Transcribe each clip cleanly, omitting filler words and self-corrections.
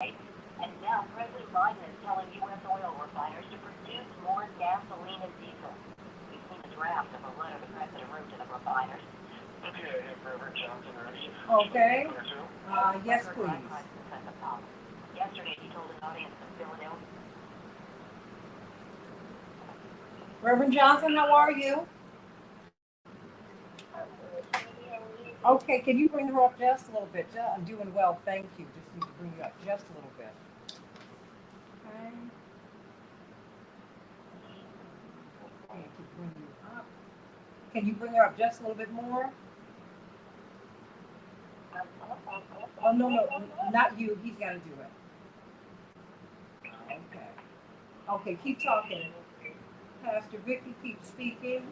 And now President Biden is telling U.S. oil refiners to produce more gasoline and diesel. We've seen a draft of a letter the president wrote to the refiners. Okay, I have Reverend Johnson ready. Okay. Yes, please. Yesterday, he told an audience in Philadelphia. Reverend Johnson, how are you? Okay, can you bring her up just a little bit? I'm doing well, thank you. Just need to bring you up just a little bit. Okay. Okay, to bring you up. Can you bring her up just a little bit more? Oh, no, not you. He's got to do it. Okay. Okay, keep talking. Pastor Vicky, keep speaking.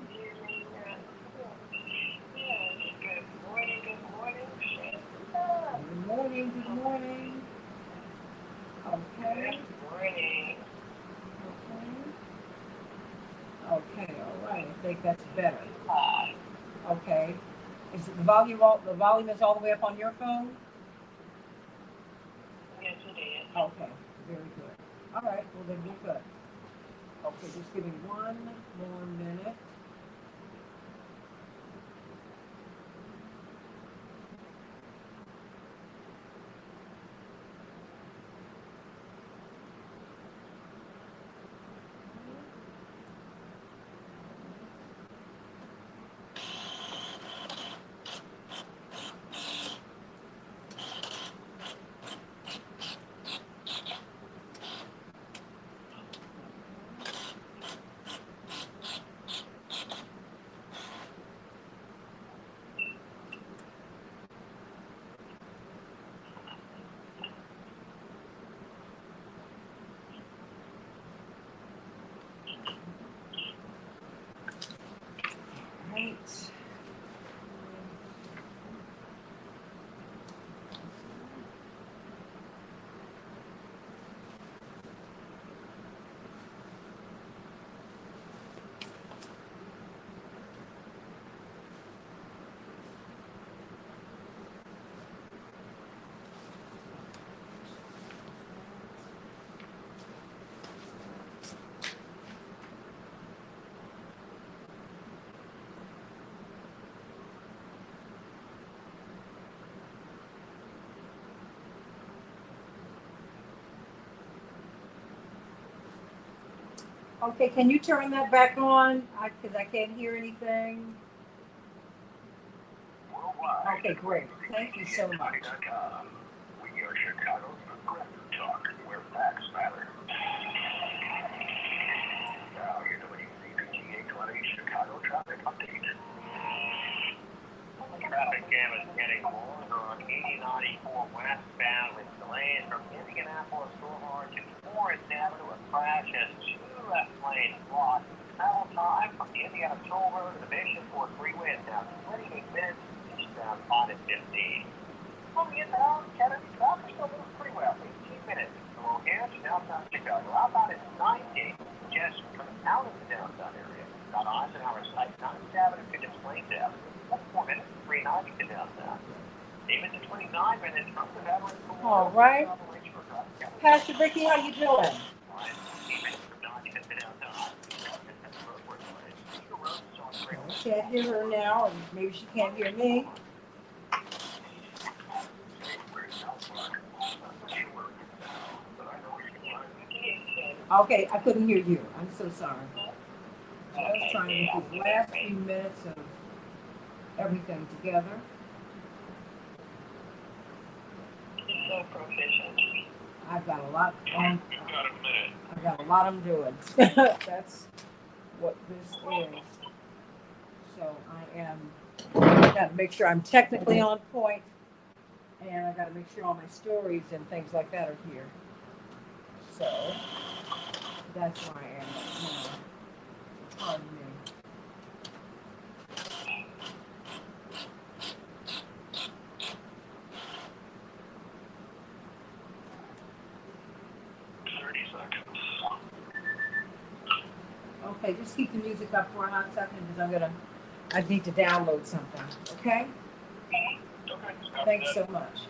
Good morning, good morning. Okay. Morning. Okay, all right. I think that's better. Okay. Is it the volume is all the way up on your phone? Yes, it is. Okay, very good. All right, well then we're good. Okay, just give me 1 more minute. Right. Okay, can you turn that back on? Because I can't hear anything. Okay, great. Thank you so much. We are Chicago's progressive talk, where facts matter. Now, your WCPG 820 Chicago traffic update. Traffic jam is getting longer on 8094 westbound with delays from Indianapolis Boulevard to Forest Avenue. A crash has two left lanes blocked. Travel time from the Indiana Toll Road to the Mission Ford Freeway is now 28 minutes. Eastbound 5 and 15. On the inbound, Kennedy traffic still moves pretty well. 18 minutes. Below here to downtown Chicago. Outbound is 90. Just coming out of the downtown area. Got Eisenhower site, 9th Avenue to Displays Avenue. 4 minutes, 390 to downtown. Even to 29 minutes from the veteran. All right. Pastor Vicky, how you doing? I can't hear her now, and maybe she can't hear me. Okay, I couldn't hear you. I'm so sorry. Just trying to get these last few minutes of everything together. So proficient. I've got a lot on. You've got a minute. I've got a lot I'm doing. That's what this is. So I am, got to make sure I'm technically on point, and I got to make sure all my stories and things like that are here. So that's where I am right now. Pardon me. Okay, just keep the music up for a hot second because I need to download something. Okay? Okay. Thanks so much.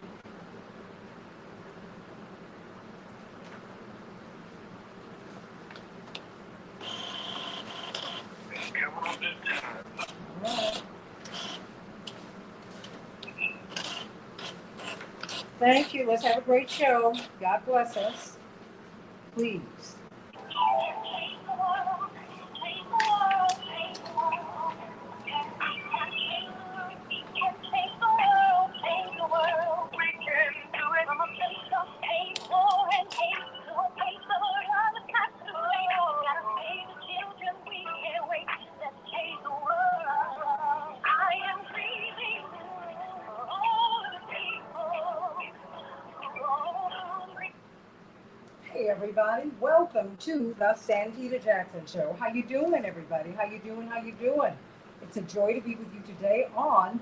Thank you. Let's have a great show. God bless us. Please. Hey everybody, welcome to the Santita Jackson Show. How you doing, everybody? How you doing? How you doing? It's a joy to be with you today on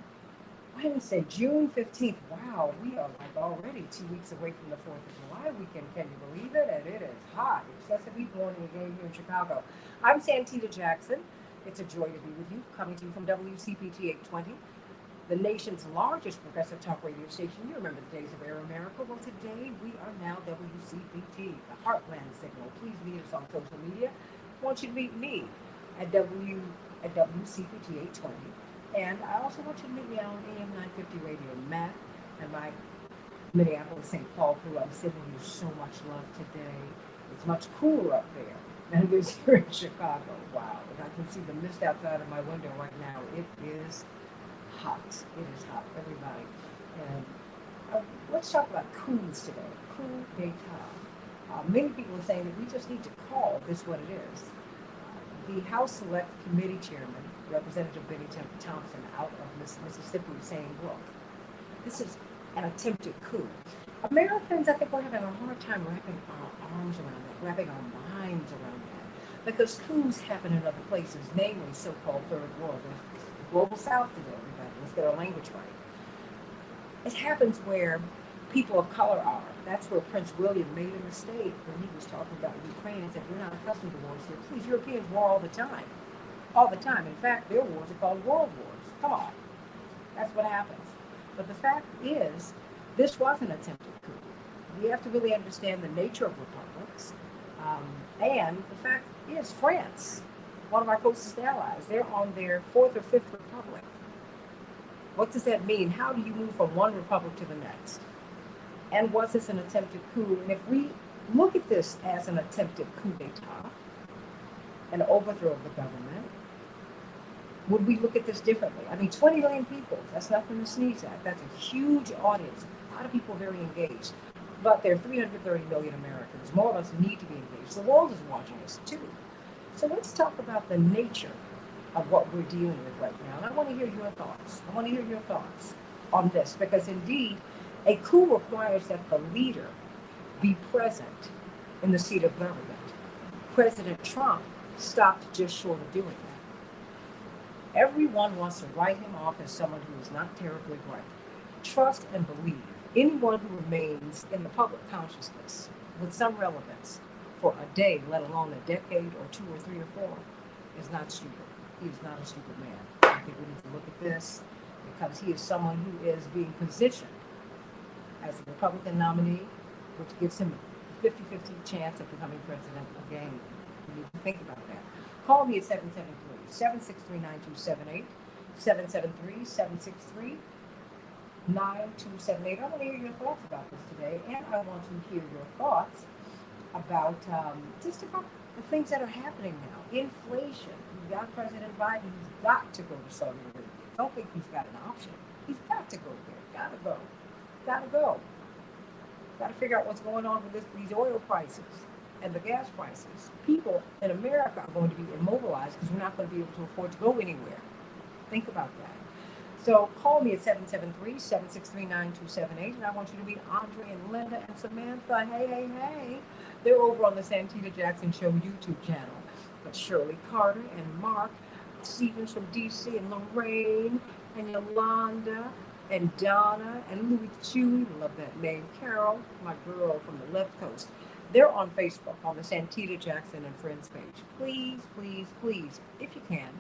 Wednesday, June 15th. Wow, we are like already 2 weeks away from the 4th of July weekend. Can you believe it? And it is hot. Excessive heat warning again here in Chicago. I'm Santita Jackson. It's a joy to be with you, coming to you from WCPT 820. The nation's largest progressive talk radio station. You remember the days of Air America? Well, today we are now WCPT, the Heartland Signal. Please meet us on social media. I want you to meet me at WCPT 820. And I also want you to meet me on AM 950 Radio. Matt and my Minneapolis St. Paul crew. I'm sending you so much love today. It's much cooler up there than it is here in Chicago. Wow. And I can see the mist outside of my window right now. It is hot. It is hot, everybody. And let's talk about coups today. Coup d'etat. Many people are saying that we just need to call this what it is. The House Select Committee Chairman, Representative Benny Thompson, out of Mississippi, is saying, look, this is an attempted coup. Americans, I think we're having a hard time wrapping our arms around that, wrapping our minds around that, because coups happen in other places, namely so-called third world. The global south today, everybody. Let's get our language right. It happens where people of color are. That's where Prince William made a mistake when he was talking about Ukraine and said, we're not accustomed to wars here. Please, Europeans war all the time. All the time. In fact, their wars are called world wars. Come on. That's what happens. But the fact is, this was an attempted coup. We have to really understand the nature of republics. And the fact is, France, one of our closest allies, they're on their fourth or fifth republic. What does that mean? How do you move from one republic to the next? And was this an attempted coup? And if we look at this as an attempted coup d'etat, an overthrow of the government, would we look at this differently? I mean, 20 million people, that's nothing to sneeze at. That's a huge audience. A lot of people very engaged. But there are 330 million Americans. More of us need to be engaged. The world is watching us too. So let's talk about the nature of what we're dealing with right now. And I want to hear your thoughts. I want to hear your thoughts on this, because indeed, a coup requires that the leader be present in the seat of government. President Trump stopped just short of doing that. Everyone wants to write him off as someone who is not terribly bright. Trust and believe. Anyone who remains in the public consciousness with some relevance for a day, let alone a decade or 2 or 3 or 4, is not stupid. He is not a stupid man. I think we need to look at this because he is someone who is being positioned as a Republican nominee, which gives him a 50-50 chance of becoming president again. We need to think about that. Call me at 773-763-9278, 773-763-9278. I want to hear your thoughts about this today, and I want to hear your thoughts about just about the things that are happening now. Inflation. You've got President Biden who's got to go to Saudi Arabia. Don't think he's got an option. He's got to go there. Gotta go. Gotta go. Got to figure out what's going on with these oil prices and the gas prices. People in America are going to be immobilized because we're not going to be able to afford to go anywhere. Think about that. So call me at 773-763-9278, and I want you to meet Andre and Linda and Samantha. Hey. They're over on the Santita Jackson Show YouTube channel. But Shirley Carter and Mark Stevens from DC and Lorraine and Yolanda and Donna and Louis Chewy, love that name, Carol, my girl from the left coast. They're on Facebook on the Santita Jackson and Friends page. Please, if you can,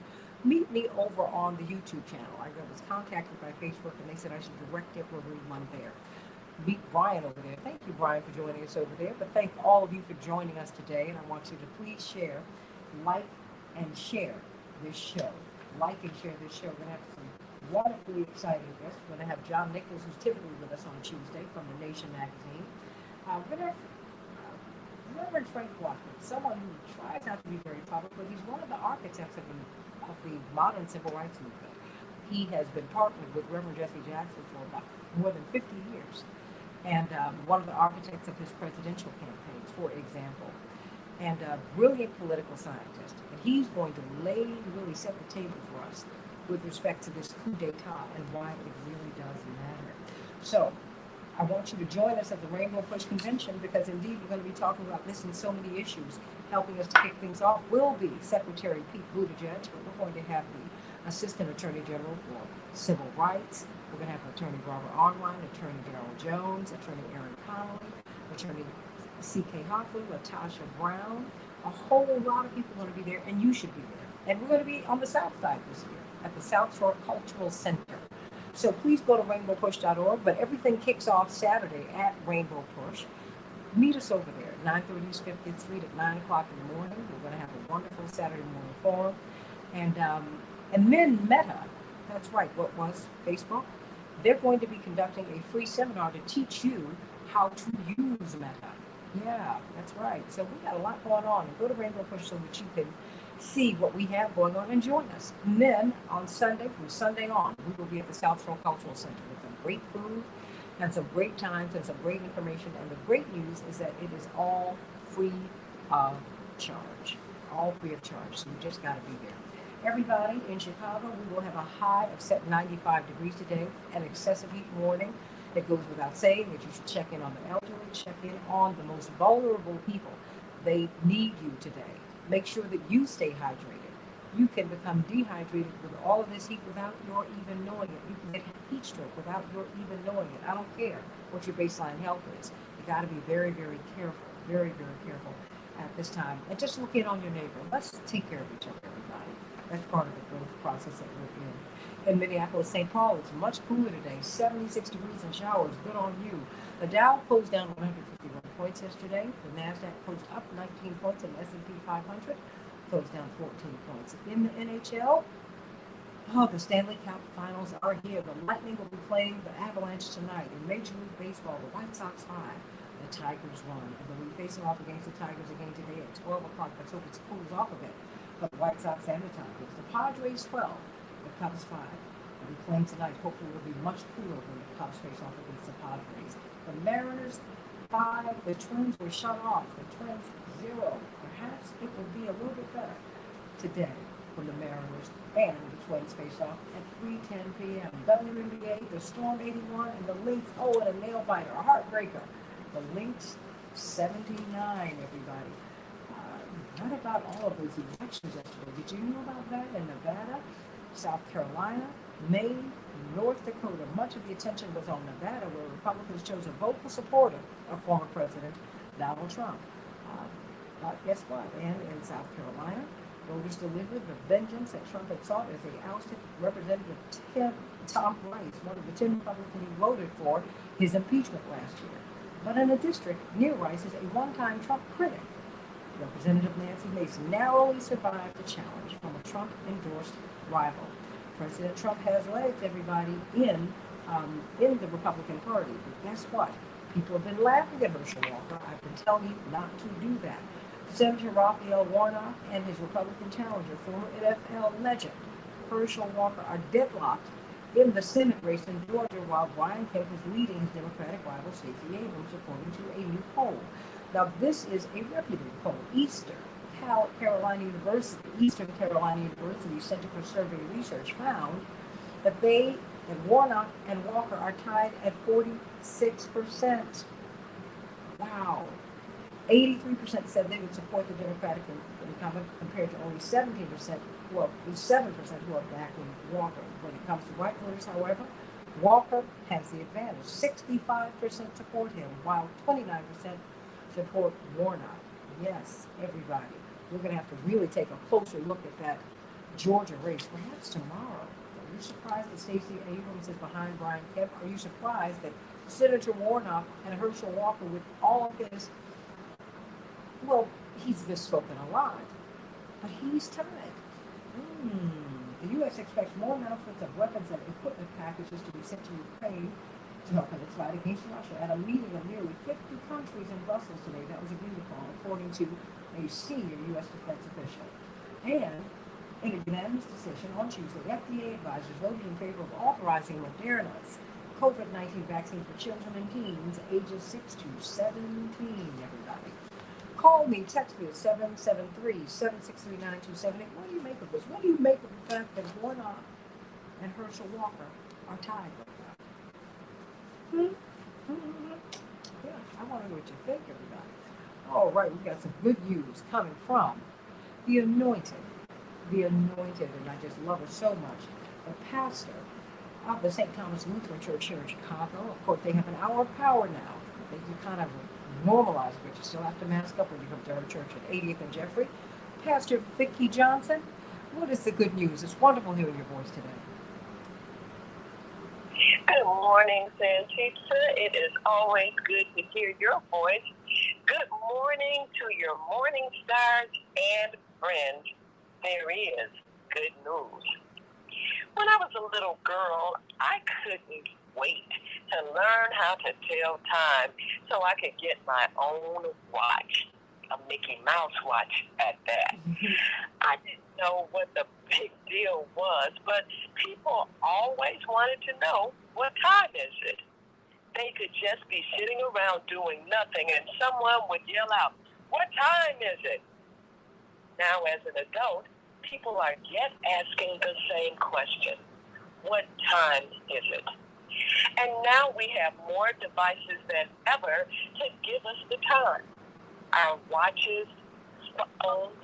meet me over on the YouTube channel. I was contacted by Facebook and they said I should direct everyone there. Meet Brian over there. Thank you, Brian, for joining us over there. But thank all of you for joining us today. And I want you to please share, like, and share this show. Like and share this show. We're going to have some wonderfully exciting guest. We're going to have John Nichols, who's typically with us on Tuesday from the Nation magazine. We're going to have Reverend Frank Walker, someone who tries not to be very public, but he's one of the architects of the modern civil rights movement. He has been partnered with Reverend Jesse Jackson for about more than 50 years, and one of the architects of his presidential campaigns, for example, and a brilliant political scientist. And he's going to really set the table for us with respect to this coup d'etat and why it really does matter. So I want you to join us at the Rainbow Push Convention, because indeed we're going to be talking about this and so many issues. Helping us to kick things off will be Secretary Pete Buttigieg, but we're going to have the Assistant Attorney General for Civil Rights. We're going to have Attorney Barbara Arnwine, Attorney Darrell Jones, Attorney Aaron Connolly, Attorney C.K. Hoffley, Latasha Brown. A whole lot of people are going to be there, and you should be there. And we're going to be on the South Side this year at the South Shore Cultural Center. So please go to rainbowpush.org, but everything kicks off Saturday at Rainbow Push. Meet us over there at 930 East 50th Street at 9 o'clock in the morning. We're going to have a wonderful Saturday morning forum. And then Meta, that's right, what was Facebook, they're going to be conducting a free seminar to teach you how to use Meta. Yeah, that's right. So we got a lot going on. Go to Rainbow Push so that you can see what we have going on and join us. And then on Sunday, from Sunday on, we will be at the South Shore Cultural Center with some great food and some great times and some great information. And the great news is that it is all free of charge. All free of charge. So you just got to be there. Everybody in Chicago, we will have a high of set 95 degrees today, an excessive heat warning. It goes without saying that you should check in on the elderly, check in on the most vulnerable people. They need you today. Make sure that you stay hydrated. You can become dehydrated with all of this heat without your even knowing it. You can get heat stroke without your even knowing it. I don't care what your baseline health is. You got to be very, very careful, very, very careful at this time. And just look in on your neighbor. Let's take care of each other, everybody. That's part of the growth process that we're in. In Minneapolis, St. Paul, it's much cooler today, 76 degrees and showers. Good on you. The Dow closed down 151 points yesterday. The NASDAQ closed up 19 points, and the S&P 500 closed down 14 points. In the NHL, the Stanley Cup Finals are here. The Lightning will be playing the Avalanche tonight. In Major League Baseball, the White Sox 5, the Tigers 1. And they'll be facing off against the Tigers again today at 12 o'clock. Let's hope it cools off a bit for the White Sox and the Tigers. The Padres 12. The Cubs 5. They'll be playing tonight. Hopefully it will be much cooler when the Cubs face off against the Padres. The Mariners 5. The Twins were shut off. The Twins 0. Perhaps it will be a little bit better today when the Mariners and the Twins face off at 3:10 p.m. WNBA, the Storm 81 and the Lynx. Oh, and a nail biter, a heartbreaker. The Lynx 79, everybody. What about all of those elections yesterday? Did you know about that in Nevada, South Carolina, Maine, North Dakota? Much of the attention was on Nevada, where Republicans chose a vocal supporter of former President Donald Trump. But guess what? And in South Carolina, voters delivered the vengeance that Trump had sought as they ousted Representative Tom Rice, one of the 10 Republicans who voted for his impeachment last year. But in a district near Rice is a one-time Trump critic. Representative Nancy Mason narrowly survived the challenge from a Trump-endorsed rival. President Trump has legs, everybody, in the Republican Party. But guess what? People have been laughing at Herschel Walker. I've been telling you not to do that. Senator Raphael Warnock and his Republican challenger, former NFL legend Herschel Walker, are deadlocked in the Senate race in Georgia, while Brian Kemp is leading his Democratic rival Stacey Abrams, according to a new poll. Now, this is a reputable poll. Eastern Carolina University Center for Survey Research found that Warnock and Walker are tied at 46%. Wow. 83% said they would support the Democratic incumbent, compared to only 7% who are backing Walker. When it comes to white voters, however, Walker has the advantage. 65% support him, while 29% support Warnock. Yes, everybody. We're going to have to really take a closer look at that Georgia race, perhaps tomorrow. Are you surprised that Stacey Abrams is behind Brian Kemp? Are you surprised that Senator Warnock and Herschel Walker, with all of his, well, he's misspoken a lot, but he's tied. The U.S. expects more announcements of weapons and equipment packages to be sent to Ukraine to help in its fight against Russia. At a meeting of nearly 50 countries in Brussels today, that was agreed upon, according to a senior U.S. defense official. And in a unanimous decision on Tuesday, FDA advisors voted in favor of authorizing Moderna's COVID-19 vaccine for children and teens ages 6 to 17, everybody. Call me, text me at 773-763-9278. What do you make of this? What do you make of the fact that Warnock and Herschel Walker are tied right now? Yeah, I want to know what you think, everybody. All right, we got some good news coming from the anointed, and I just love her so much, the pastor of the St. Thomas Lutheran Church here in Chicago. Of course, they have an hour of power now. They do kind of normalize it, but you still have to mask up when you come to her church at 80th and Jeffrey. Pastor Vicki Johnson, what is the good news? It's wonderful hearing your voice today. Good morning, Santita. It is always good to hear your voice. Good morning to your morning stars and friends. There is good news. When I was a little girl, I couldn't wait to learn how to tell time so I could get my own watch, a Mickey Mouse watch at that. I didn't know what the big deal was, but people always wanted to know, what time is it? They could just be sitting around doing nothing and someone would yell out, what time is it? Now, as an adult, people are yet asking the same question. What time is it? And now we have more devices than ever to give us the time. Our watches, phones,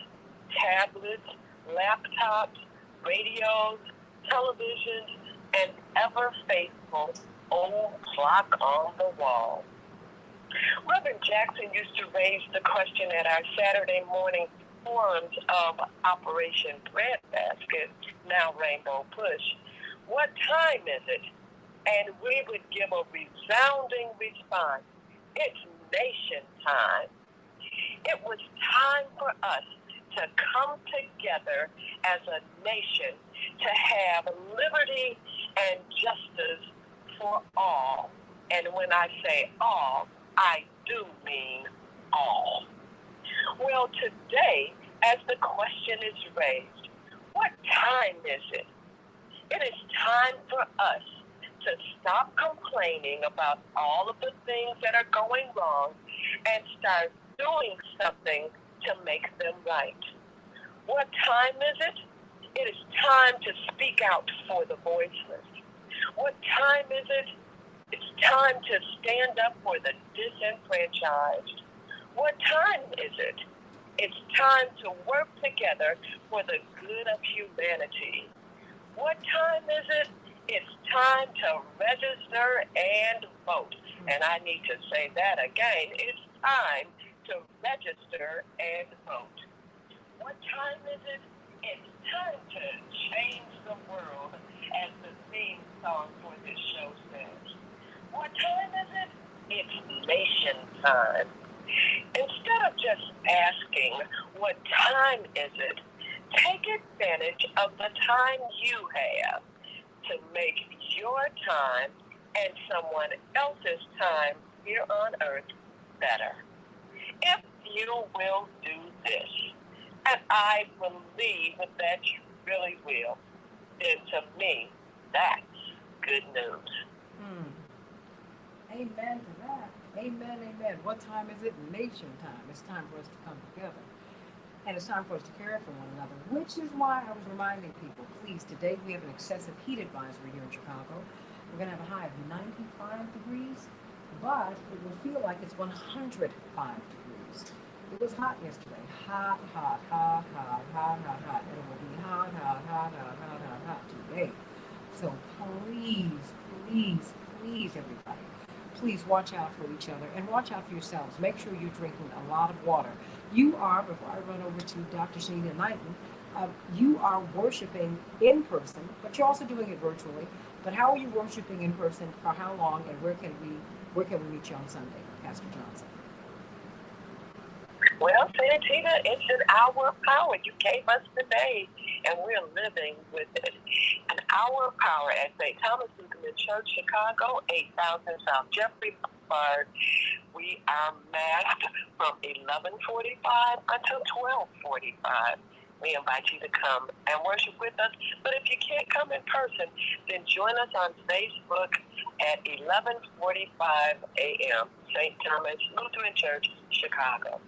tablets, laptops, radios, televisions, and ever-faithful old clock on the wall. Reverend Jackson used to raise the question at our Saturday morning forums of Operation Breadbasket, now Rainbow Push. What time is it? And we would give a resounding response. It's nation time. It was time for us to come together as a nation to have liberty and justice for all. And when I say all, I do mean all. Well, today, as the question is raised, what time is it? It is time for us to stop complaining about all of the things that are going wrong and start doing something to make them right. What time is it? It is time to speak out for the voiceless. What time is it? It's time to stand up for the disenfranchised. What time is it? It's time to work together for the good of humanity. What time is it? It's time to register and vote. And I need to say that again. It's time to register and vote. What time is it? It's time to change the world, as the theme song for this show says. What time is it? It's nation time. Instead of just asking, what time is it? Take advantage of the time you have to make your time and someone else's time here on earth better. If you will do this, and I believe that you really will, then to me, that's good news. Amen to that. Amen, amen. What time is it? Nation time. It's time for us to come together. And it's time for us to care for one another, which is why I was reminding people, please, today we have an excessive heat advisory here in Chicago. We're going to have a high of 95 degrees, but it will feel like it's 105 degrees. It was hot yesterday. Hot, hot, hot, hot, hot, hot, hot. And it will be hot, hot, hot, hot, hot, hot, hot today. So please, please, please, everybody, please watch out for each other and watch out for yourselves. Make sure you're drinking a lot of water. You are, before I run over to Dr. Santita Knighton, you are worshiping in person, but you're also doing it virtually. But how are you worshiping in person? For how long? And where can we meet you on Sunday, Pastor Johnson? Well, Santita, it's an hour of power. You gave us the day, and we're living with it. An hour of power at St. Thomas Lutheran Church, Chicago, 8000 South Jeffrey Boulevard. We are masked from 11:45 until 12:45. We invite you to come and worship with us. But if you can't come in person, then join us on Facebook at 11:45 a.m. St. Thomas Lutheran Church, Chicago.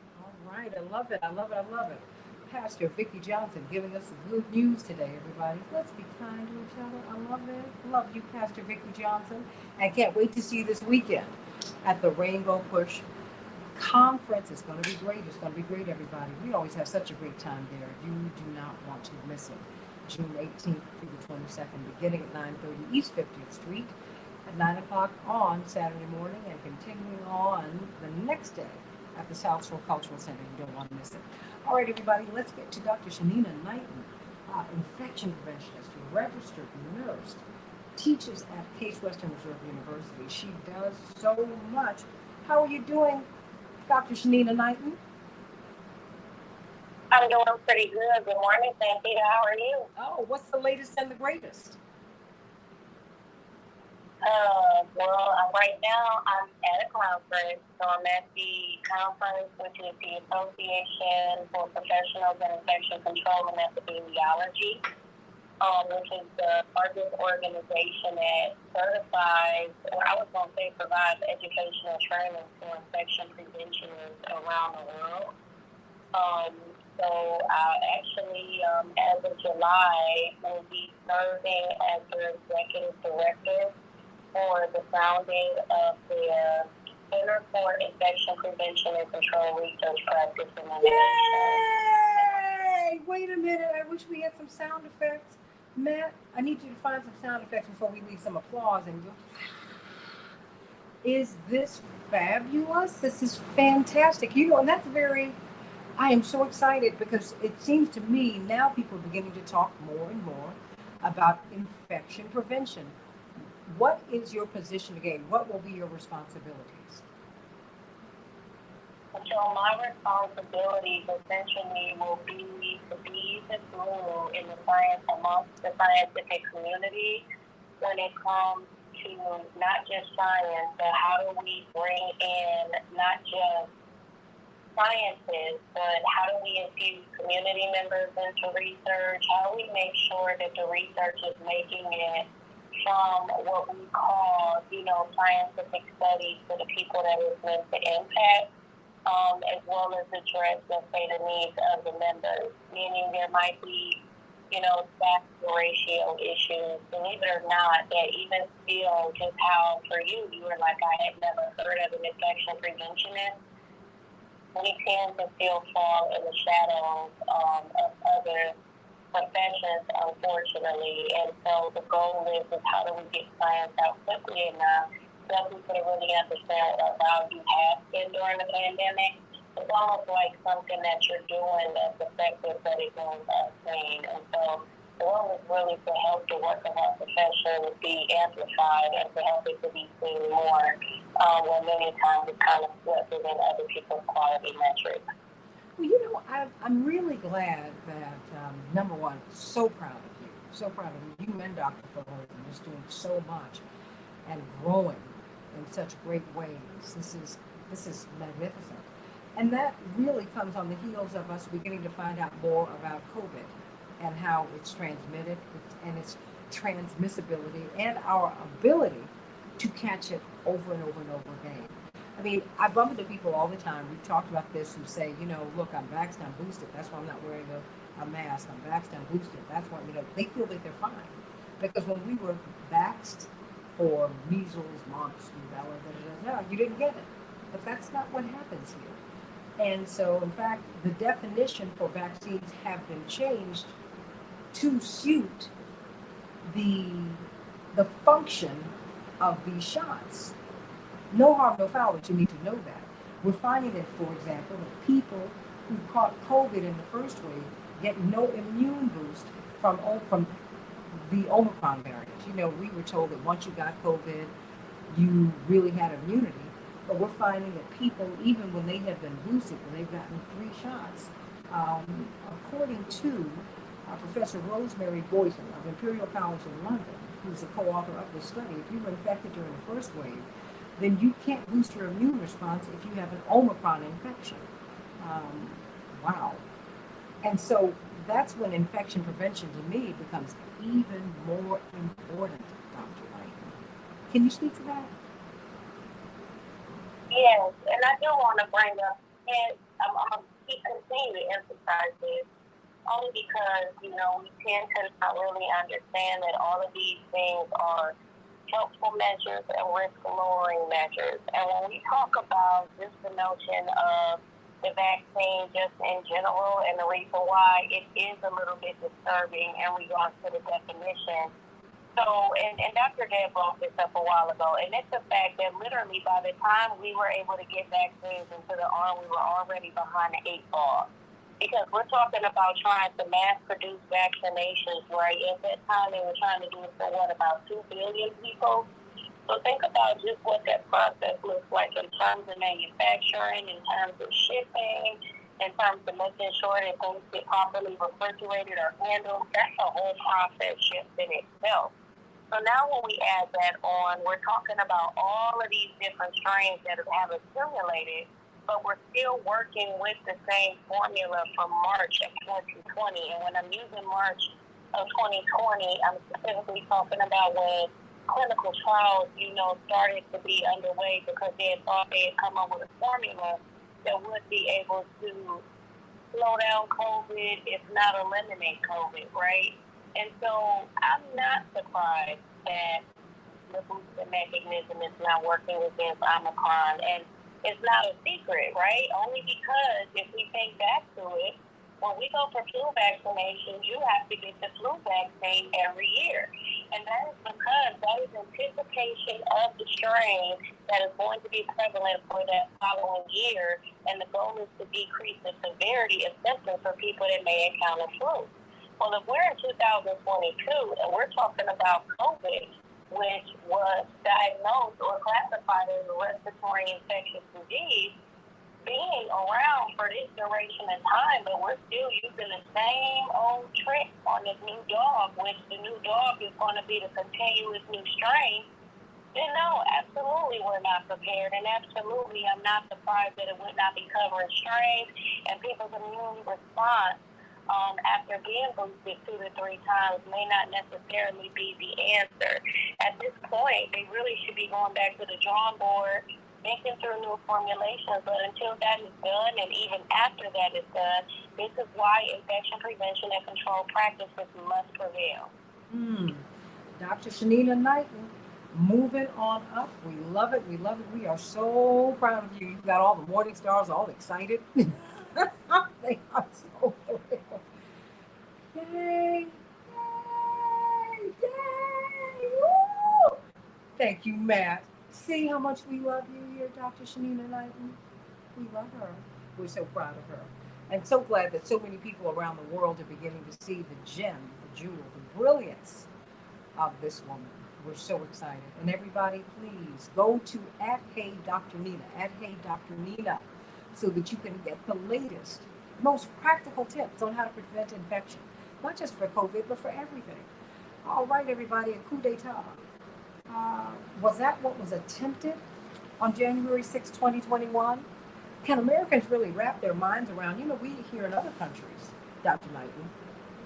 All right, I love it. I love it. I love it. Pastor Vicki Johnson giving us some good news today, everybody. Let's be kind to each other. I love it. Love you, Pastor Vicki Johnson. And can't wait to see you this weekend at the Rainbow Push Conference. It's going to be great. It's going to be great, everybody. We always have such a great time there. You do not want to miss it. June 18th through the 22nd, beginning at 9:30 East 50th Street, at 9 o'clock on Saturday morning, and continuing on the next day at the South Shore Cultural Center. You don't want to miss it. All right, everybody, let's get to Dr. Shanina Knighton, infection preventionist, registered nurse, teaches at Case Western Reserve University. She does so much. How are you doing, Dr. Shanina Knighton? I'm doing pretty good. Good morning, Santita. How are you? Oh, what's the latest and the greatest? Well, right now I'm at a conference. So I'm at the conference, which is the Association for Professionals in Infection Control and Epidemiology, which is the largest organization that certifies, or I was going to say provides educational training for infection preventionists around the world. So actually, as of July, will be serving as their executive director for the founding of their Center for Infection Prevention and Control Research Practice and Innovation. Yay! Wait a minute. I wish we had some sound effects. Matt, I need you to find some sound effects before we leave some applause. And is this fabulous? This is fantastic. You know, and that's I am so excited because it seems to me now people are beginning to talk more and more about infection prevention. What is your position again? What will be your responsibilities? So my responsibilities essentially will be to be the glue in the science amongst the scientific community when it comes to not just science, but how do we bring in not just scientists, but how do we infuse community members into research? How do we make sure that the research is making it from what we call, scientific studies to the people that it's meant to impact, as well as address, let's say, the needs of the members, meaning there might be, staff ratio issues, believe it or not, that even still just how for you were like, I had never heard of an infection preventionist. We tend to still fall in the shadows of other professions, unfortunately. And so the goal is how do we get science out quickly enough so we can really understand what value has been during the pandemic. It's almost like something that you're doing that's effective, but it goes unseen. And so the goal is really to help the work of our profession be amplified and to help it to be seen more, when many times it's kind of reflected in other people's quality metrics. Well, I'm really glad that, number one, so proud of you. So proud of you. You and Dr. Fuller are just doing so much and growing in such great ways. This is magnificent. And that really comes on the heels of us beginning to find out more about COVID and how it's transmitted and its transmissibility and our ability to catch it over and over and over again. I mean, I bump into people all the time. We've talked about this who say, look, I'm vaxxed, I'm boosted. That's why I'm not wearing a mask. I'm vaxxed, I'm boosted. That's why, they feel that they're fine. Because when we were vaxxed for measles, mumps, rubella, you didn't get it. But that's not what happens here. And so, in fact, the definition for vaccines have been changed to suit the function of these shots. No harm, no foul, but you need to know that. We're finding that, for example, that people who caught COVID in the first wave get no immune boost from the Omicron variant. We were told that once you got COVID, you really had immunity. But we're finding that people, even when they have been boosted, when they've gotten 3 shots, according to Professor Rosemary Boyton of Imperial College in London, who's the co-author of this study, if you were infected during the first wave, then you can't boost your immune response if you have an Omicron infection. Wow. And so that's when infection prevention to me becomes even more important, Dr. Knight. Can you speak to that? Yes, and I do want to bring up, and I'm going to continue to emphasize this, only because, we tend to not really understand that all of these things are helpful measures and risk-lowering measures. And when we talk about just the notion of the vaccine just in general, and the reason why it is a little bit disturbing, and we go into the definition. So, and Dr. Deb brought this up a while ago, and it's the fact that literally by the time we were able to get vaccines into the arm, we were already behind the 8 ball. Because we're talking about trying to mass produce vaccinations, right? At that time, they were trying to do it for about 2 billion people. So think about just what that process looks like in terms of manufacturing, in terms of shipping, in terms of making sure that things get properly refrigerated or handled. That's a whole process shift in itself. So now when we add that on, we're talking about all of these different strains that have accumulated, but we're still working with the same formula from March of 2020. And when I'm using March of 2020, I'm specifically talking about when clinical trials, started to be underway, because they had thought they had come up with a formula that would be able to slow down COVID, if not eliminate COVID, right? And so I'm not surprised that the booster mechanism is not working against Omicron. And it's not a secret, right? Only because if we think back to it, when we go for flu vaccinations, you have to get the flu vaccine every year. And that is because that is anticipation of the strain that is going to be prevalent for that following year. And the goal is to decrease the severity of symptoms for people that may encounter flu. Well, if we're in 2022 and we're talking about COVID, which was diagnosed or classified as a respiratory infectious disease, being around for this duration of time, but we're still using the same old trick on this new dog, which the new dog is going to be the continuous new strain, then no, absolutely we're not prepared, and absolutely I'm not surprised that it would not be covering strains, and people's immune response after being boosted 2 to 3 times may not necessarily be the answer. At this point, they really should be going back to the drawing board, thinking through new formulations, but until that is done, and even after that is done, this is why infection prevention and control practices must prevail. Dr. Shanita Knighton, moving on up. We love it. We love it. We are so proud of you. You got all the morning stars all excited. They are so thrilled. Yay! Yay! Yay! Woo! Thank you, Matt. See how much we love you here, Dr. Shanita Knighton? We love her. We're so proud of her. And so glad that so many people around the world are beginning to see the gem, the jewel, the brilliance of this woman. We're so excited. And everybody, please go to @HeyDrNina, @HeyDrNina, so that you can get the latest, most practical tips on how to prevent infection, not just for COVID, but for everything. All right, everybody, a coup d'etat. Was that what was attempted on January 6, 2021? Can Americans really wrap their minds around, we hear in other countries, Dr. Knighton,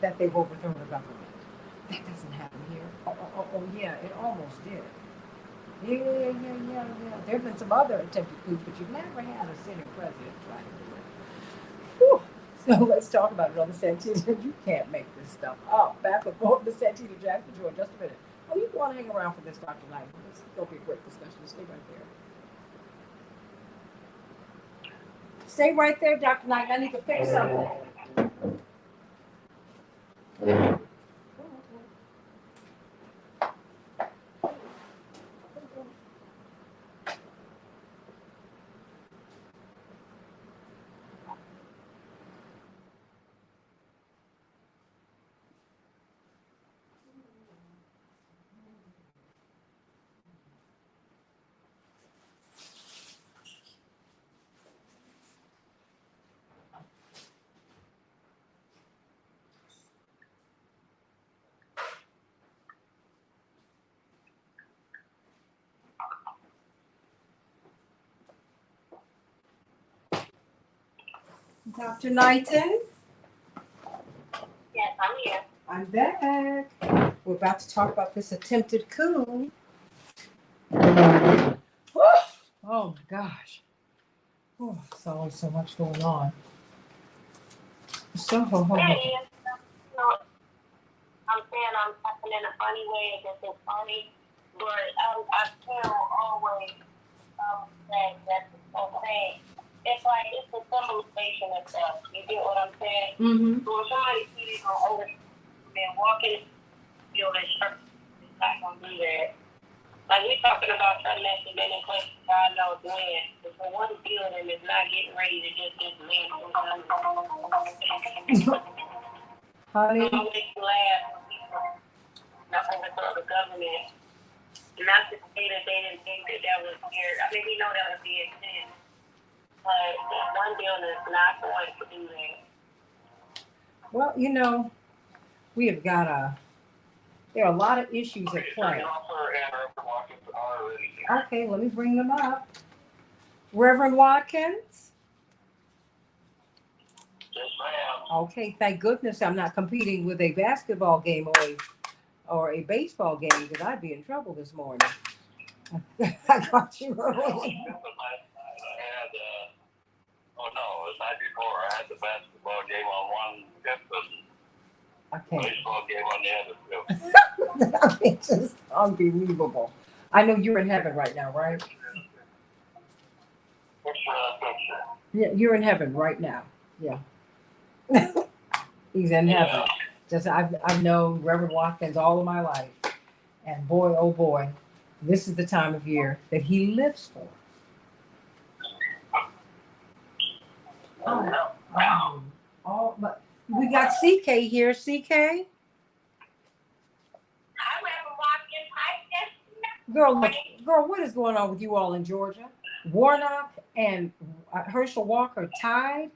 that they've overthrown the government. That doesn't happen here. Oh, yeah, it almost did. Yeah. There have been some other attempted coups, but you've never had a sitting president try to do it. Whew. So let's talk about it on the Santita. You can't make this stuff up. Back with more of the Santita Jackson Show in just a minute. Oh, you want to hang around for this, Dr. Knight. This is going to be a great discussion. Stay right there. Stay right there, Dr. Knight. I need to fix something. Dr. Knighton? Yes, I'm here. I'm back. We're about to talk about this attempted coup. Oh my gosh. Oh, there's always so much going on. So, It is. You know, I'm saying I'm laughing in a funny way. I guess it's funny, but I still always say that it's like it's a symbolization of stuff. You get what I'm saying? mm-hmm. So if somebody sees you over and walking, feel that church is not gonna do that. Like we talking about something that's been in place God knows when. If one building is not getting ready to just dismantle, Honey, always laugh not overthrow the government. Not to say that they didn't think that was here. I mean, we know that was the intent. But one building is not going to do that. well, you know, we have got there are a lot of issues at play. Okay, let me bring them up. Reverend Watkins? Yes, ma'am. Okay, thank goodness I'm not competing with a basketball game or a baseball game because I'd be in trouble this morning. I got you early. I had, oh no, the night before I had the basketball game on one tip and baseball game on the other tip. It's just unbelievable. I know you're in heaven right now, right? What's picture? Yeah, you're in heaven right now. Yeah. He's in heaven. Just I've known Reverend Watkins all of my life. And boy, oh boy, this is the time of year that he lives for. But we got CK here. CK? Girl, what is going on with you all in Georgia? Warnock and Herschel Walker tied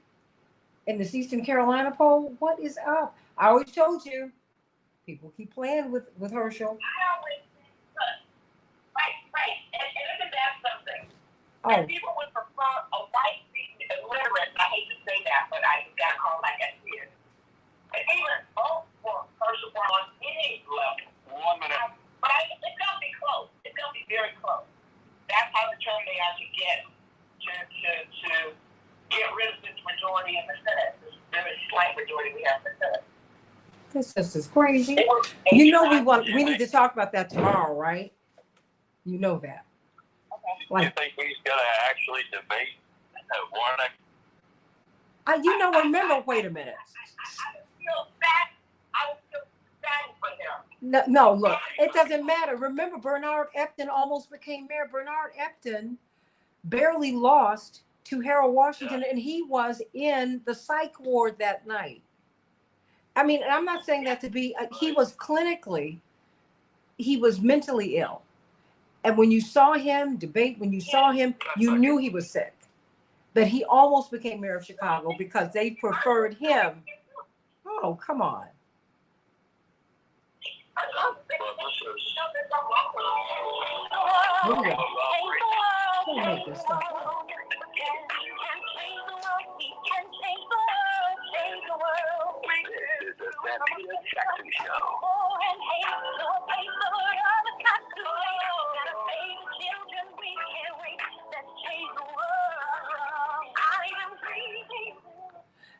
in this Eastern Carolina poll. What is up? I always told you, people keep playing with Herschel. Right. And isn't that something? Oh. And people would prefer a white illiterate, I hate to say that, but I got called like I did. And even both for Herschel on any level. 1 minute. But it's going to be close. It's going to be very close. That's how determined they are to get rid of this majority in the Senate. This very slight majority we have in the Senate. This just is crazy. You know we need to talk about that tomorrow, right? You know that. Okay. Do you think he's going to actually debate Warnock? Remember, wait a minute. I would feel sad for him. No, look, it doesn't matter. Remember, Bernard Epton almost became mayor. Bernard Epton barely lost to Harold Washington, and he was in the psych ward that night. I mean, I'm not saying that to be, he was mentally ill. And when you saw him debate, you knew he was sick. But he almost became mayor of Chicago because they preferred him. Oh, come on. Don't make this stuff up. This is the Santita Jackson Show.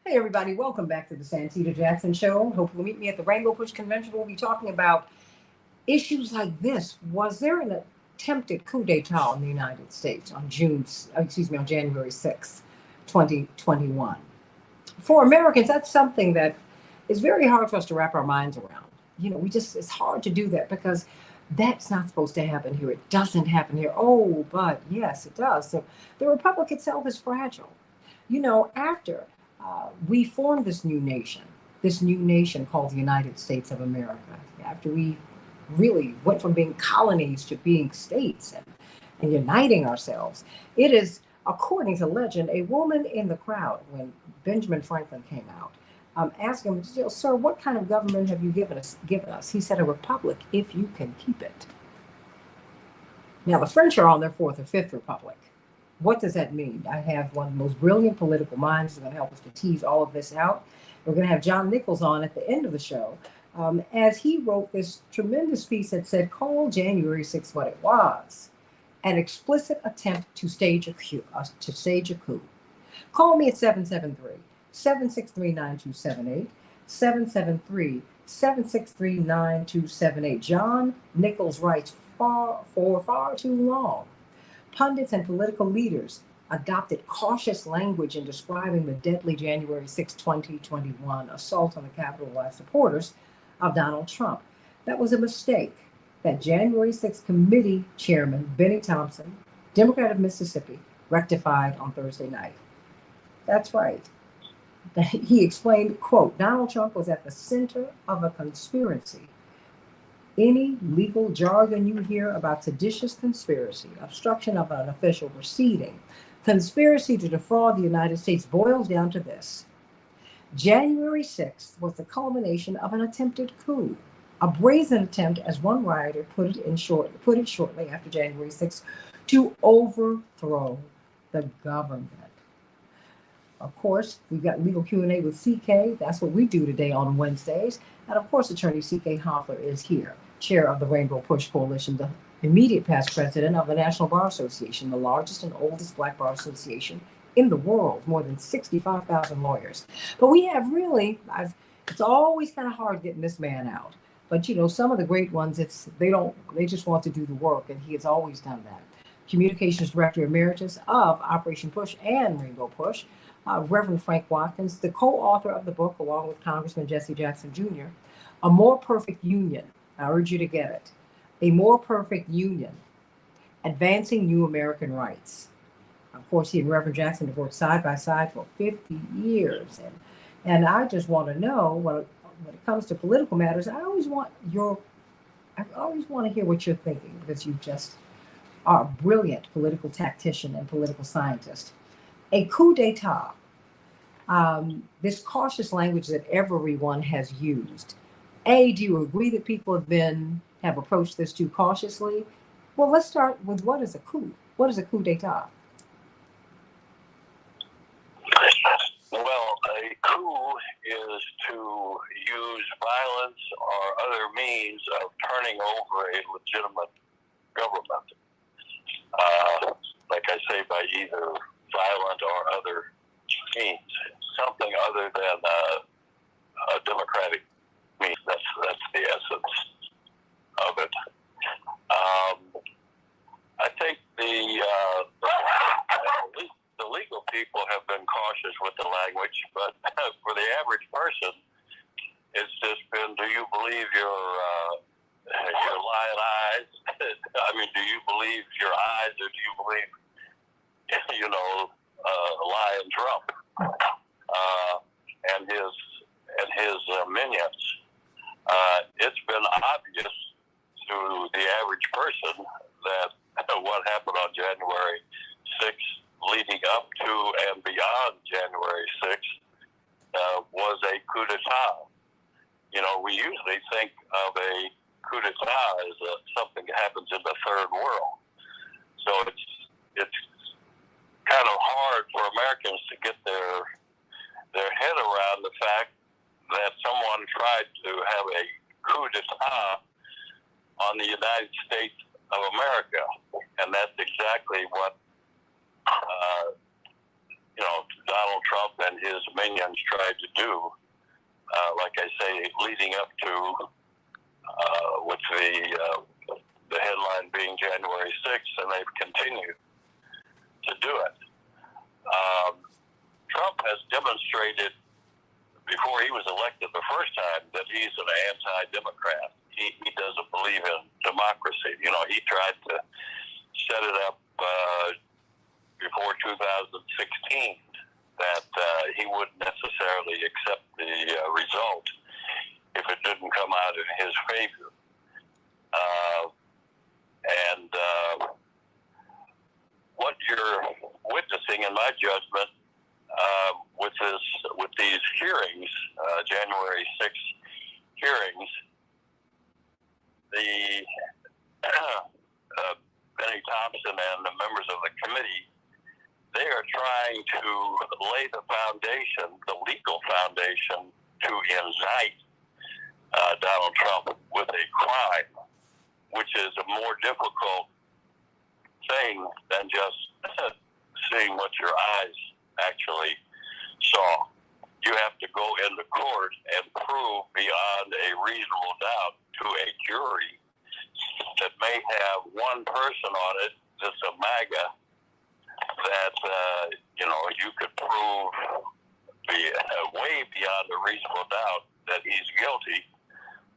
Hey everybody, welcome back to the Santita Jackson Show. Hope you'll meet me at the Rainbow Push Convention. We'll be talking about issues like this. Was there an attempted coup d'etat in the United States on January 6th, 2021? For Americans, that's something that is very hard for us to wrap our minds around. It's hard to do that because that's not supposed to happen here. It doesn't happen here. Oh, but yes, it does. So the republic itself is fragile. After we formed this new nation called the United States of America, after we really went from being colonies to being states and uniting ourselves, it is, according to legend, a woman in the crowd when Benjamin Franklin came out, asked him, "Sir, what kind of government have you given us?" He said, "A republic, if you can keep it." Now, the French are on their fourth or fifth republic. What does that mean? I have one of the most brilliant political minds who's going to help us to tease all of this out. We're going to have John Nichols on at the end of the show, as he wrote this tremendous piece that said, call January 6th what it was, an explicit attempt to stage a coup. Call me at 773-763-9278, 773-763-9278. John Nichols writes, for far too long, pundits and political leaders adopted cautious language in describing the deadly January 6, 2021 assault on the Capitol by supporters of Donald Trump. That was a mistake that January 6 committee chairman Benny Thompson, Democrat of Mississippi, rectified on Thursday night. That's right. He explained, quote, Donald Trump was at the center of a conspiracy. Any legal jargon you hear about seditious conspiracy, obstruction of an official proceeding, conspiracy to defraud the United States boils down to this. January 6th was the culmination of an attempted coup, a brazen attempt, as one writer put it shortly after January 6th, to overthrow the government. Of course, we've got legal Q&A with CK. That's what we do today on Wednesdays. And of course, attorney CK Hoffler is here, chair of the Rainbow Push Coalition, the immediate past president of the National Bar Association, the largest and oldest black bar association in the world, more than 65,000 lawyers. But we have really, it's always kind of hard getting this man out. But you know, some of the great ones, they just want to do the work, and he has always done that. Communications Director Emeritus of Operation Push and Rainbow Push, Reverend Frank Watkins, the co-author of the book, along with Congressman Jesse Jackson Jr., A More Perfect Union. I urge you to get it. A More Perfect Union, Advancing New American Rights. Of course, he and Reverend Jackson have worked side by side for 50 years. And I just want to know, when it comes to political matters, I always want to hear what you're thinking, because you just are a brilliant political tactician and political scientist. A coup d'etat, this cautious language that everyone has used. Do you agree that people have approached this too cautiously? Well, let's start with, what is a coup? What is a coup d'etat? Well, a coup is to use violence or other means of turning over a legitimate government. Like I say, by either violent or other means, something other than a democratic means. That's the essence of it. I think the legal people have been cautious with the language, but for the average person, it's just been, do you believe your lying eyes? I mean, do you believe your eyes, or do you believe, lying Trump and his minions? It's been obvious to the average person that what happened on January 6th, leading up to and beyond January 6th, was a coup d'etat. We usually think of a coup d'etat as something that happens in the third world. So it's kind of hard for Americans to get their head around the fact that someone tried to have a coup d'etat on the United States of America, and that's exactly what Donald Trump and his minions tried to do. Like I say, leading up to with the headline being January 6th, and they've continued to do it. Trump has demonstrated before he was elected the first time that he's an anti-democrat. He doesn't believe in democracy. He tried to set it up before 2016 that he wouldn't necessarily accept the result if it didn't come out in his favor. What you're witnessing, in my judgment, with these hearings, January 6th hearings, the Benny Thompson and the members of the committee they are trying to lay the foundation, the legal foundation, to indict Donald Trump with a crime, which is a more difficult thing than just seeing what your eyes actually saw. You have to go into court and prove beyond a reasonable doubt to a jury that may have one person on it that's a MAGA that, you could prove way beyond a reasonable doubt that he's guilty.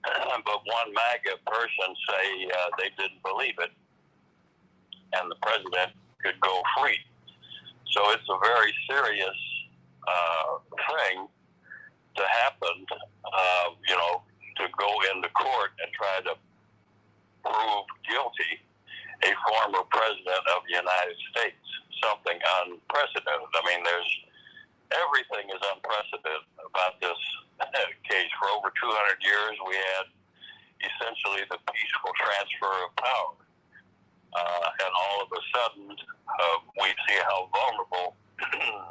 But one MAGA person say they didn't believe it, and the president could go free. So it's a very serious thing to happen, to go into court and try to prove guilty a former president of the United States, something unprecedented. I mean, everything is unprecedented about this case. For over 200 years, we had essentially the peaceful transfer of power. And all of a sudden, we see how vulnerable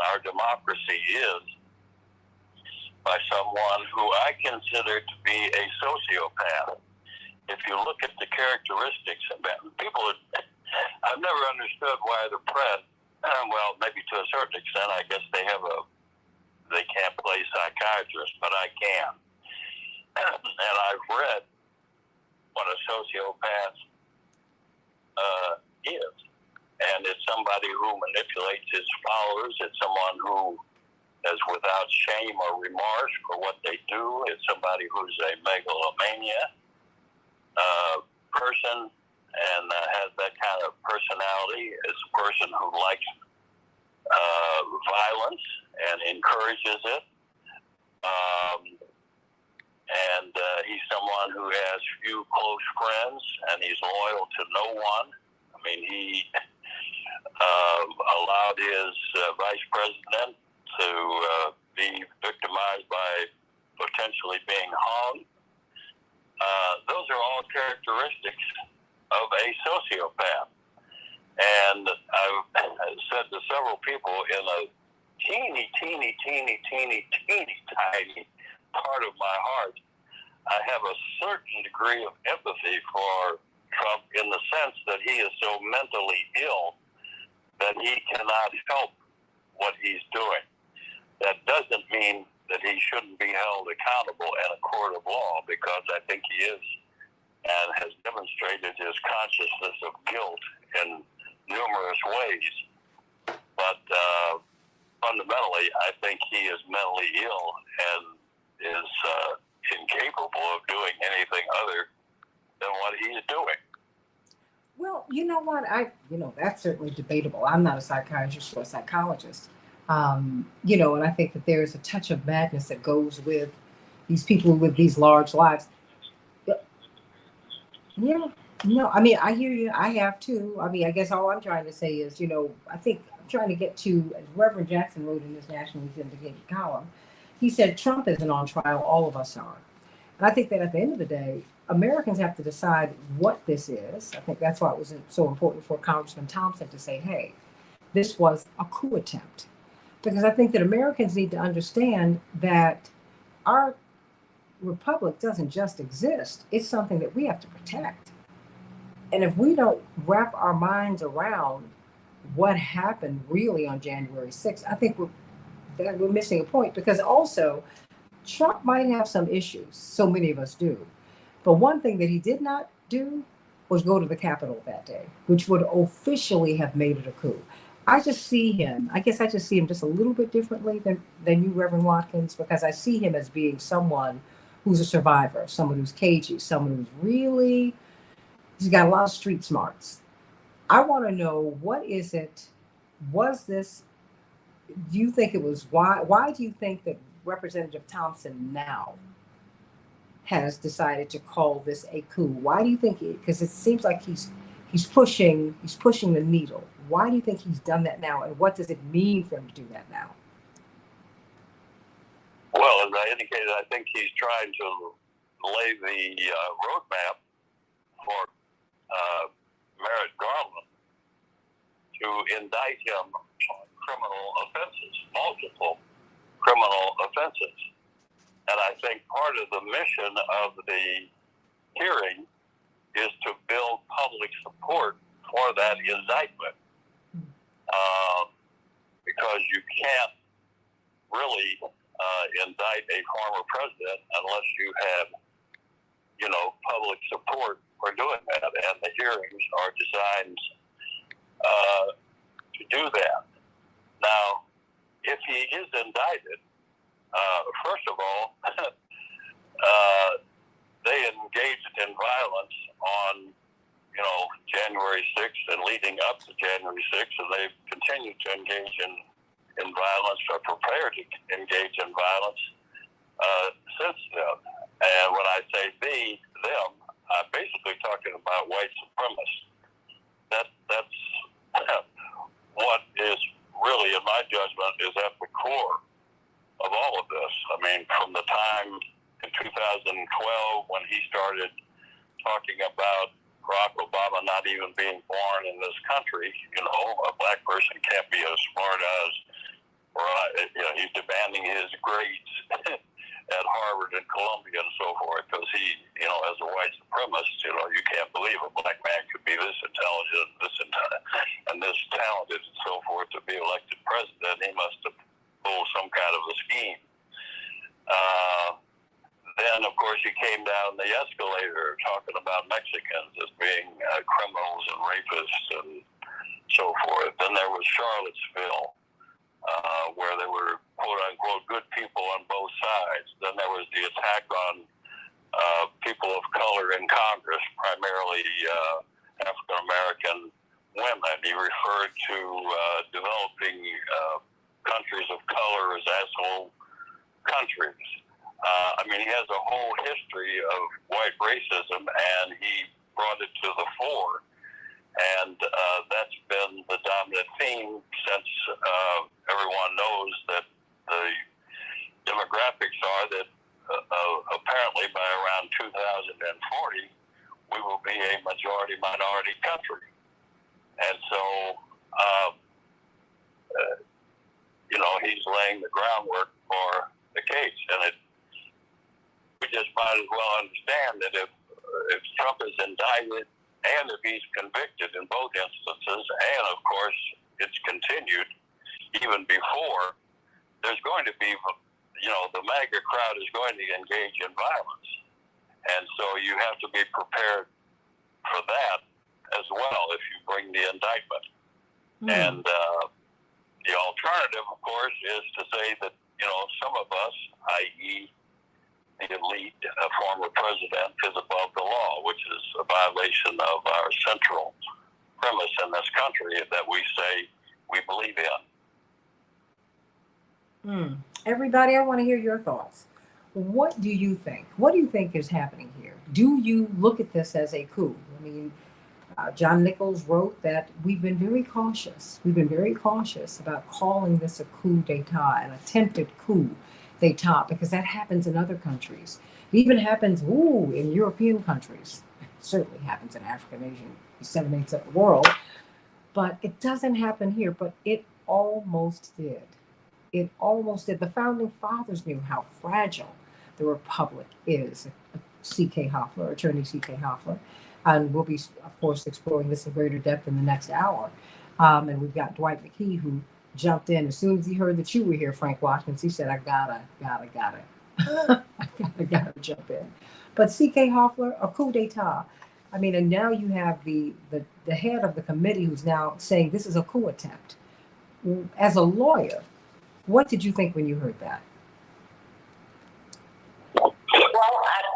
our democracy is by someone who I consider to be a sociopath. If you look at the characteristics of people, I've never understood why the press, well, maybe to a certain extent, I guess they can't play psychiatrist, but I can. And I've read what a sociopath is. And it's somebody who manipulates his followers. It's someone who is without shame or remorse for what they do. It's somebody who's a megalomania person and has that kind of personality. It's a person who likes violence and encourages it. And he's someone who has few close friends, and he's loyal to no one. I mean, he allowed his vice president to be victimized by potentially being hung. Those are all characteristics of a sociopath. And I've said to several people, in a teeny tiny part of my heart, I have a certain degree of empathy for Trump in the sense that he is so mentally ill that he cannot help what he's doing. That doesn't mean that he shouldn't be held accountable in a court of law, because I think he is and has demonstrated his consciousness of guilt in numerous ways. But fundamentally, I think he is mentally ill and is incapable of doing anything other than what he is doing. Well, you know what? That's certainly debatable. I'm not a psychiatrist or a psychologist. And I think that there's a touch of madness that goes with these people with these large lives. Yeah, no, I mean, I hear you. I have too. I mean, I guess all I'm trying to say is, I think I'm trying to get to, as Reverend Jackson wrote in his nationally syndicated column, he said, Trump isn't on trial, all of us are. And I think that at the end of the day, Americans have to decide what this is. I think that's why it was so important for Congressman Thompson to say, hey, this was a coup attempt. Because I think that Americans need to understand that our republic doesn't just exist. It's something that we have to protect. And if we don't wrap our minds around what happened really on January 6th, I think we're missing a point. Because also, Trump might have some issues. So many of us do. But one thing that he did not do was go to the Capitol that day, which would officially have made it a coup. I just see him just a little bit differently than you, Reverend Watkins, because I see him as being someone who's a survivor, someone who's cagey, someone who's he's got a lot of street smarts. I want to know, do you think it was, why do you think that Representative Thompson now has decided to call this a coup? Why do you think because it seems like he's pushing the needle. Why do you think he's done that now, and what does it mean for him to do that now? Well, as I indicated, I think he's trying to lay the roadmap for Merrick Garland to indict him criminal offenses, multiple criminal offenses. And I think part of the mission of the hearing is to build public support for that indictment, because you can't really indict a former president unless you have, public support for doing that. And the hearings are designed to do that. Now, if he is indicted, first of all, they engaged in violence on, January 6th and leading up to January 6th, and they've continued to engage in violence or prepared to engage in violence since then. And when I say them, I'm basically talking about white supremacists. That's what is really, in my judgment, is at the core of all of this. I mean, from the time in 2012 when he started talking about Barack Obama not even being born in this country, a black person can't be as smart as, or he's demanding his grades at Harvard and Columbia and so forth, because he, as a white supremacist, you can't believe a black man could be this intelligent, and this talented and so forth to be elected president. He must have pulled some kind of a scheme. Then, of course, he came down the escalator talking about Mexicans as being criminals and rapists and so forth. Then there was Charlottesville, where there were, quote-unquote, good people on both sides. Then there was the attack on people of color in Congress, primarily African-American women. He referred to developing countries of color as asshole countries. He has a whole history of white racism, and he brought it to the fore. And that's been the dominant theme since everyone knows that the demographics are that apparently by around 2040, we will be a majority-minority country. And so, he's laying the groundwork for the case. And we just might as well understand that if Trump is indicted and if he's convicted in both instances, and of course it's continued even before, there's going to be, the MAGA crowd is going to engage in violence. And so you have to be prepared for that as well if you bring the indictment. And the alternative, of course, is to say that, some of us, i.e., the elite, a former president, is above the law, which is a violation of our central premise in this country that we say we believe in. Everybody, I want to hear your thoughts. What do you think? What do you think is happening here? Do you look at this as a coup? John Nichols wrote that we've been very cautious. We've been very cautious about calling this a coup d'etat, an attempted coup d'etat, because that happens in other countries. It even happens, in European countries. It certainly happens in Africa and Asia, 7/8 of the world. But it doesn't happen here, but it almost did. It almost did. The founding fathers knew how fragile the republic is. C.K. Hoffler, Attorney C.K. Hoffler. And we'll be, of course, exploring this in greater depth in the next hour. And we've got Dwight McKee, who jumped in as soon as he heard that you were here, Frank Watkins. He said, I gotta jump in. But C.K. Hoffler, a coup d'etat. And now you have the head of the committee who's now saying this is a coup attempt. As a lawyer, what did you think when you heard that? Well,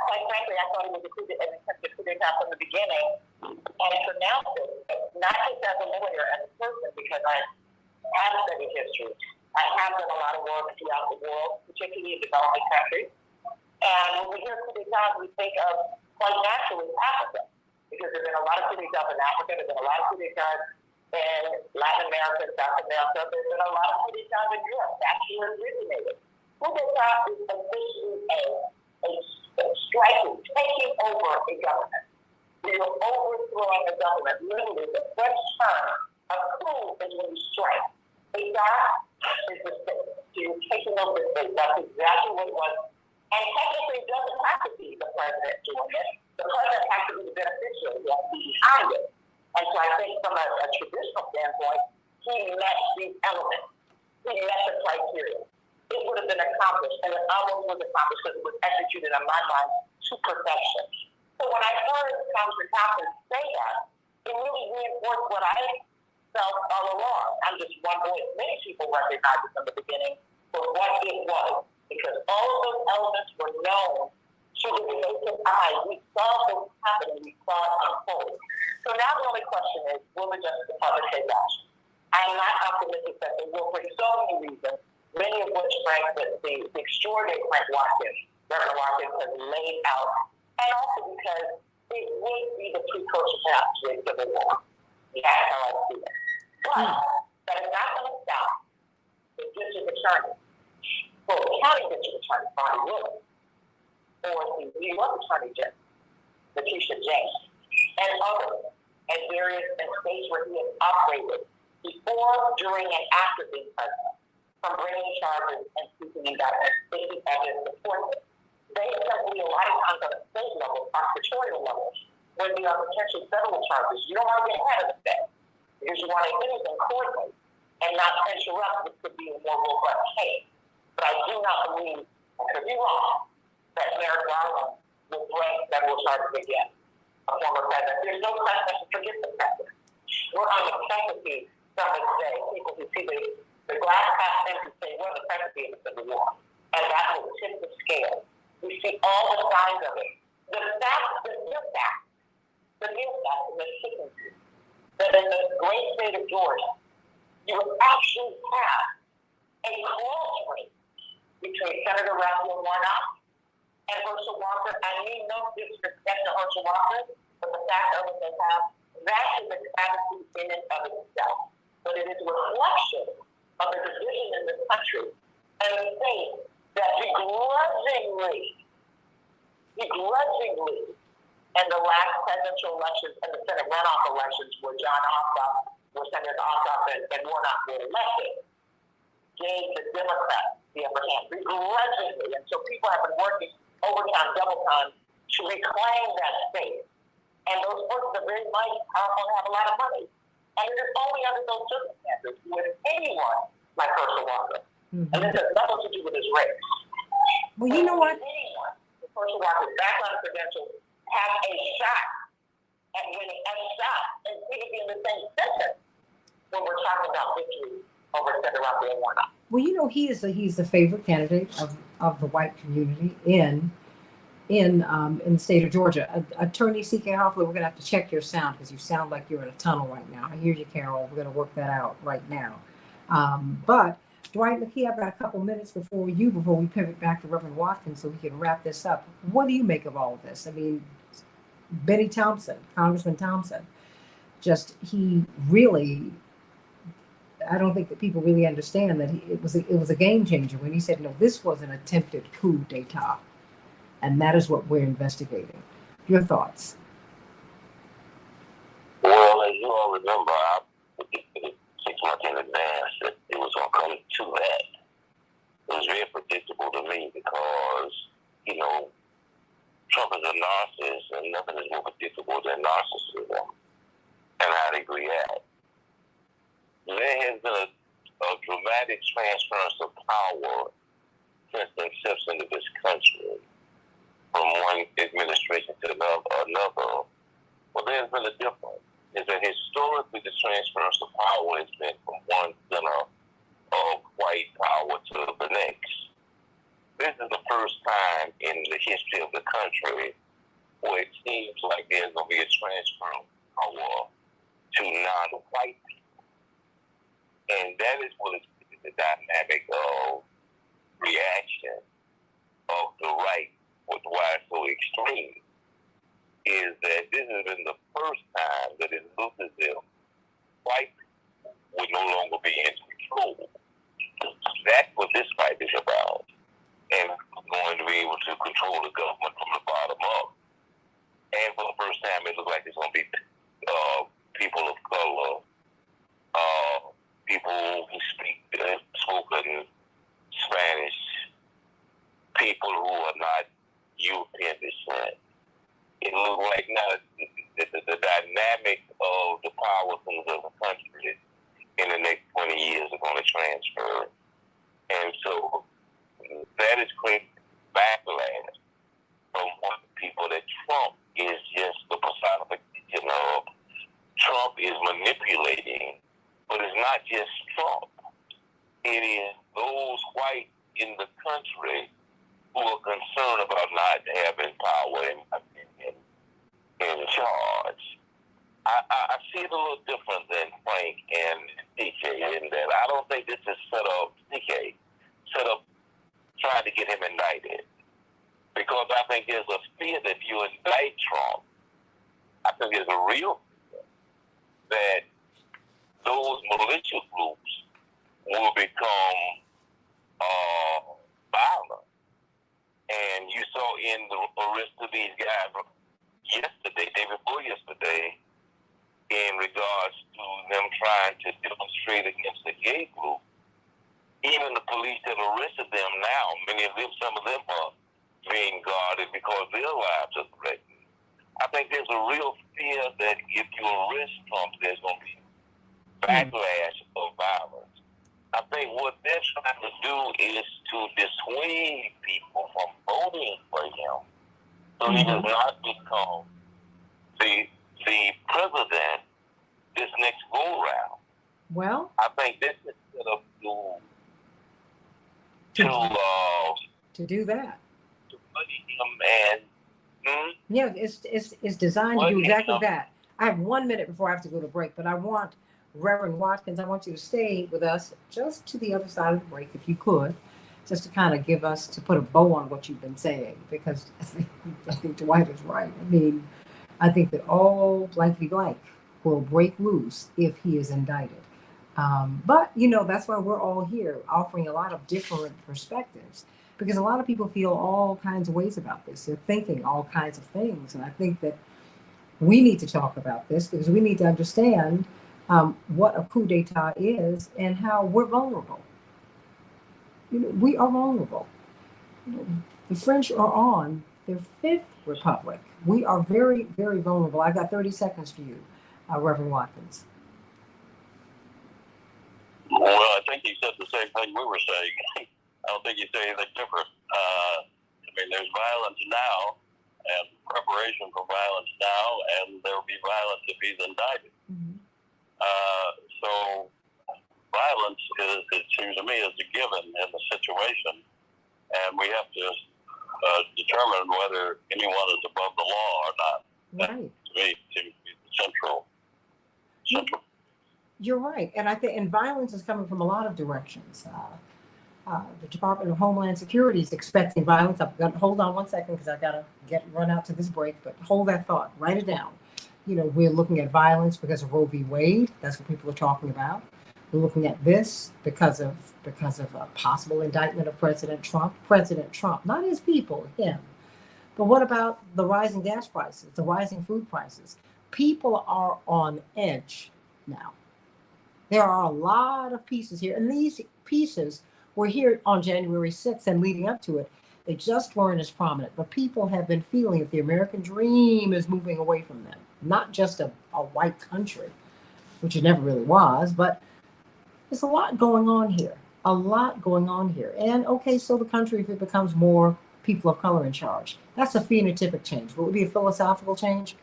quite frankly, I thought it was an attempted coup d'etat from the beginning, and pronounced it, not just as a lawyer, as a person, because I have studied history. I have done a lot of work throughout the world, particularly in developing countries. And when we hear coup d'etat, we think of, quite naturally, Africa, because there have been a lot of coup d'etats in Africa, there have been a lot of coup d'etats in Latin America, South America, there's been a lot of coup d'etats in Europe. That's where it originated. Coup d'etat is officially a striking, taking over a government. We are overthrowing a government. Literally, the French term of coup is when you strike. that is the state. So you're taking over the state. That's exactly what it was. And technically, it doesn't have to be the president doing it. The president has to be the beneficiary. He has to be behind it. And so I think from a traditional standpoint, he met these elements. He met the criteria. It would have been accomplished, and it almost was accomplished because it was executed in my mind to perfection. So when I heard Congressman Thompson say that, it really reinforced what I felt all along. I'm just one voice. Many people recognized it from the beginning for what it was, because all of those elements were known to the naked eye. We saw this happening. We saw it unfold. So now the only question is, will the Justice Department take action? I'm not optimistic that they will for so many reasons, many of which Frank, the extraordinary Frank Watkins, Reverend Watkins, has laid out, and also because it would be the precursor perhaps to a civil war. That's how I see it. But that is not going to stop the district attorney, or the county district attorney, Bonnie Willis, or the New York Attorney General, Letitia James, and others, and various states where he has operated before, during, and after being president, from bringing charges and seeking indictments, seeking evidence support them. They simply, a lot of times on a state level, prosecutorial level, when there are potential federal charges, you don't want to get ahead of the state, because you want to do anything coordinate and not interrupt what could be a more robust case. But I do not believe, I could be wrong, that Merrick Garland will bring federal charges again, a former president. There's no precedent to forget the precedent. We're on the precipice, some would say, people who see the glass half empty say, we're on the precipice of the Civil War. And that will tip the scale. We see all the signs of it. The mere fact, and the certainty that in the great state of Georgia, you would actually have a close race between Senator Raphael Warnock and Herschel Walker. I mean no disrespect to Herschel Walker, but the fact of it they have, that is a travesty in and of itself. But it is a reflection of the division in this country and the state that begrudgingly, in the last presidential elections and the Senate runoff elections where Senator Ossoff and Warnock were elected, gave the Democrats the upper hand, begrudgingly. And so people have been working overtime, double time to reclaim that state. And those folks are very mighty, powerful, and have a lot of money. And it is only under those circumstances with anyone like Herschel Walker. Mm-hmm. And this has nothing to do with his race. Well, you know what? Anyone with Herschel Walker's background credentials have a shot at winning a shot and even be in the same sentence when we're talking about victory over Senator Raphael Warnock. Well, you know, he's the favorite candidate of the white community in the state of Georgia. Attorney C.K. Hoffler, we're going to have to check your sound because you sound like you're in a tunnel right now. I hear you, Carol. We're going to work that out right now. But Dwight, look, I've got a couple minutes before we pivot back to Reverend Watkins so we can wrap this up. What do you make of all of this? I mean, Benny Thompson, Congressman Thompson, he really, I don't think that people really understand that it was a game changer when he said, no, this was an attempted coup d'etat. And that is what we're investigating. Your thoughts? Well, as you all remember, I predicted 6 months in advance that it was going to come to that. It was very predictable to me because, Trump is a narcissist and nothing is more predictable than narcissism and how they react. There has been a dramatic transference of power since the inception of this country, from one administration to another. Well, there's been a difference. Is that historically the transference of power has been from one center of white power to the next. This is the first time in the history of the country where it seems like there's going to be a transfer of power to non-white people. And that is what is the dynamic of reaction of the right, with why it's so extreme, is that this has been the first time that it looks as if white people would no longer be in control. That's what this fight is about. And we're going to be able to control the government from the bottom up. And for the first time, it looks like it's going to be people of color, people who speak people who are not European descent. It looks like now the dynamic of the powers of the country in the next 20 years are going to transfer. And so that is creating backlash from one people that Trump is just the personification of. Trump is manipulating, but it's not just Trump. It is those white in the country who are concerned about not having power in charge. I see it a little different than Frank and TK in that I don't think this is set up trying to get him indicted. Because I think there's a fear that if you indict Trump, I think there's a real fear that those militia groups will become violent. And you saw in the arrest of these guys day before yesterday, in regards to them trying to demonstrate against the gay group. Even the police have arrested them now. Some of them are being guarded because their lives are threatened. I think there's a real fear that if you arrest Trump, there's going to be backlash of violence. I think what they're trying to do is to dissuade people from voting for him, so he does not become the president this next go round. Well, I think this is set up to do that. To put him and yeah, it's designed to do exactly that. I have 1 minute before I have to go to break, but I want Reverend Watkins, I want you to stay with us just to the other side of the break, if you could, just to kind of give us, to put a bow on what you've been saying, because I think Dwight is right. I mean, I think that all blankety blank will break loose if he is indicted. But, that's why we're all here offering a lot of different perspectives, because a lot of people feel all kinds of ways about this. They're thinking all kinds of things. And I think that we need to talk about this because we need to understand what a coup d'etat is and how we're vulnerable. We are vulnerable. The French are on their fifth republic. We are very, very vulnerable. I've got 30 seconds for you, Reverend Watkins. Well, I think he said the same thing we were saying. I don't think he said anything different. There's violence now and preparation for violence now, and there will be violence if he's indicted. So violence it seems to me, is a given in the situation, and we have to determine whether anyone is above the law or not. Right. That, to me, seems to be the central. You're right, and I think violence is coming from a lot of directions. The Department of Homeland Security is expecting violence. Hold on 1 second because I got to run out to this break, but hold that thought. Write it down. We're looking at violence because of Roe v. Wade. That's what people are talking about. We're looking at this because of a possible indictment of President Trump. President Trump, not his people, him. But what about the rising gas prices, the rising food prices? People are on edge now. There are a lot of pieces here, and these pieces were here on January 6th and leading up to it. They just weren't as prominent, but people have been feeling that the American dream is moving away from them. Not just a white country, which it never really was, but there's a lot going on here. And okay, so the country, if it becomes more people of color in charge, that's a phenotypic change. Will it be a philosophical change?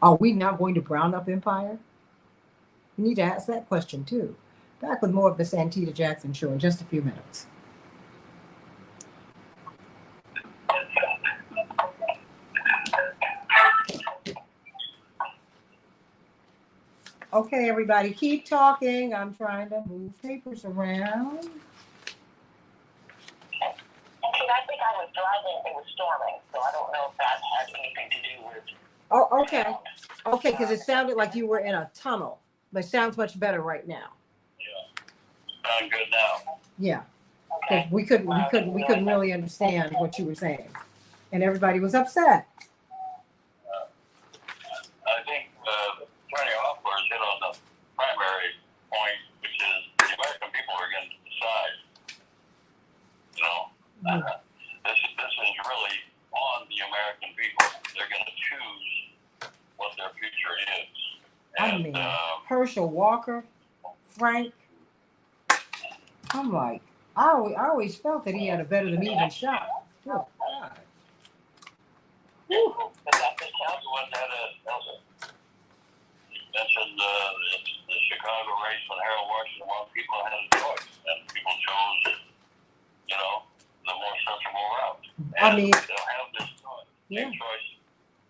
Are we now going to brown up empire? We need to ask that question too. Back with more of the Santita Jackson Show in just a few minutes. Okay, everybody, keep talking. I'm trying to move papers around. I think I was driving, it was storming, so I don't know if that has anything to do with... Oh, okay. Okay, because it sounded like you were in a tunnel, but it sounds much better right now. Yeah. Sound good now. Yeah. Because we couldn't really understand what you were saying. And everybody was upset. I think Attorney Hoffler's hit on the primary point, which is the American people are going to decide. This Herschel Walker, Frank. I'm like, I always felt that he had a better than even shot. Good God. Whew. But I just tell you what that is. You mentioned the Chicago race when Harold Washington won. People had a choice, and people chose, you know, the more sensible route. And I mean, they'll have this choice. yeah. Choice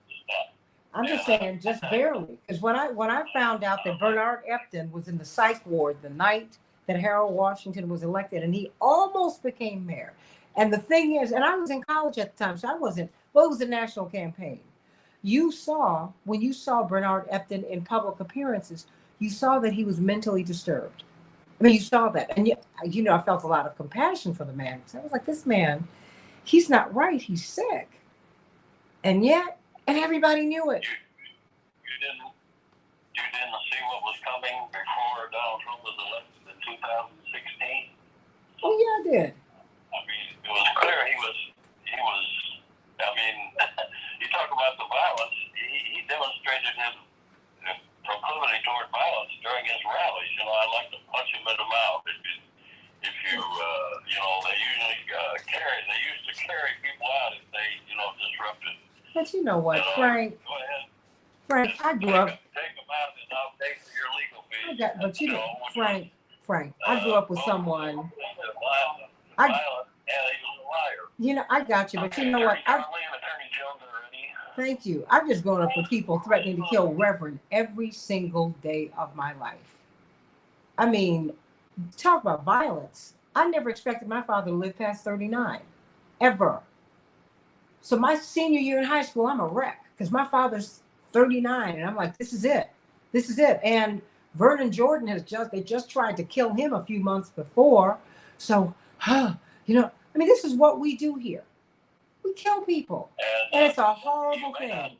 is not. I'm just saying, just barely. Because when I found out that Bernard Epton was in the psych ward the night that Harold Washington was elected, and he almost became mayor. And the thing is, and I was in college at the time, so I wasn't, well, it was a national campaign. When you saw Bernard Epton in public appearances, you saw that he was mentally disturbed. I mean, you saw that. And, you know, I felt a lot of compassion for the man. So I was like, this man, he's not right. He's sick. And yet, and everybody knew it. You didn't see what was coming before Donald Trump was elected in 2016? Oh, yeah, I did. I mean, it was clear he was, I mean, you talk about the violence, he demonstrated his proclivity toward violence during his rallies. You know, I'd like to punch him in the mouth. If you, you know, they used to carry people out if they, you know, disrupted. But you know what, Frank? Go ahead. Frank, I grew up. Take them out and I'll pay for your legal fees. But you know, Frank, I grew up with someone. And he was a liar. You know, I got you, but you know what? Thank you. I've just grown up with people threatening to kill Reverend every single day of my life. I mean, talk about violence. I never expected my father to live past 39, ever. So my senior year in high school, I'm a wreck because my father's 39, and I'm like, this is it. This is it. And Vernon Jordan they just tried to kill him a few months before. So, you know, I mean, this is what we do here. We kill people, and it's a horrible thing. No, the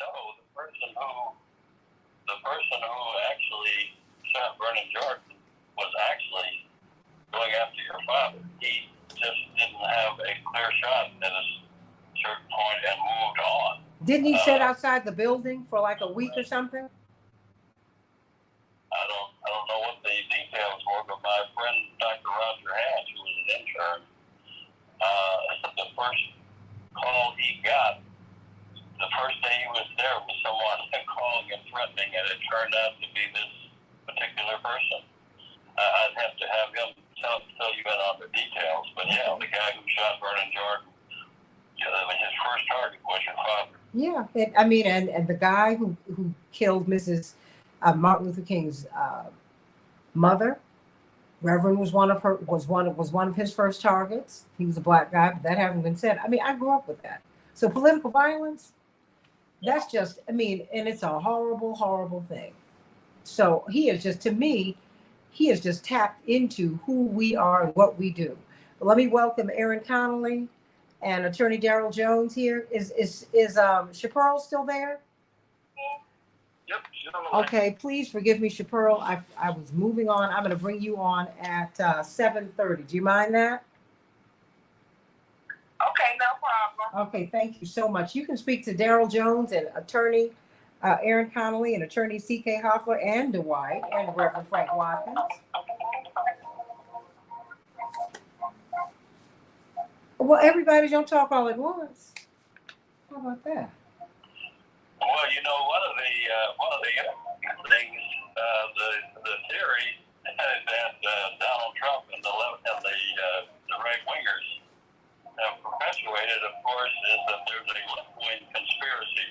person who actually shot Vernon Jordan was actually going after your father. He just didn't have a clear shot at a certain point and moved on. Didn't he sit outside the building for like a week or something? I don't know what the details were, but my friend Dr. Roger Hatch, who was an intern, the first call he got, the first day he was there, was someone calling and threatening, and it turned out to be this particular person. I'd have to have him tell you on the details, but yeah, the guy who shot Vernon Jordan, his first target was your father. Yeah, I mean, and the guy who killed Mrs. Martin Luther King's mother, Reverend was one of his first targets. He was a black guy, but that hasn't been said. I mean, I grew up with that. So political violence, that's just, I mean, and it's a horrible, horrible thing. So he is just, to me, he has just tapped into who we are and what we do. But let me welcome Aaron Connolly and Attorney Daryl Jones here. Is Chaparral still there? Yep, she's on the line. Okay, please forgive me, Chaparral. I was moving on. I'm going to bring you on at 7:30. Do you mind that? Okay, no problem. Okay, thank you so much. You can speak to Daryl Jones and Attorney Aaron Connolly and Attorney C.K. Hoffler and Dwight and Reverend Frank Watkins. Well, everybody don't talk all at once. How about that? Well, you know, one of the things, the theory that Donald Trump and the right wingers have perpetuated, of course, is that there's a left-wing conspiracy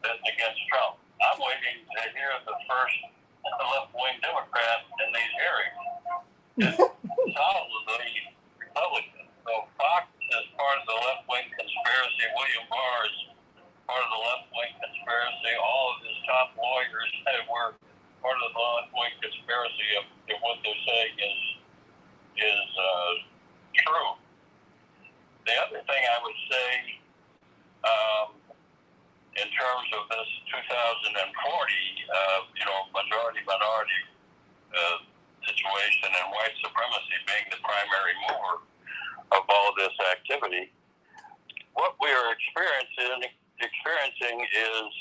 against Trump. I'm waiting to hear the first left-wing Democrat in these hearings. It's solidly Republican. So Fox is part of the left-wing conspiracy. William Barr is part of the left-wing conspiracy. All of his top lawyers were part of the left-wing conspiracy if what they're saying is true. The other thing I would say, in terms of this 2040, majority situation and white supremacy being the primary mover of all this activity, what we are experiencing is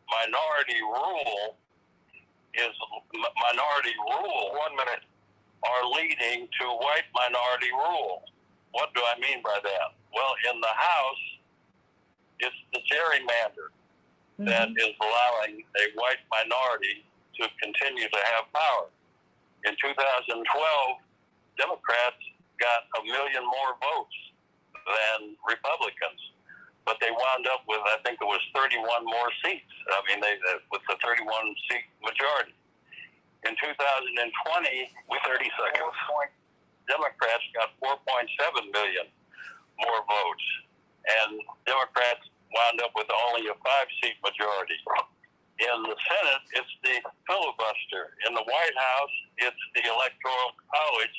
minority rule is minority rule. 1 minute. Are leading to white minority rule. What do I mean by that? Well, in the House, it's the gerrymander that is allowing a white minority to continue to have power. In 2012, Democrats got 1 million more votes than Republicans, but they wound up with, I think it was 31 more seats. I mean, with the 31-seat majority. In 2020, with 30 seconds, Democrats got 4.7 million more votes, and Democrats wound up with only a 5-seat majority. In the Senate, it's the filibuster. In the White House, it's the Electoral College,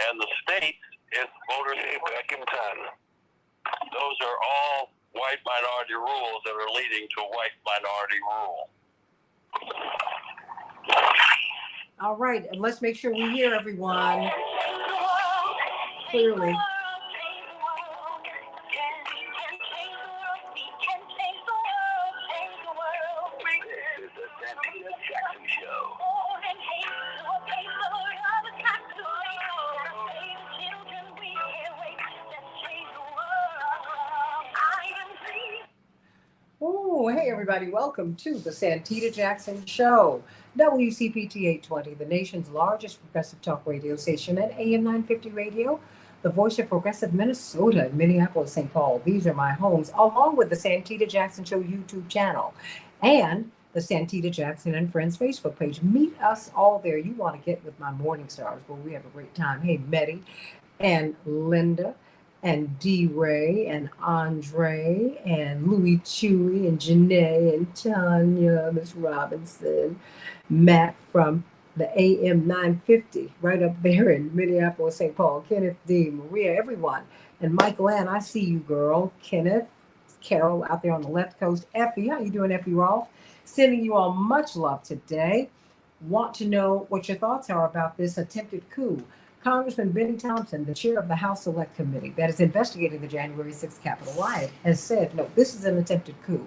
and the states, it's voters back in time. Those are all white minority rules that are leading to white minority rule. All right, and let's make sure we hear everyone clearly. This is the Santita Jackson Show. Oh, hey everybody, welcome to the Santita Jackson Show. WCPT 820, the nation's largest progressive talk radio station, and AM 950 radio, the voice of progressive Minnesota and Minneapolis, St. Paul. These are my homes, along with the Santita Jackson Show YouTube channel and the Santita Jackson and Friends Facebook page. Meet us all there. You want to get with my morning stars where we have a great time. Hey, Betty and Linda and D-Ray and Andre and Louis Chewy and Janae and Tanya, Miss Robinson, Matt from the AM 950 right up there in Minneapolis, St. Paul, Kenneth D, Maria, everyone. And Michael Ann, I see you, girl. Kenneth, Carol out there on the left coast. Effie, how you doing, Effie Rolfe? Sending you all much love today. Want to know what your thoughts are about this attempted coup. Congressman Benny Thompson, the chair of the House Select Committee that is investigating the January 6th Capitol riot, has said, no, this is an attempted coup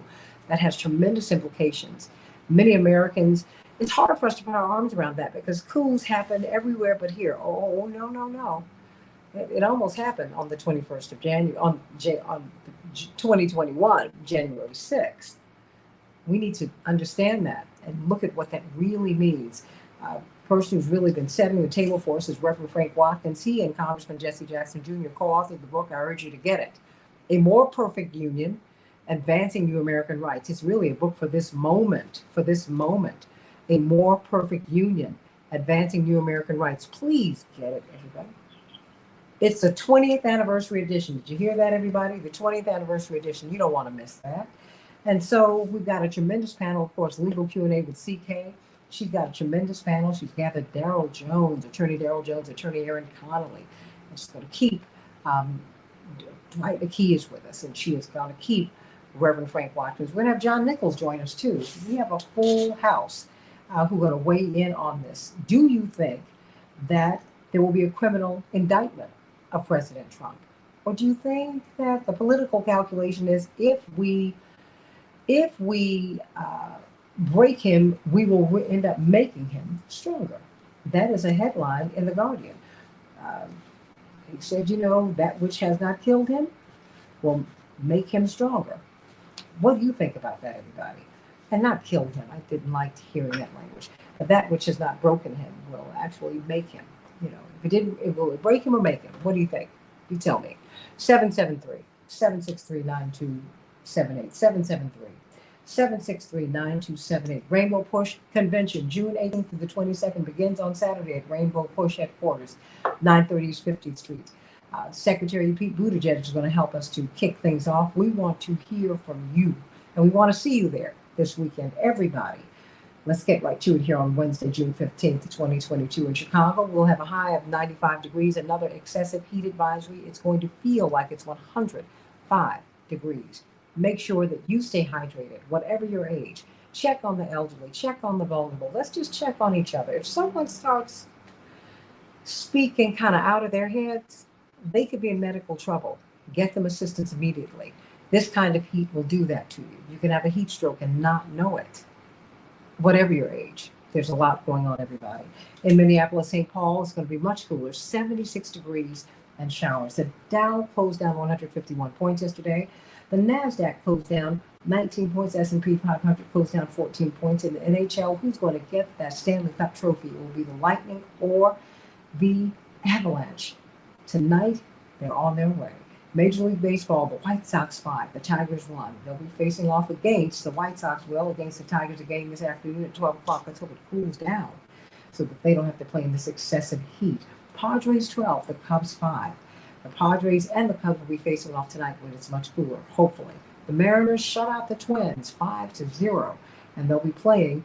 that has tremendous implications. Many Americans, it's hard for us to put our arms around that because coups happen everywhere but here. Oh, no. It almost happened on the 21st of January, on 2021, January 6th. We need to understand that and look at what that really means. Person who's really been setting the table for us is Reverend Frank Watkins. He and Congressman Jesse Jackson Jr. co-authored the book. I urge you to get it. A More Perfect Union, Advancing New American Rights. It's really a book for this moment, A More Perfect Union, Advancing New American Rights. Please get it, everybody. It's the 20th anniversary edition. Did you hear that, everybody? The 20th anniversary edition. You don't want to miss that. And so we've got a tremendous panel, of course, legal Q&A with CK. She's got a tremendous panel. She's gathered Daryl Jones, Attorney Daryl Jones, Attorney Aaron Connolly. And she's going to keep Dwight McKee is with us, and she is going to keep Reverend Frank Watkins. We're going to have John Nichols join us, too. We have a full house who are going to weigh in on this. Do you think that there will be a criminal indictment of President Trump? Or do you think that the political calculation is if we break him, we will end up making him stronger? That is a headline in The Guardian. He said, that which has not killed him will make him stronger. What do you think about that, everybody? And not killed him. I didn't like hearing that language. But that which has not broken him will actually make him. If it didn't, it will break him or make him. What do you think? You tell me. 773-763-9278. 773-9278. Rainbow Push Convention, June 18th through the 22nd, begins on Saturday at Rainbow Push headquarters, 930 East 50th Street. Secretary Pete Buttigieg is going to help us to kick things off. We want to hear from you, and we want to see you there this weekend. Everybody, let's get right to it here on Wednesday, June 15th, 2022. In Chicago, we'll have a high of 95 degrees, another excessive heat advisory. It's going to feel like it's 105 degrees. Make sure that you stay hydrated, whatever your age. Check on the elderly, check on the vulnerable. Let's just check on each other. If someone starts speaking kind of out of their heads, they could be in medical trouble. Get them assistance immediately. This kind of heat will do that to you. You can have a heat stroke and not know it, whatever your age. There's a lot going on, everybody. In Minneapolis, St. Paul, it's going to be much cooler, 76 degrees and showers. The Dow closed down 151 points yesterday. The NASDAQ closed down 19 points. S&P 500 closed down 14 points. In the NHL, who's going to get that Stanley Cup trophy? It will be the Lightning or the Avalanche. Tonight, they're on their way. Major League Baseball, the White Sox 5, the Tigers 1. They'll be facing off against the White Sox, against the Tigers again this afternoon at 12 o'clock. Let's hope it cools down so that they don't have to play in this excessive heat. Padres 12, the Cubs 5. The Padres and the Cubs will be facing off tonight when it's much cooler, hopefully. The Mariners shut out the Twins 5-0, and they'll be playing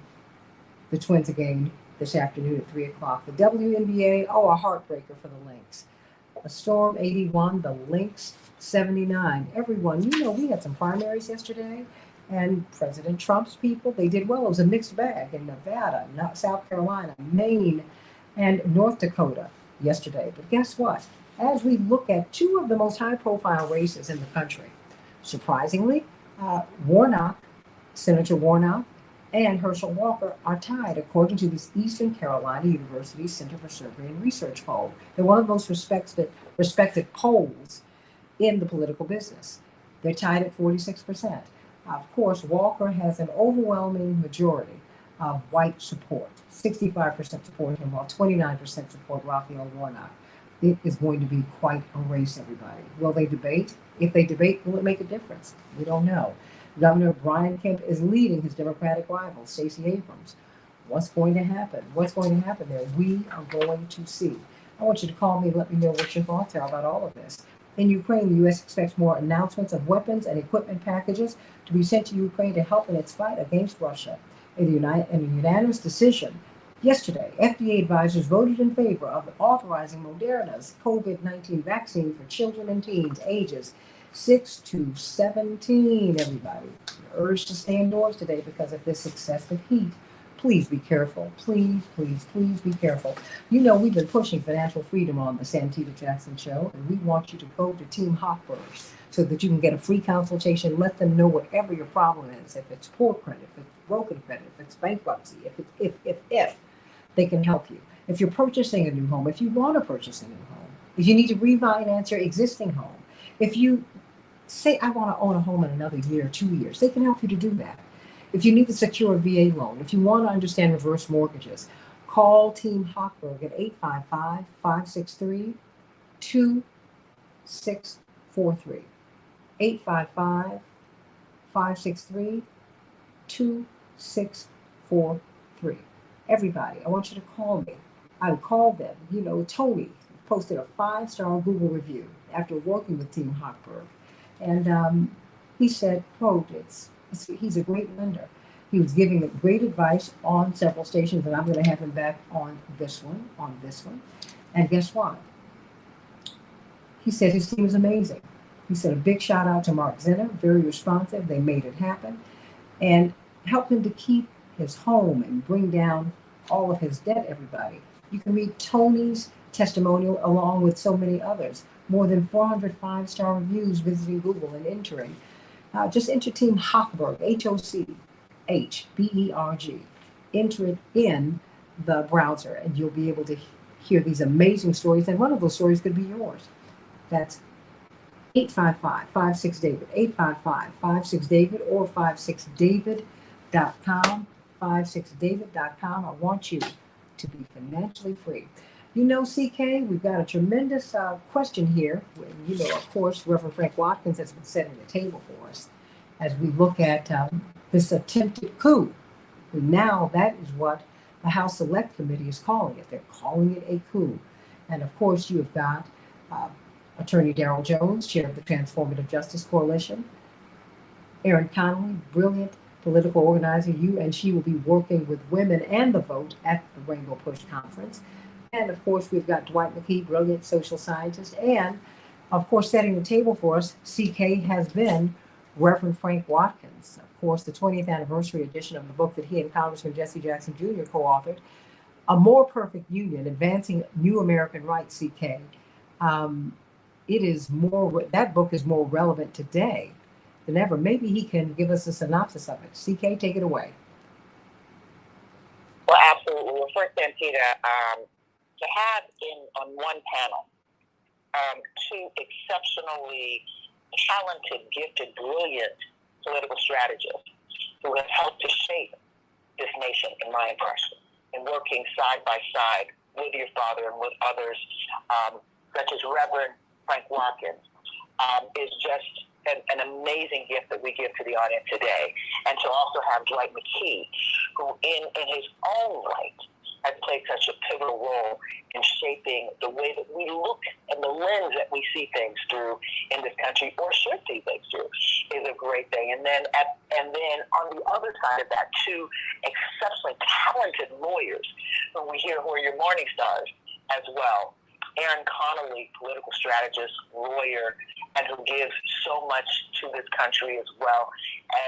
the Twins again this afternoon at 3 o'clock. The WNBA, a heartbreaker for the Lynx. A Storm 81, the Lynx 79. Everyone, we had some primaries yesterday, and President Trump's people, they did well. It was a mixed bag in Nevada, South Carolina, Maine, and North Dakota yesterday. But guess what? As we look at two of the most high-profile races in the country, surprisingly, Senator Warnock, and Herschel Walker are tied, according to this Eastern Carolina University Center for Survey and Research poll. They're one of the most respected polls in the political business. They're tied at 46%. Of course, Walker has an overwhelming majority of white support. 65% support him, while 29% support Raphael Warnock. It is going to be quite a race, everybody. Will they debate? If they debate, will it make a difference? We don't know. Governor Brian Kemp is leading his Democratic rival, Stacey Abrams. What's going to happen? What's going to happen there? We are going to see. I want you to call me and let me know what your thoughts are about all of this. In Ukraine, the U.S. expects more announcements of weapons and equipment packages to be sent to Ukraine to help in its fight against Russia. In a unanimous decision yesterday, FDA advisors voted in favor of authorizing Moderna's COVID-19 vaccine for children and teens ages 6 to 17, everybody. You're urged to stay indoors today because of this excessive heat. Please be careful. Please, please, please be careful. We've been pushing financial freedom on the Santita Jackson Show, and we want you to go to Team Hochberg so that you can get a free consultation. Let them know whatever your problem is. If it's poor credit, if it's broken credit, if it's bankruptcy, if they can help you. If you're purchasing a new home, if you want to purchase a new home, if you need to refinance your existing home, if you say, I want to own a home in another year, 2 years, they can help you to do that. If you need to secure a VA loan, if you want to understand reverse mortgages, call Team Hochberg at 855-563-2643. 855-563-2643. Everybody, I want you to call me. I would call them. Tony posted a 5-star Google review after working with Team Hochberg. And he said, quote, he's a great lender. He was giving great advice on several stations, and I'm going to have him back on this one. And guess what? He said his team is amazing. He said a big shout out to Mark Zenner, very responsive. They made it happen and helped him to keep his home and bring down all of his debt, everybody. You can read Tony's testimonial along with so many others. More than 400 5-star reviews visiting Google and entering. Just enter Team Hochberg, Hochberg. Enter it in the browser, and you'll be able to hear these amazing stories. And one of those stories could be yours. That's 855-56-DAVID, 855-56-DAVID, or 56david.com, 56david.com. I want you to be financially free. CK, we've got a tremendous question here. Of course, Reverend Frank Watkins has been setting the table for us as we look at this attempted coup. And now that is what the House Select Committee is calling it. They're calling it a coup. And of course, you have got Attorney Darrell Jones, chair of the Transformative Justice Coalition. Erin Connolly, brilliant political organizer. You and she will be working with Women and the Vote at the Rainbow Push Conference. And of course, we've got Dwight McKee, brilliant social scientist. And of course, setting the table for us, CK, has been Reverend Frank Watkins. Of course, the 20th anniversary edition of the book that he and Congressman Jesse Jackson Jr. co-authored, A More Perfect Union, Advancing New American Rights, CK. That book is more relevant today than ever. Maybe he can give us a synopsis of it. CK, take it away. Well, absolutely. Absolutely. Well, first, Santita, to have on one panel two exceptionally talented, gifted, brilliant political strategists who have helped to shape this nation, in my impression, in working side by side with your father and with others, such as Reverend Frank Watkins, is just an amazing gift that we give to the audience today. And to also have Dwight McKee, who in his own right has played such a pivotal role in shaping the way that we look and the lens that we see things through in this country, or should see things through, is a great thing. And then on the other side of that, two exceptionally talented lawyers who we hear who are your morning stars as well. Aaron Connolly, political strategist, lawyer, and who gives so much to this country, as well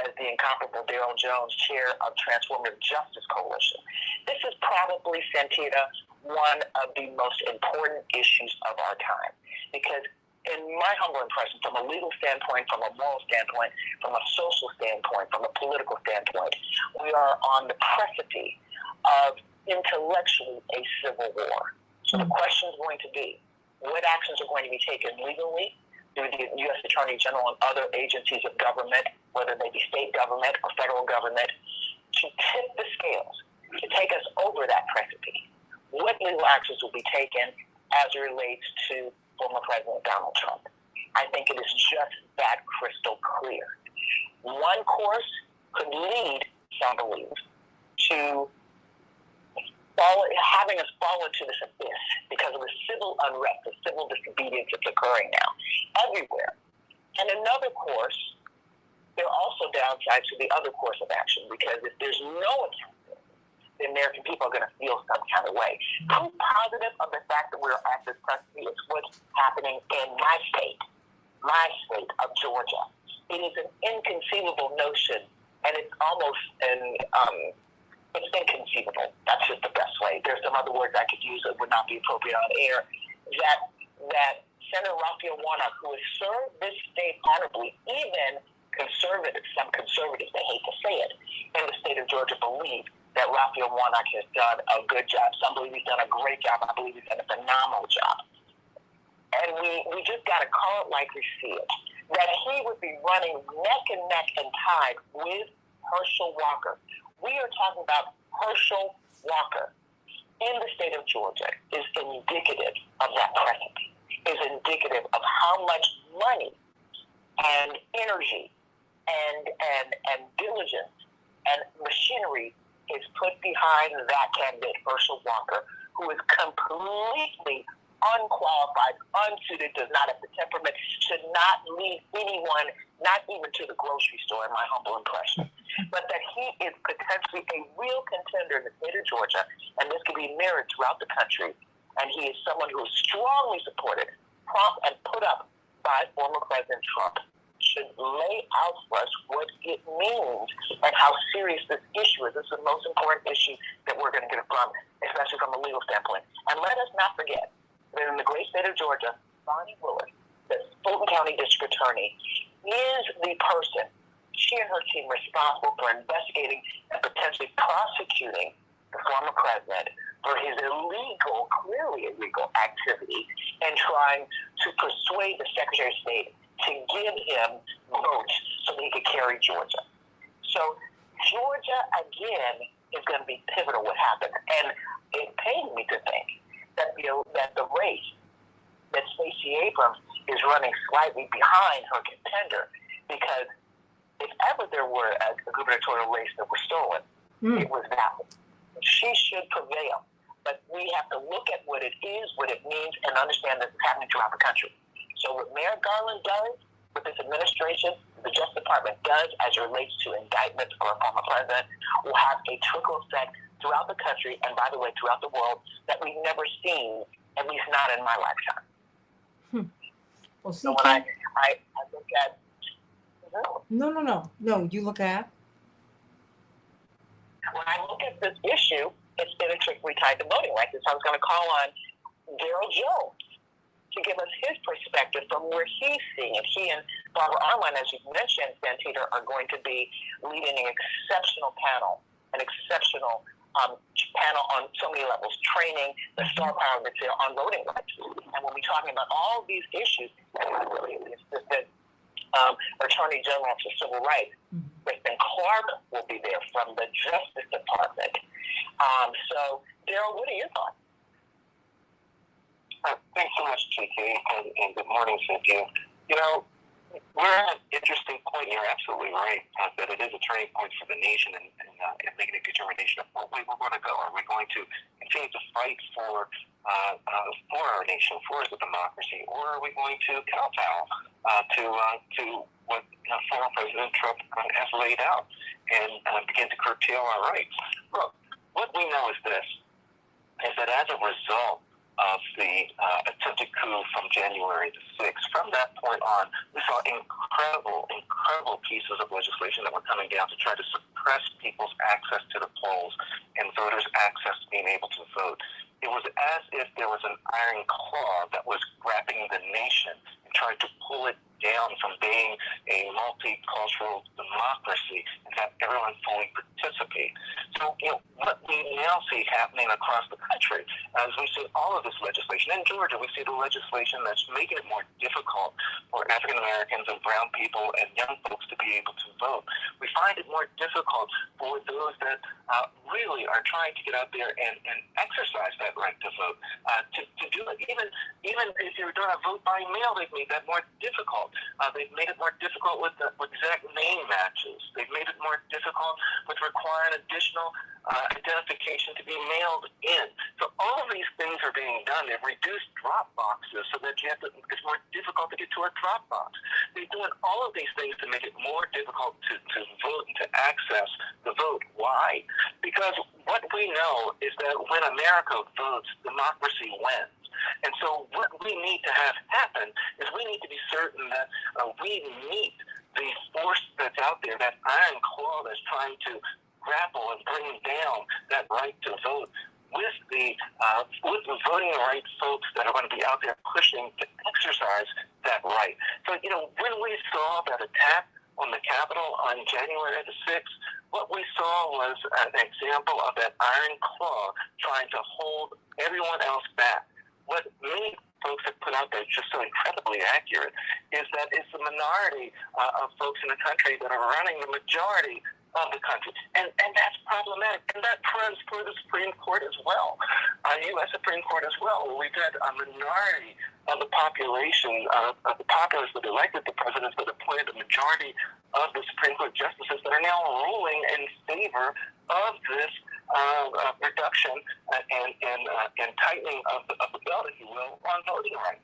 as the incomparable Darrell Jones, chair of Transformative Justice Coalition. This is probably, Santita, one of the most important issues of our time, because in my humble impression, from a legal standpoint, from a moral standpoint, from a social standpoint, from a political standpoint, we are on the precipice of intellectually a civil war. So the question is going to be, what actions are going to be taken legally through the U.S. Attorney General and other agencies of government, whether they be state government or federal government, to tip the scales, to take us over that precipice? What legal actions will be taken as it relates to former President Donald Trump? I think it is just that crystal clear. One course could lead, some believe, to having us fall into this abyss because of the civil unrest, the civil disobedience that's occurring now everywhere. And another course, there are also downsides to the other course of action, because if there's no accountability, the American people are going to feel some kind of way. Proof positive of the fact that we're at this precipice is what's happening in my state of Georgia. It is an inconceivable notion, and it's almost it's inconceivable. That's just the best way. There's some other words I could use that would not be appropriate on air. That Senator Raphael Warnock, who has served this state honorably, even some conservatives, they hate to say it, in the state of Georgia believe that Raphael Warnock has done a good job. Some believe he's done a great job. I believe he's done a phenomenal job. And we just got to call it like we see it. That he would be running neck and tied with Herschel Walker. We are talking about Herschel Walker in the state of Georgia is indicative of that precipice, is indicative of how much money and energy and diligence and machinery is put behind that candidate, Herschel Walker, who is completely unqualified, unsuited, does not have the temperament, should not lead anyone, not even to the grocery store, in my humble impression. But that he is potentially a real contender in the state of Georgia, and this could be mirrored throughout the country. And he is someone who is strongly supported, prompt, and put up by former President Trump, should lay out for us what it means and how serious this issue is. This is the most important issue that we're going to get from, especially from a legal standpoint. And let us not forget that in the great state of Georgia, Bonnie Willis, the Fulton County District Attorney, is the person, she and her team, responsible for investigating and potentially prosecuting the former president for his clearly illegal activity, and trying to persuade the Secretary of State to give him votes so that he could carry Georgia. So Georgia, again, is going to be pivotal what happens. And it pains me to think that the race that Stacey Abrams is running slightly behind her contender, because if ever there were a gubernatorial race that was stolen, it was that one. She should prevail. But we have to look at what it is, what it means, and understand that it's happening throughout the country. So what Mayor Garland does, what this administration, the Justice Department does as it relates to indictments for a former president, will have a trickle effect throughout the country, and by the way, throughout the world, that we've never seen, at least not in my lifetime. Well, so when I look at... No, you look at? When I look at this issue, it's inextricably tied to voting rights. So I was going to call on Darrell Jones to give us his perspective from where he's seeing it. He and Barbara Armland, as you mentioned, Santita, are going to be leading an exceptional panel, an exceptional panel on so many levels, training, the star power that's there on voting rights. And when we're talking about all these issues, really the Assistant Attorney General for Civil Rights, Kristen Clark will be there from the Justice Department. So, Daryl, what are your thoughts? Thanks so much, TK, and good morning, Cynthia. You know, we're at an interesting point. You're absolutely right that it is a turning point for the nation and making a determination of what way we're going to go. Are we going to continue to fight for our nation, for the democracy, or are we going to kowtow to what former President Trump has laid out and begin to curtail our rights? Look, what we know is this, is that as a result of the attempted coup from January the 6th. From that point on, we saw incredible pieces of legislation that were coming down to try to suppress people's access to the polls and voters' access to being able to vote. It was as if there was an iron claw that was grabbing the nation and trying to pull it down from being a multicultural democracy and have everyone fully participate. So, what we now see happening across the country, as we see all of this legislation, in Georgia, we see the legislation that's making it more difficult for African Americans and brown people and young folks to be able to vote. We find it more difficult for those that really are trying to get out there and exercise that right to vote, to do it. Even if you're going to vote by mail, they've made that more difficult. They've made it more difficult with exact name matches. They've made it more difficult with requiring additional identification to be mailed in. So all of these things are being done. They've reduced drop boxes so that it's more difficult to get to a drop box. They're doing all of these things to make it more difficult to vote and to access the vote. Why? Because what we know is that when America votes, democracy wins. And so what we need to have happen is we need to be certain that we meet the force that's out there, that iron claw that's trying to grapple and bring down that right to vote with the voting rights folks that are going to be out there pushing to exercise that right. So, when we saw that attack on the Capitol on January the 6th, what we saw was an example of that iron claw trying to hold everyone else back. What many folks have put out there, just so incredibly accurate, is that it's the minority of folks in the country that are running the majority of the country. And that's problematic. And that runs for the Supreme Court as well, U.S. Supreme Court as well, where we've had a minority of the population, of the populace that elected the presidents, that appointed a majority of the Supreme Court justices that are now ruling in favor of this reduction and tightening of the belt, if you will, on voting rights.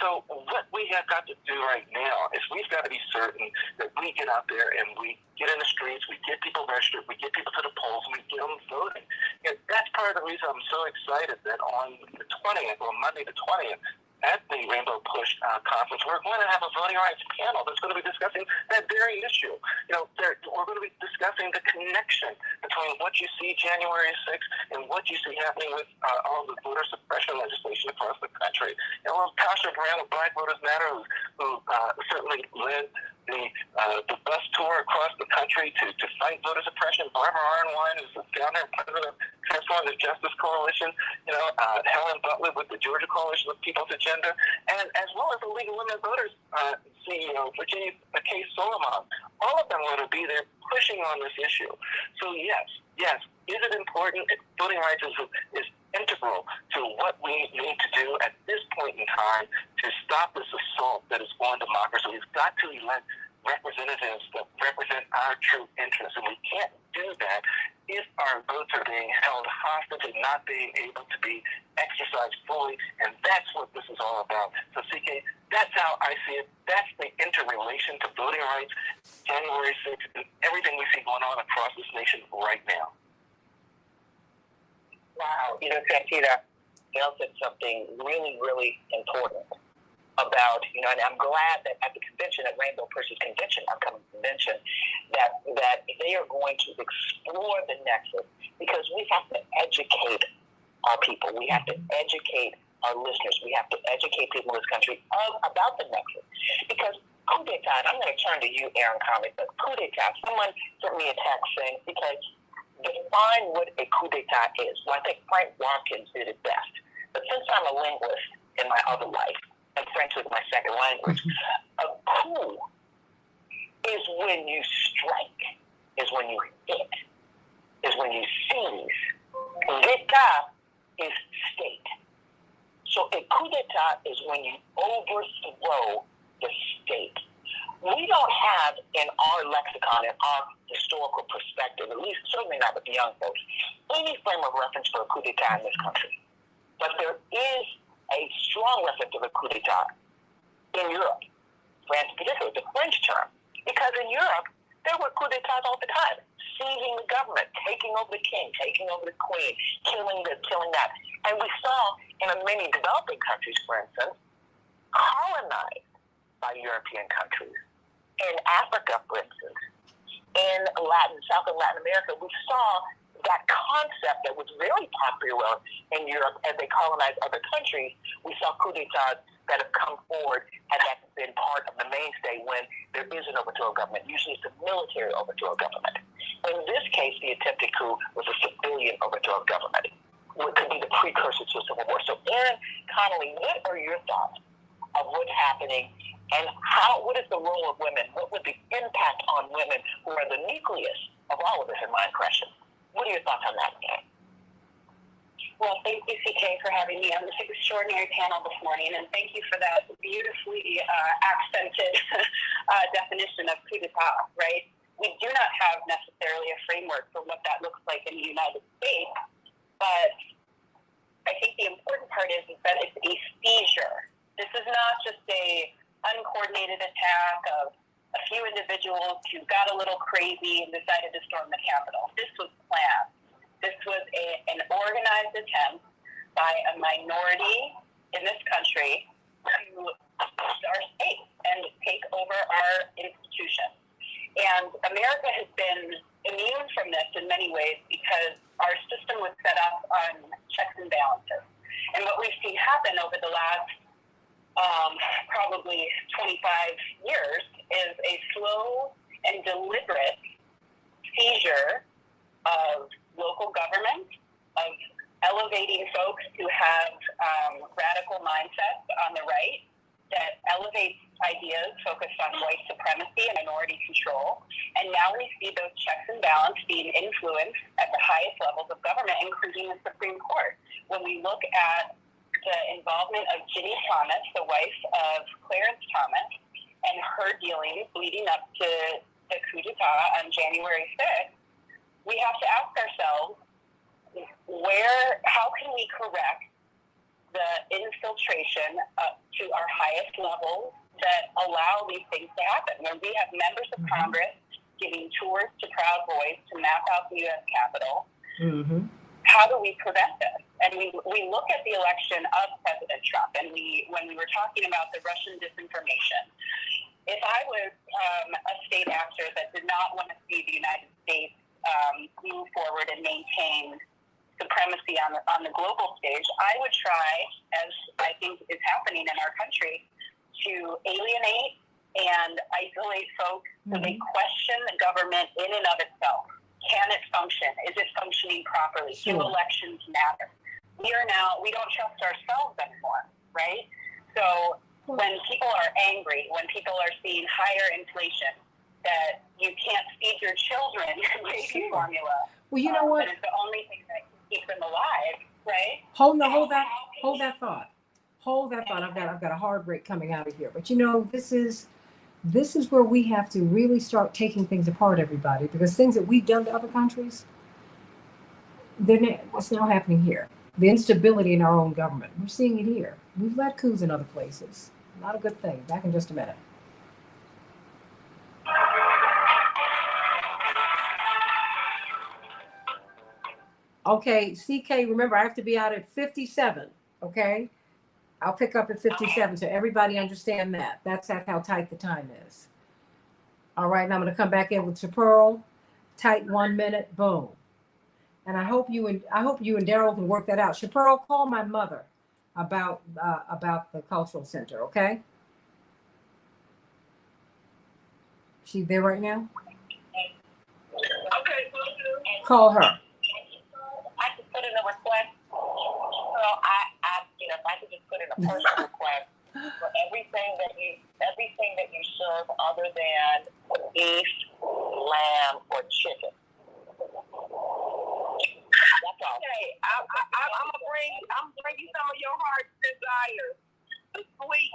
So what we have got to do right now is we've got to be certain that we get out there and we get in the streets, we get people registered, we get people to the polls, and we get them voting. That's part of the reason I'm so excited that on the 20th, on Monday the 20th, at the Rainbow Push conference, we're going to have a voting rights panel that's going to be discussing that very issue. We're going to be discussing the connection between what you see January 6th and what you see happening with all the voter suppression legislation across the country. Tasha Brown of Black Voters Matter, who certainly led the bus tour across the country to fight voter suppression. Barbara Arnwine is the founder and president of Transformative Justice Coalition. Helen Butler with the Georgia Coalition of People's Agenda, and as well as the League of Women Voters CEO, Virginia K. Solomon. All of them want to be there pushing on this issue. So yes, is it important? Voting rights is integral to what we need to do at this point in time to stop this assault that is on democracy. We've got to elect representatives that represent our true interests, and we can't do that if our votes are being held hostage and not being able to be exercised fully, and that's what this is all about. So, CK, that's how I see it. That's the interrelation to voting rights, January 6th, and everything we see going on across this nation right now. Wow. Santita, Gail said something really, really important about, and I'm glad that at the convention, at Rainbow Push's convention, upcoming convention, that they are going to explore the nexus, because we have to educate our people. We have to educate our listeners. We have to educate people in this country about the nexus. Because coup d'etat, I'm going to turn to you, Aaron Conley, but coup d'etat, someone sent me a text saying, because define what a coup d'etat is. Well, I think Frank Watkins did it best. But since I'm a linguist in my other life, and French was my second language, a coup is when you strike, is when you hit, is when you seize. D'etat is state. So a coup d'etat is when you overthrow the state. We don't have in our lexicon, in our historical perspective, at least certainly not with the young folks, any frame of reference for a coup d'etat in this country. But there is a strong reference of a coup d'etat in Europe, France in particular, the French term. Because in Europe, there were coup d'etats all the time, seizing the government, taking over the king, taking over the queen, killing this, killing that. And we saw in many developing countries, for instance, colonized by European countries. In Africa, for instance, in South and Latin America, we saw that concept that was very popular in Europe as they colonized other countries. We saw coup d'etats that have come forward and that's been part of the mainstay when there is an overthrow of government. Usually it's a military overthrow of government. In this case, the attempted coup was a civilian overthrow of government, what could be the precursor to a civil war. So, Aaron Connolly, what are your thoughts of what's happening and what is the role of women? What would the impact on women who are the nucleus of all of this, in my impression? What are your thoughts on that, Aaron? Well, thank you, CK, for having me on this extraordinary panel this morning, and thank you for that beautifully accented definition of coup d'etat, right? We do not have necessarily a framework for what that looks like in the United States, but I think the important part is that it's a seizure. This is not just a uncoordinated attack of a few individuals who got a little crazy and decided to storm the Capitol. This was planned. This was an organized attempt by a minority in this country to our state and take over our institutions. And America has been immune from this in many ways because our system was set up on checks and balances. And what we've seen happen over the last probably 25 years is a slow and deliberate seizure of local government, of elevating folks who have radical mindsets on the right that elevates ideas focused on white supremacy and minority control. And now we see those checks and balances being influenced at the highest levels of government, including the Supreme Court. When we look at the involvement of Ginny Thomas, the wife of Clarence Thomas, and her dealings leading up to the coup d'etat on January 6th, we have to ask ourselves, how can we correct the infiltration to our highest levels that allow these things to happen? When we have members of Congress giving tours to Proud Boys to map out the U.S. Capitol, how do we prevent this? And we look at the election of President Trump, and when we were talking about the Russian disinformation, if I was a state actor that did not want to see the United States move forward and maintain supremacy on the global stage, I would try, as I think is happening in our country, to alienate and isolate folks so they question the government in and of itself. Can it function? Is it functioning properly? Do elections matter? We don't trust ourselves anymore, right? So when people are angry, when people are seeing higher inflation, that you can't feed your children baby formula. Well, you know what? But it's the only thing that can keep them alive, right? Hold that thought. I've got a hard break coming out of here. But you know, this is where we have to really start taking things apart, everybody, because things that we've done to other countries, it's now happening here. The instability in our own government, we're seeing it here. We've led coups in other places. Not a good thing. Back in just a minute. Okay, CK, remember, I have to be out at 57, okay? I'll pick up at 57, so everybody understand that. That's how tight the time is. All right, now I'm going to come back in with Chaparral. Tight 1 minute, boom. And I hope you and Daryl can work that out. Chaparral, call my mother about the cultural center, okay? She there right now? Okay, Call her. I could put in a request. So if I could just put in a personal request for everything that you serve other than beef, lamb, or chicken. That's all. Okay, I'm gonna bring you some of your heart's desires. The sweet.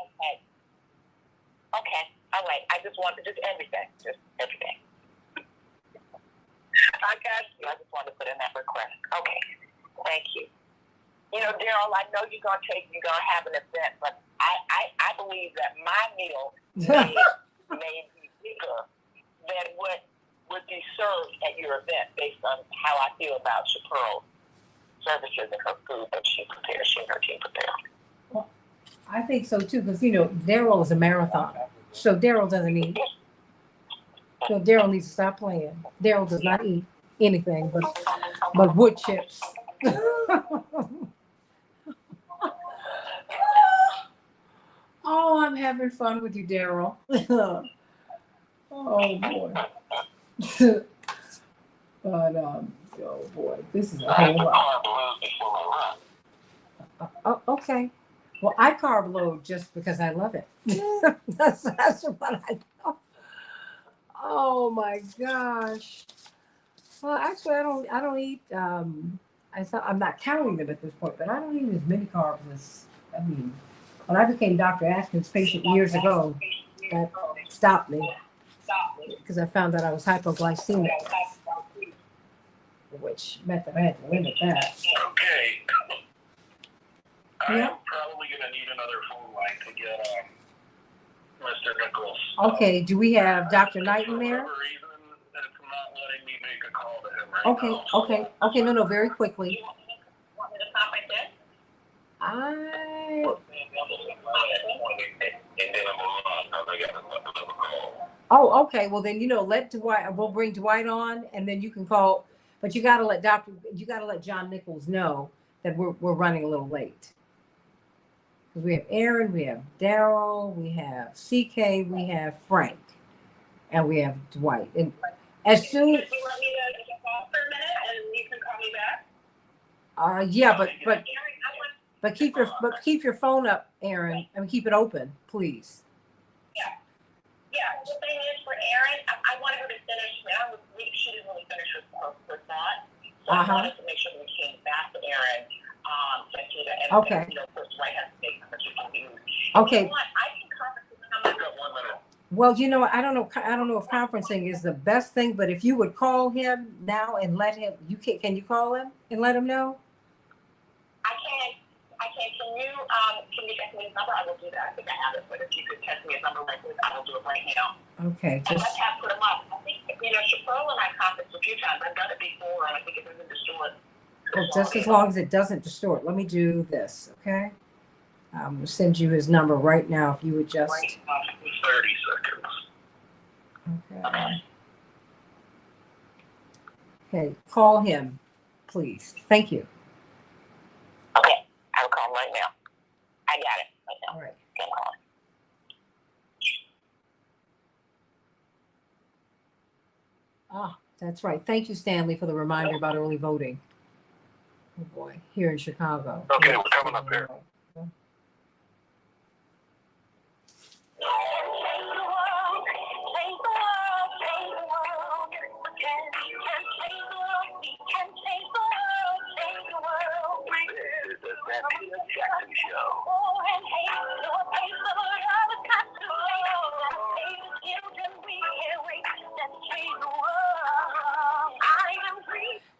Okay. All right. I just want everything. Just everything. I got you. I just wanted to put in that request. Okay. Thank you. You know, Daryl, I know you're gonna have an event, but I believe that my meal may be bigger than what would be served at your event based on how I feel about Chaparral's services and her food that she and her team prepare. Well, I think so too, because Daryl is a marathoner, so Daryl doesn't eat. So Daryl needs to stop playing. Daryl does not eat anything but wood chips. Oh, I'm having fun with you, Daryl. Oh boy. But oh boy, this is a whole lot. Okay. Well, I carb load just because I love it. that's what I know. Oh my gosh. Well, actually, I don't eat. I'm not counting them at this point, but I don't eat as many carbs as when I became Dr. Atkins' patient years ago, that stopped me because I found that I was hypoglycemic, which meant that I had to limit that. Okay. Yeah. I'm probably going to need another phone line to get Mr. Nichols. Okay. Do we have Dr. Knighton there? For whatever reason, it's not letting me make a call to him right now. Okay. No, very quickly. Want me to stop right there? Oh, okay. Well, then let Dwight. We'll bring Dwight on, and then you can call. But you got to let John Nichols know that we're running a little late. Because we have Aaron, we have Daryl, we have CK, we have Frank, and we have Dwight. And as soon You want me to pause for a minute and you can call me back? yeah, but keep your phone up, Aaron, and keep it open, please. Yeah, the thing is for Erin, I wanted her to finish. She didn't really finish her thought. So I wanted to make sure we came back to Erin, Santita, and okay. First White has to make a particular view. Okay. You know what? I can conference with him. I've got 1 minute. Well, I don't know if conferencing is the best thing, but if you would call him now and let him, can you call him and let him know? I can. Can you text me his number? I will do that. I think I have it, but if you could text me his number right quick, I will do it right now. Okay. And let's have put him up. I think, Chaparral and I conferenced a few times. I've done it before, and I think it doesn't distort. Well, just as long as it doesn't distort. Let me do this, okay? I'm going to send you his number right now if you would just... 30 seconds. Okay. Okay, call him, please. Thank you. Okay, I'll call him right now. I got it right now. All right. Ah, that's right. Thank you, Stanley, for the reminder about early voting. Oh boy, here in Chicago. Okay, we're coming up here.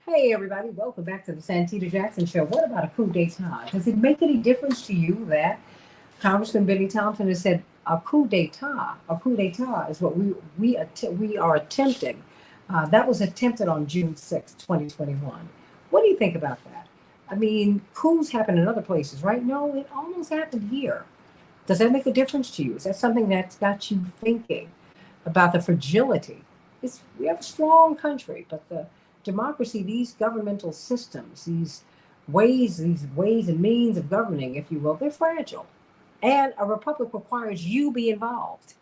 Hey everybody, welcome back to the Santita Jackson Show. What about a coup d'etat? Does it make any difference to you that Congressman Benny Thompson has said a coup d'etat is what we are attempting. That was attempted on June 6, 2021. What do you think about that? I mean, coups happen in other places, right? No, it almost happened here. Does that make a difference to you? Is that something that's got you thinking about the fragility? We have a strong country, but the democracy, these governmental systems, these ways and means of governing, if you will, they're fragile. And a republic requires you be involved.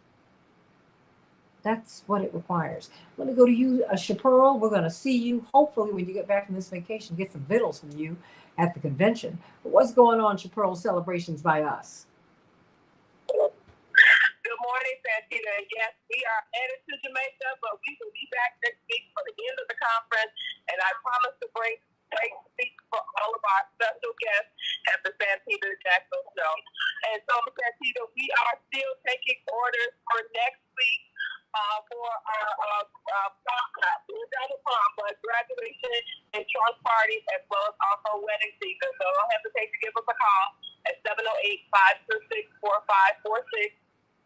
That's what it requires. Let me go to you, Chaparral. We're going to see you, hopefully, when you get back from this vacation, get some vittles from you at the convention. But what's going on, Chaparral celebrations by us? Good morning, Santita. Yes, we are headed to Jamaica, but we will be back next week for the end of the conference, and I promise to bring speak for all of our special guests at the Santita Jackson Show. And so, Santita, we are still taking orders for next week for our prom, but graduation and trunk parties, as well as also wedding season. So don't hesitate to give us a call at 708-526-4546.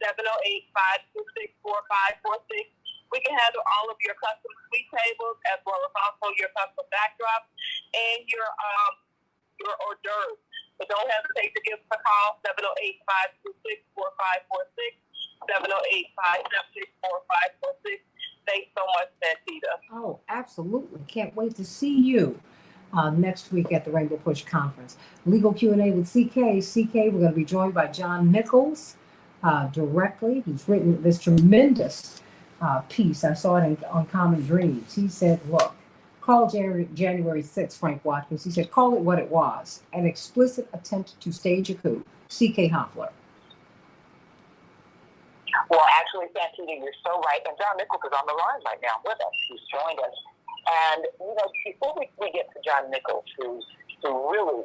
708-526-4546. We can handle all of your custom suite tables, as well as also your custom backdrops and your hors d'oeuvres. So don't hesitate to give us a call, 708-526-4546, 708-526-4546. Thanks so much, Santita. Oh, absolutely. Can't wait to see you next week at the Rainbow Push Conference. Legal Q&A with CK. CK, we're going to be joined by John Nichols directly. He's written this tremendous piece. I saw it on Common Dreams. He said, look, call January 6th, Frank Watkins. He said, call it what it was, an explicit attempt to stage a coup. C.K. Hoffler. Well, actually, Santita, you're so right. And John Nichols is on the line right now with us. He's joined us. And, before we get to John Nichols, who really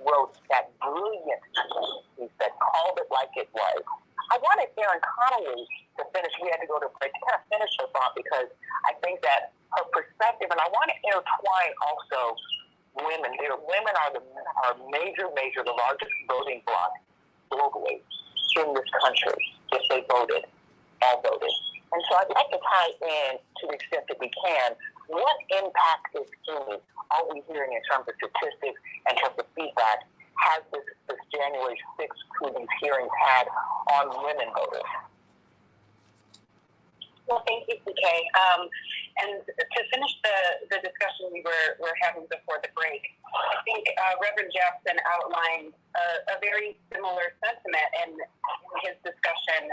wrote that brilliant piece that called it like it was, I wanted Erin Connolly to finish. We had to go to a break to kind of finish her thought, because I think that her perspective, and I want to intertwine also women. Women are the largest voting bloc globally in this country. If they voted, all voted. And so I'd like to tie in, to the extent that we can, what impact, if any, are we hearing in terms of statistics, in terms of feedback, has this January 6th coup, these hearings had on women voters? Well, thank you, CK. And to finish the discussion we were having before the break, I think Reverend Jackson outlined a very similar sentiment in his discussion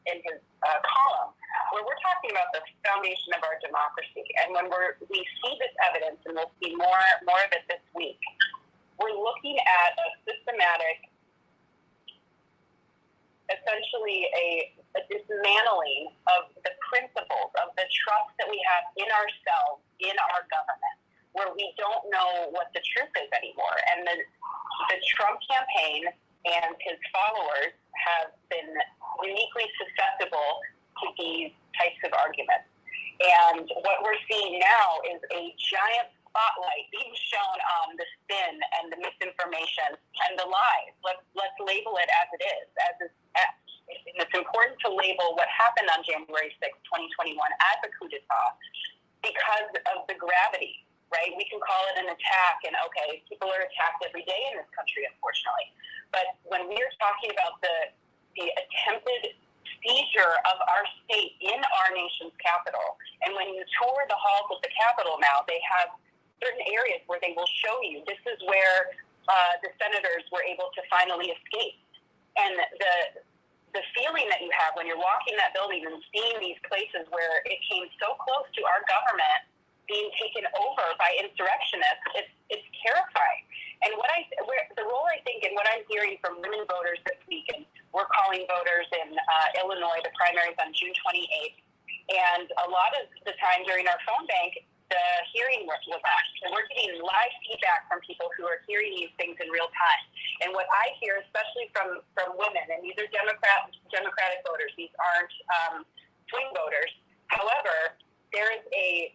in his column, where we're talking about the foundation of our democracy. And when we see this evidence, and we'll see more of it this week, we're looking at a systematic, essentially a dismantling of the principles of the trust that we have in ourselves, in our government, where we don't know what the truth is anymore. And the Trump campaign and his followers have been uniquely susceptible to these types of arguments. And what we're seeing now is a giant spotlight being shown on the spin and the misinformation and the lies. Let's label it as it is. And it's important to label what happened on January 6, 2021 as a coup d'etat because of the gravity, right? We can call it an attack, and okay, people are attacked every day in this country, unfortunately. But when we're talking about the attempted seizure of our state in our nation's capital, and when you tour the halls of the Capitol now, they have certain areas where they will show you this is where the senators were able to finally escape. And the feeling that you have when you're walking that building and seeing these places where it came so close to our government being taken over by insurrectionists, it's terrifying. And the role I think, and what I'm hearing from women voters this week, and we're calling voters in Illinois, the primaries on June 28th, and a lot of the time during our phone bank, the hearing was on. So we're getting live feedback from people who are hearing these things in real time. And what I hear, especially from women, and these are Democratic voters, these aren't swing voters. However, there is a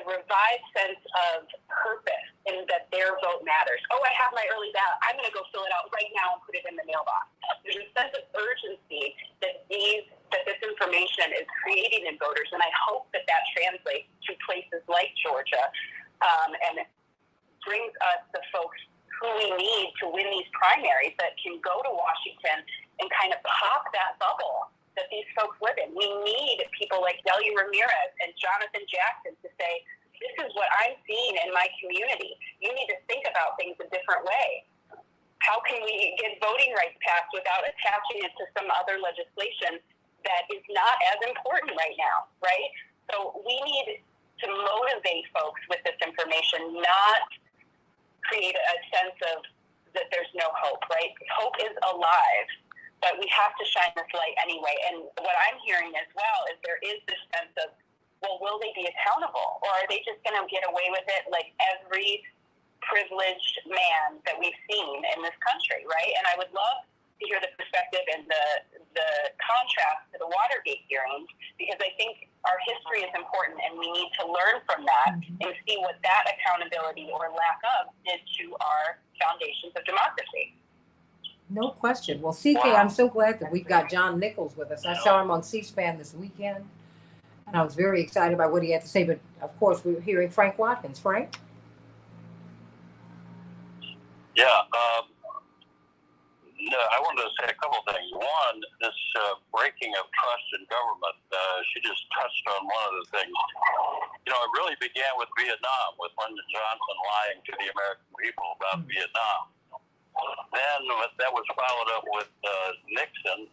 revived sense of purpose in that their vote matters. Oh, I have my early ballot. I'm going to go fill it out right now and put it in the mailbox. There's a sense of urgency that this information is creating in voters, and I hope that translates to places like Georgia, and it brings us the folks who we need to win these primaries that can go to Washington and kind of pop that bubble that these folks live in. We need people like Delia Ramirez and Jonathan Jackson to say, this is what I'm seeing in my community. You need to think about things a different way. How can we get voting rights passed without attaching it to some other legislation that is not as important right now, right? So we need to motivate folks with this information, not create a sense of that there's no hope, right? Hope is alive, but we have to shine this light anyway. And what I'm hearing as well is there is this sense of, well, will they be accountable? Or are they just going to get away with it like every privileged man that we've seen in this country, right? And I would love to hear the perspective and the contrast to the Watergate hearings, because I think our history is important and we need to learn from that and see what that accountability or lack of did to our foundations of democracy. No question. Well, CK, I'm so glad that we've got John Nichols with us. I saw him on C-SPAN this weekend, and I was very excited by what he had to say. But, of course, we're hearing Frank Watkins. Frank? Yeah, no, I wanted to say a couple of things. One, this breaking of trust in government, she just touched on one of the things. You know, it really began with Vietnam, with Lyndon Johnson lying to the American people about Vietnam. Then that was followed up with Nixon,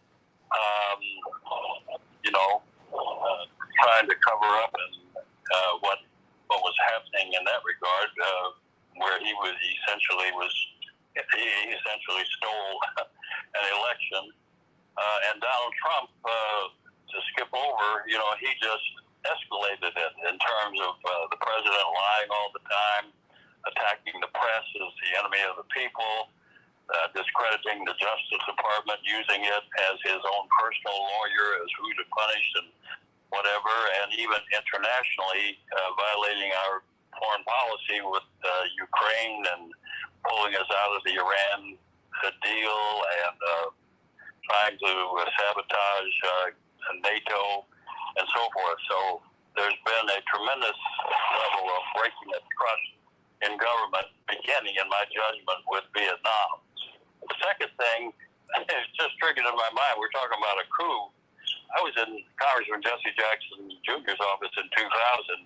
trying to cover up what was happening in that regard, where he essentially stole an election, and Donald Trump, to skip over, he just escalated it in terms of the president lying all the time, attacking the press as the enemy of the people, discrediting the Justice Department, using it as his own personal lawyer, as who to punish and whatever, and even internationally violating our foreign policy with Ukraine and pulling us out of the Iran deal and trying to sabotage NATO and so forth. So there's been a tremendous level of breaking of trust in government, beginning, in my judgment, with Vietnam. The second thing, it's just triggered in my mind, we're talking about a coup. I was in Congressman Jesse Jackson Jr.'s office in 2000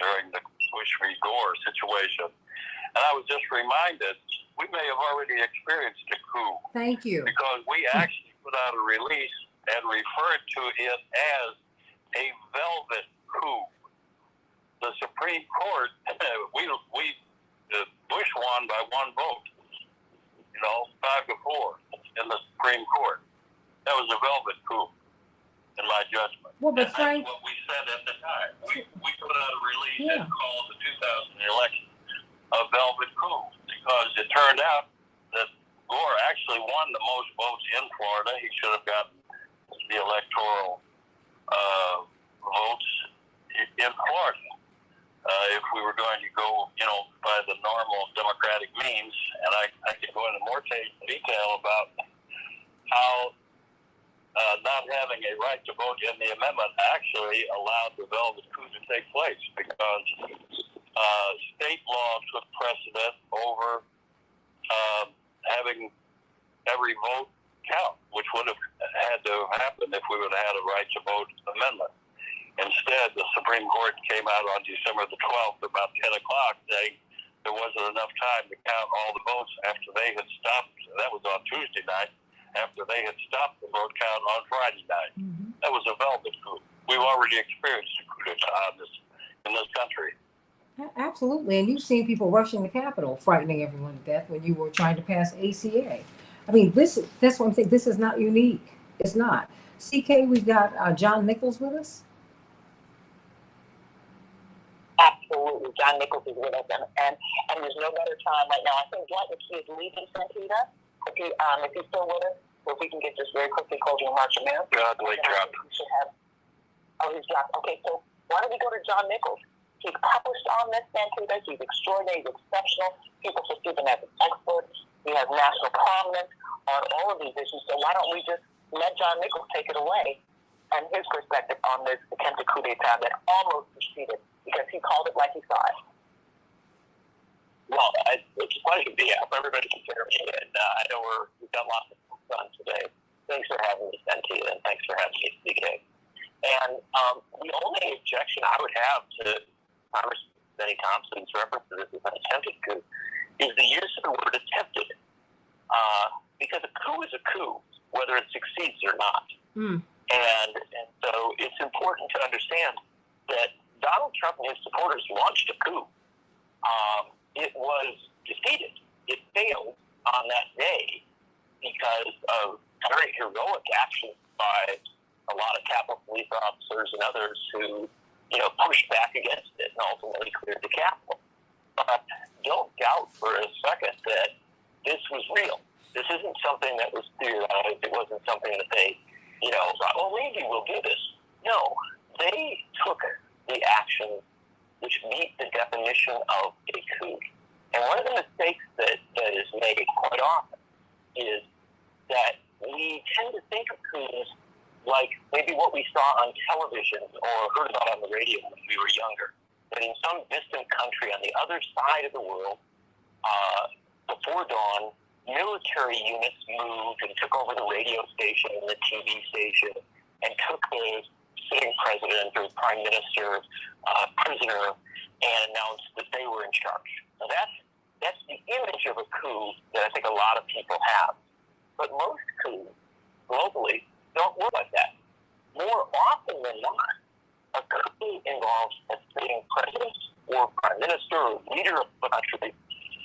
during the Bush v. Gore situation. And I was just reminded, we may have already experienced a coup. Thank you. Because we actually put out a release and referred to it as a velvet coup. The Supreme Court, Bush won by one vote, 5-4 in the Supreme Court. That was a velvet coup, in my judgment. Well, but and Frank, that's what we said at the time. We put out a release and called the 2000 election a velvet coup, because it turned out that Gore actually won the most votes in Florida. He should have gotten the electoral votes in Florida. If we were going to go, by the normal democratic means, and I could go into more detail about how not having a right to vote in the amendment actually allowed the velvet coup to take place, because state law took precedent over having every vote count, which would have had to have happened if we would have had a right to vote amendment. Instead, the Supreme Court came out on December the 12th, about 10 o'clock, saying there wasn't enough time to count all the votes after they had stopped. That was on Tuesday night, after they had stopped the vote count on Friday night. That was a velvet coup. We've already experienced a coup d'etat in this country. Absolutely. And you've seen people rushing the Capitol, frightening everyone to death when you were trying to pass ACA. I mean, that's what I'm saying. This is not unique. It's not. CK, we've got John Nichols with us. Absolutely. John Nichols is with us, and there's no better time right now. I think John, if he is leaving Santita, if he's still with us, or if we can get just very quickly closing remarks from him. Wait, dropped. He's dropped. Okay, so why don't we go to John Nichols? He's published on this Santita. He's extraordinary. He's exceptional. People perceive him as an expert. He has national prominence on all of these issues. So why don't we just let John Nichols take it away and his perspective on this attempted coup d'etat that almost succeeded, because he called it like he saw it. Well, it's a pleasure to be here. Everybody can hear me, and I know we've got lots of fun today. Thanks for having me, Santita, and thanks for having me, CK. And the only objection I would have to Congressman Benny Thompson's reference to this as an attempted coup is the use of the word attempted, because a coup is a coup, whether it succeeds or not. And so it's important to understand that Donald Trump and his supporters launched a coup. It was defeated. It failed on that day because of very heroic action by a lot of Capitol Police officers and others who, pushed back against it and ultimately cleared the Capitol. But don't doubt for a second that this was real. This isn't something that was theorized. It wasn't something that they, thought, well, maybe we'll do this. No, they took the action which meet the definition of a coup. And one of the mistakes that is made quite often is that we tend to think of coups like maybe what we saw on television or heard about on the radio when we were younger. That in some distant country on the other side of the world, before dawn, military units moved and took over the radio station and the TV station and took the sitting president or prime minister prisoner and announced that they were in charge. So that's the image of a coup that I think a lot of people have. But most coups globally don't work like that. More often than not, a coup involves a sitting president or prime minister or leader of the country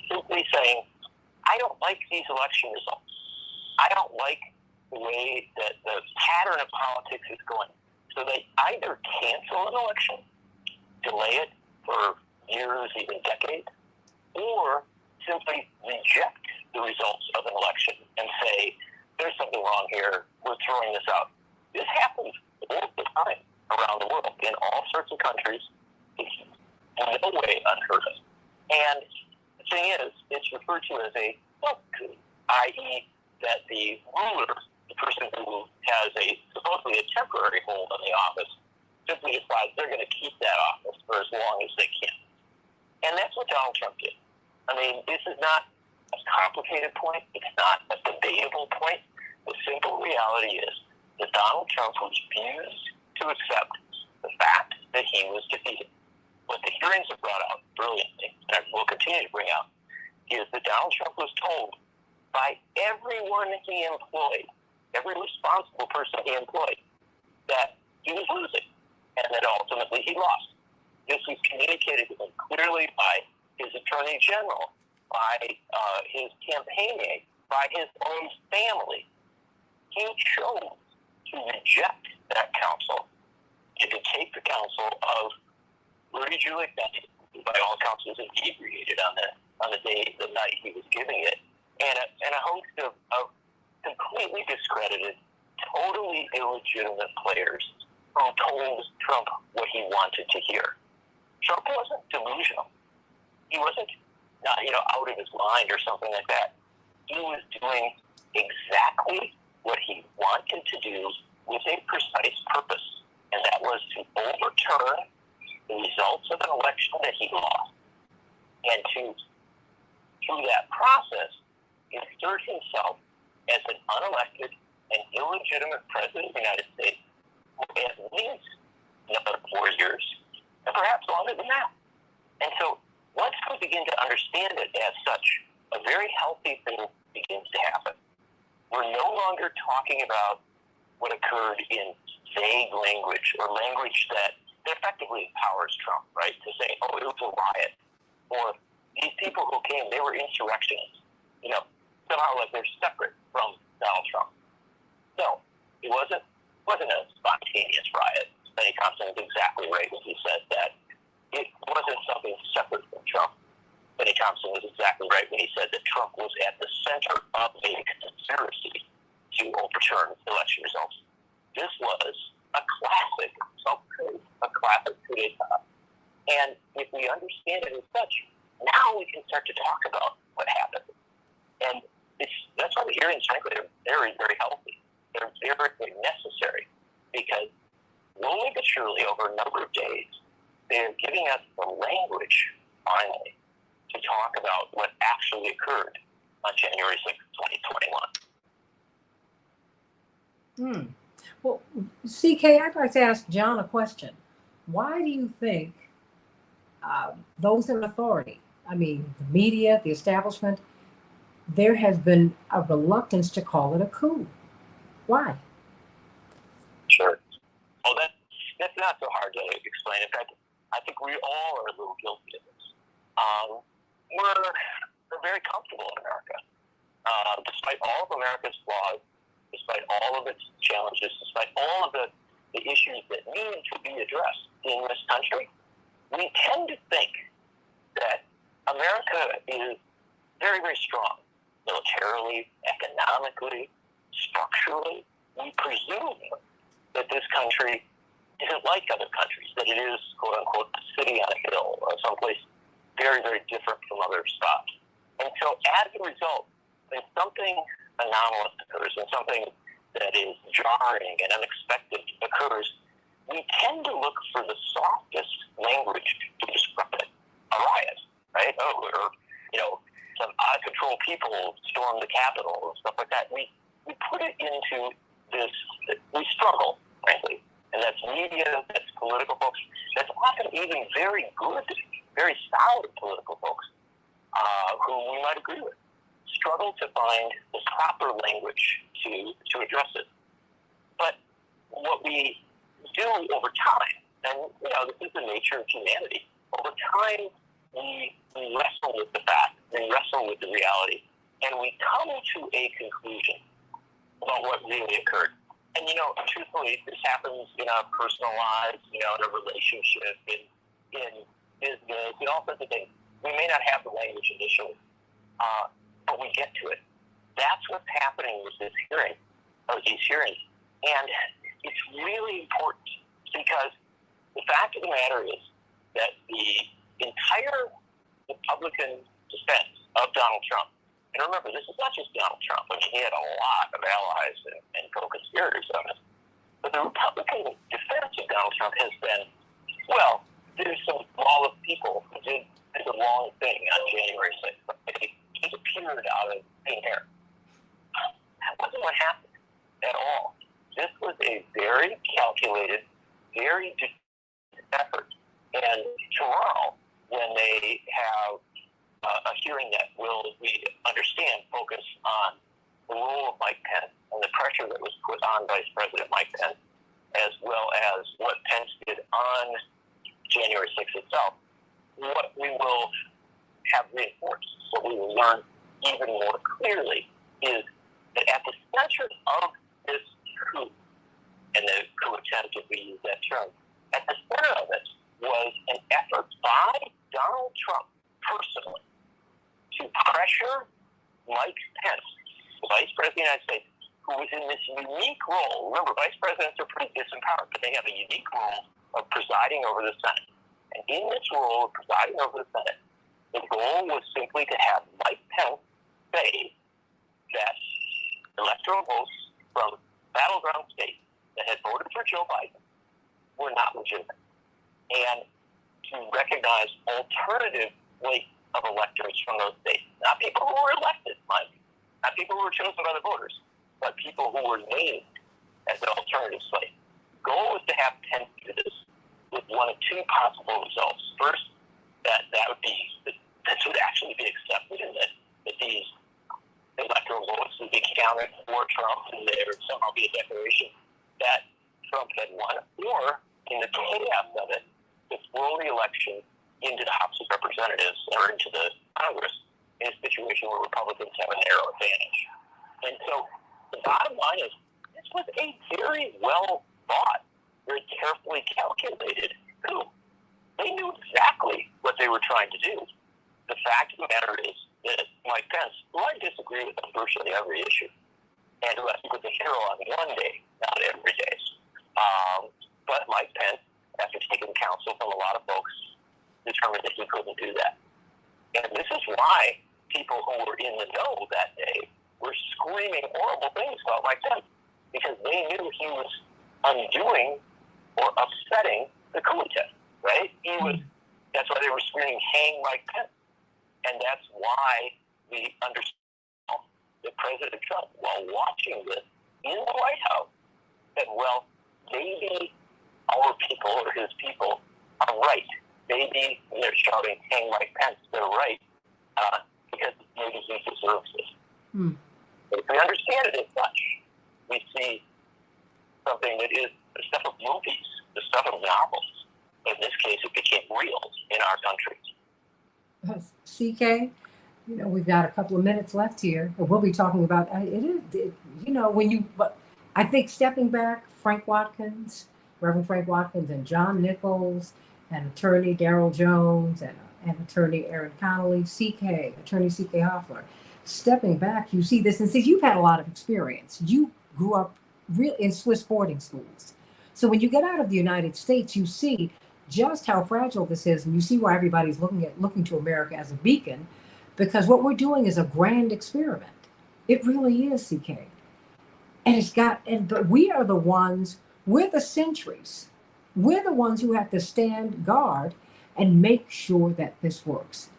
simply saying, I don't like these election results. I don't like the way that the pattern of politics is going. So they either cancel an election, delay it for years, even decades, or simply reject the results of an election and say, there's something wrong here, we're throwing this out. This happens all the time around the world in all sorts of countries. It's in no way unheard of. And the thing is, it's referred to as a coup, i.e. that the ruler, the person who has supposedly a temporary hold on the office, simply decides they're going to keep that office for as long as they can. And that's what Donald Trump did. I mean, this is not a complicated point. It's not a debatable point. The simple reality is that Donald Trump refused to accept the fact that he was defeated. What the hearings have brought out brilliantly, and will continue to bring out, is that Donald Trump was told by everyone he employed, every responsible person he employed, that he was losing and that ultimately he lost. This was communicated to him clearly by his attorney general, by his campaign aide, by his own family. He chose to reject that counsel and to take the counsel of Rudy Giuliani, who by all accounts was inebriated on the night he was giving it, and a host of completely discredited, totally illegitimate players who told Trump what he wanted to hear. Trump wasn't delusional. He wasn't out of his mind or something like that. He was doing exactly what he wanted to do with a precise purpose, and that was to overturn the results of an election that he lost, and to, through that process, insert himself as an unelected and illegitimate president of the United States for at least another 4 years, and perhaps longer than that. And so once we begin to understand it as such, a very healthy thing begins to happen. We're no longer talking about what occurred in vague language or language that effectively empowers Trump, right? To say, oh, it was a riot, or these people who came, they were insurrectionists. Somehow like they're separate from Donald Trump. No, it wasn't a spontaneous riot. Benny Thompson is exactly right when he said that it wasn't something separate from Trump. Benny Thompson was exactly right when he said that Trump was at the center of a conspiracy to overturn election results. This was a classic coup d'etat. And if we understand it as such, now we can start to talk about what happened. And that's why the hearings, frankly, are very, very healthy. They're very, very necessary because slowly but surely, over a number of days, they're giving us the language, finally, to talk about what actually occurred on January 6th, 2021. Well, CK, I'd like to ask John a question. Why do you think those in authority, I mean, the media, the establishment, there has been a reluctance to call it a coup? Why? Sure. Oh, that's not so hard to explain. In fact, I think we all are a little guilty of this. We're very comfortable in America. Despite all of America's flaws, despite all of its challenges, despite all of the issues that need to be addressed in this country, we tend to think that America is very, very strong, militarily, economically, structurally. We presume that this country isn't like other countries, that it is, quote unquote, a city on a hill or someplace very, very different from other spots. And so as a result, when something anomalous occurs, when something that is jarring and unexpected occurs, we tend to look for the softest language to describe it. A riot, right? Oh, or, some out-of-control people storm the Capitol and stuff like that. We put it into this, we struggle, frankly. And that's media, that's political folks, that's often even very good, very solid political folks who we might agree with, struggle to find the proper language to address it. But what we do over time, and this is the nature of humanity, over time we wrestle with the fact, we wrestle with the reality, and we come to a conclusion about what really occurred. And, truthfully, this happens in our personal lives, in a relationship, in business, in all sorts of things. We may not have the language initially, but we get to it. That's what's happening with this hearing, or these hearings. And it's really important because the fact of the matter is that the entire Republican defense of Donald Trump, and remember, this is not just Donald Trump. I mean, he had a lot of allies and co-conspirators on this. But the Republican defense of Donald Trump has been, well, there's some lawless people who did the wrong thing on January 6th. They disappeared out of thin air. That wasn't what happened at all. This was a very calculated, very determined effort. And tomorrow, when they have a hearing that will, we understand, focus on the role of Mike Pence and the pressure that was put on Vice President Mike Pence, as well as what Pence did on January 6th itself, what we will have reinforced, what we will learn even more clearly is that at the center of this coup, and the coup attempt, if we use that term, at the center of it was an effort by Donald Trump personally to pressure Mike Pence, the Vice President of the United States, who was in this unique role. Remember, Vice Presidents are pretty disempowered, but they have a unique role of presiding over the Senate. And in this role of presiding over the Senate, the goal was simply to have Mike Pence say that electoral votes from battleground states that had voted for Joe Biden were not legitimate, and to recognize alternative weight of electors from those states. Not people who were elected, Mike, not people who were chosen by the voters, but people who were named as an alternative slate. The goal was to have Pence do this with one of two possible results. First, that would actually be accepted, and that these electoral votes would be counted for Trump, and there would somehow be a declaration that Trump had won, or in the chaos of it, to throw the election into the House of Representatives or into the Congress in a situation where Republicans have a narrow advantage. And so the bottom line is this was a very well thought, very carefully calculated coup. They knew exactly what they were trying to do. The fact of the matter is that Mike Pence, who I disagree with on virtually every issue, and who I think was a hero on one day, not every day, but Mike Pence, after taking counsel from a lot of folks, determined that he couldn't do that. And this is why people who were in the know that day were screaming horrible things about Mike Pence, because they knew he was undoing or upsetting the coup attempt, right? That's why they were screaming, "Hang Mike Pence." And that's why we understand that President Trump, while watching this in the White House, said, well, maybe our people or his people are right. Maybe when they're shouting, "Hang Mike Pence," they're right, because maybe he deserves it. But if we understand it as such, we see something that is the stuff of movies, the stuff of novels. In this case, it became real in our country. CK, you know, we've got a couple of minutes left here, but we'll be talking about you know, but I think stepping back, Reverend Frank Watkins, and John Nichols, and Attorney Darrell Jones, and Attorney Aaron Connolly, Attorney CK Hoffler, stepping back, you see this, and see, you've had a lot of experience. You grew up in Swiss boarding schools. So when you get out of the United States, you see just how fragile this is, and you see why everybody's looking to America as a beacon, because what we're doing is a grand experiment. It really is, CK. And but we are the ones, we're the sentries. We're the ones who have to stand guard and make sure that this works.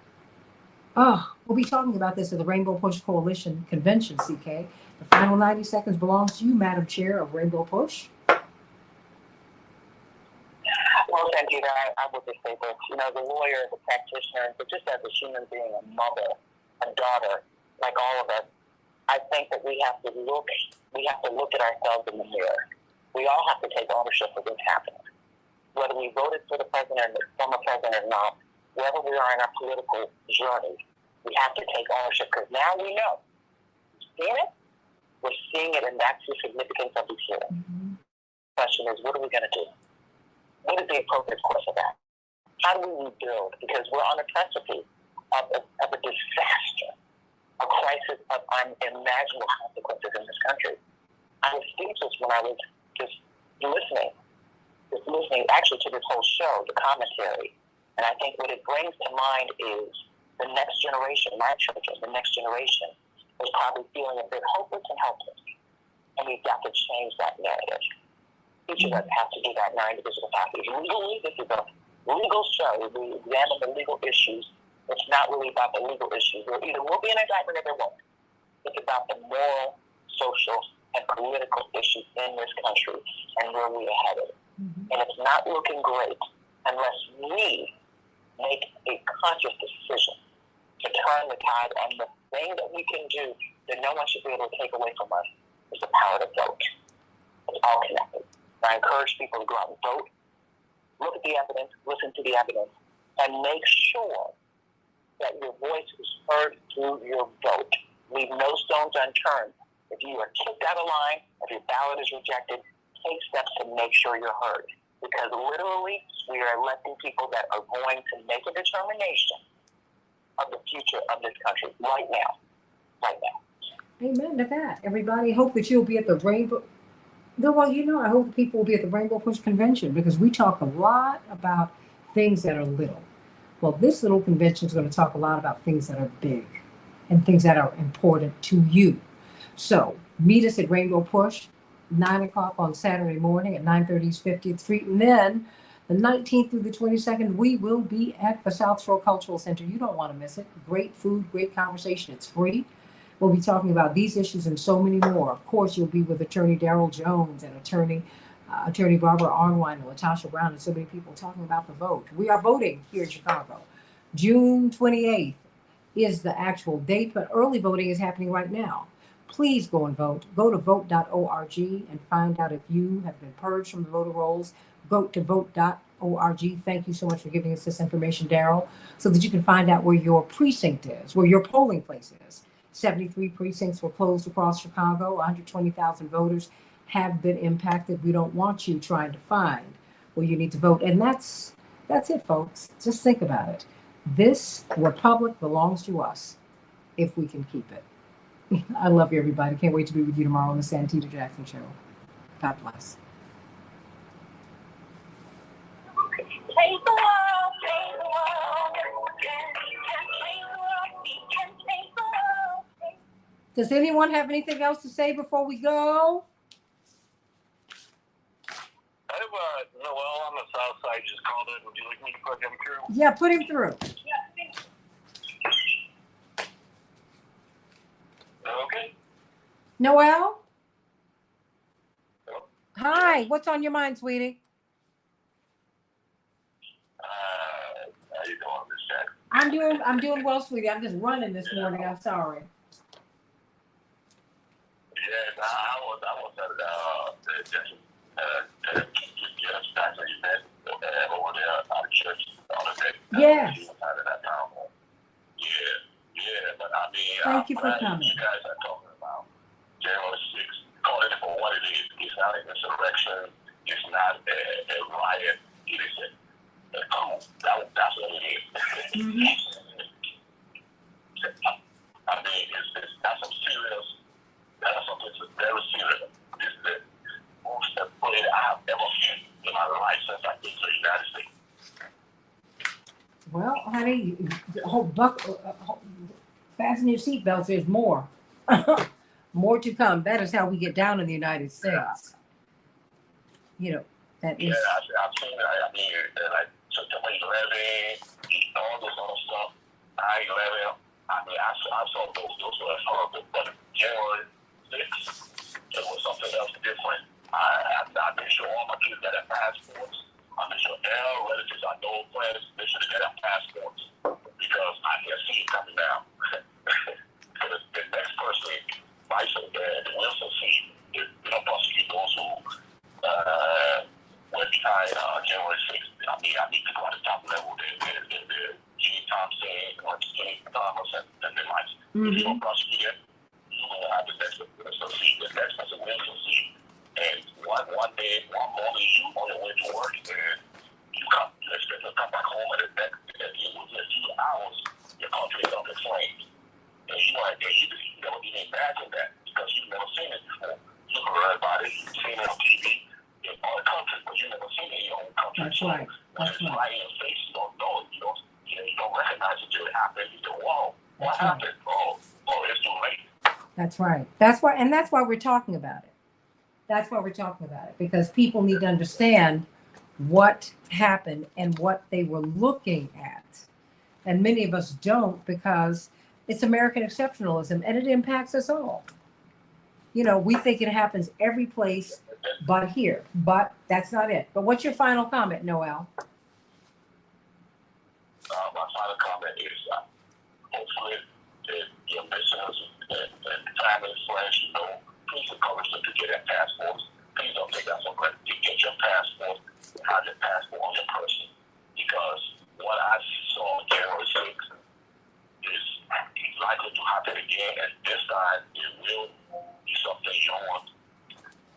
We'll be talking about this at the Rainbow Push Coalition Convention, CK. The final 90 seconds belongs to you, Madam Chair of Rainbow Push. Well, Santita, I would just say this, you know, the lawyer, the practitioner, but just as a human being, a mother, a daughter, like all of us, I think that we have to look at ourselves in the mirror. We all have to take ownership of what's happening. Whether we voted for the president, the former president or not, wherever we are in our political journey, we have to take ownership, because now we know. We're seeing it, and that's the significance of this hearing. Mm-hmm. The question is, what are we going to do? What is the appropriate course of that? How do we rebuild? Because we're on the precipice of a disaster, a crisis of unimaginable consequences in this country. I was speechless when I was just listening actually to this whole show, the commentary. And I think what it brings to mind is the next generation, my children, the next generation, is probably feeling a bit hopeless and helpless. And we've got to change that narrative. Each of us has to do that in our individual capacity. Legally, this is a legal show. We examine the legal issues. It's not really about the legal issues. There either will be an indictment or there won't. It's about the moral, social, and political issues in this country and where we are headed. Mm-hmm. And it's not looking great unless we make a conscious decision to turn the tide. And the thing that we can do that no one should be able to take away from us is the power to vote. It's all connected. I encourage people to go out and vote, look at the evidence, listen to the evidence, and make sure that your voice is heard through your vote. Leave no stones unturned. If you are kicked out of line, if your ballot is rejected, take steps to make sure you're heard. Because literally, we are electing people that are going to make a determination of the future of this country right now. Right now. Amen to that. Everybody, hope that you'll be at the Rainbow. Well, you know, I hope people will be at the Rainbow Push Convention, because we talk a lot about things that are little. Well, this little convention is going to talk a lot about things that are big and things that are important to you. So meet us at Rainbow Push, 9 o'clock on Saturday morning at 930 East 50th Street. And then the 19th through the 22nd, we will be at the South Shore Cultural Center. You don't want to miss it. Great food, great conversation. It's free. We'll be talking about these issues and so many more. Of course, you'll be with Attorney Darrell Jones and Attorney Barbara Arnwine and Latasha Brown, and so many people talking about the vote. We are voting here in Chicago. June 28th is the actual date, but early voting is happening right now. Please go and vote. Go to vote.org and find out if you have been purged from the voter rolls. Go to vote.org. Thank you so much for giving us this information, Darrell, so that you can find out where your precinct is, where your polling place is. 73 precincts were closed across Chicago. 120,000 voters have been impacted. We don't want you trying to find where you need to vote. And that's it, folks. Just think about it. This republic belongs to us if we can keep it. I love you, everybody. Can't wait to be with you tomorrow on the Santita Jackson Show. God bless. Change the world, change the world. Yes, we can change the world. We can change the world. Does anyone have anything else to say before we go? I have Noel on the south side just called in. Would you like me to put him through? Yeah, put him through. Okay. Noel? Hi, what's on your mind, sweetie? How you doing this day? I'm doing well, sweetie. I'm just running this morning. I'm sorry. Yes, I was at Yes. Having that town hall. Yeah, but I mean, Thank you for I'm glad coming. you guys are talking about January 6th. Call it for what it is. It's not an insurrection. It's not a riot. It is a coup. That's what it is. Mm-hmm. I mean, that's some serious. That's something very serious. This is the most afraid I have ever been in my life since I came to the United States. Well, honey, fasten your seatbelts. There's more. More to come. That is how we get down in the United States. You know, that is. Yeah, I've seen it. I mean, like September 11, all this other stuff. 9/11. I mean, I saw those were horrible. But January 6th, it was something else different. I made sure all my kids got their passports. I made sure all relatives I know, friends, they should have got their passports because I can see it coming down. Because the next person, Bison, the Wilson seat, they don't prosecute those who went behind January 6th. I mean, people at the top level, the Gene Thompson, or Gene Thomas, and the likes. If you don't prosecute it, you're going to have the next person seat. The next person Wilson seat. And one day, one morning, you on your way to work, and you expect to come back home, and within a few hours, your country is up in flames. And you like, you never even imagine that because you've never seen it before. You heard about it, you've seen it on TV in other countries, but you've never seen it in your own country. That's right. When it's right in your face, you don't know it. You don't recognize it until it happens. You go, whoa, what happened? Oh, it's too late. That's right. That's why we're talking about it. That's why we're talking about it, because people need to understand what happened and what they were looking at. And many of us don't, because it's American exceptionalism and it impacts us all. You know, we think it happens every place but here, but that's not it. But what's your final comment, Noel? My final comment is hopefully your listeners and family, friends, please encourage them to get their passports. Please don't take that for granted. You get your passport, have your passport on your person. Because what I saw on January 6th is likely to happen again, and this time it will be something you don't want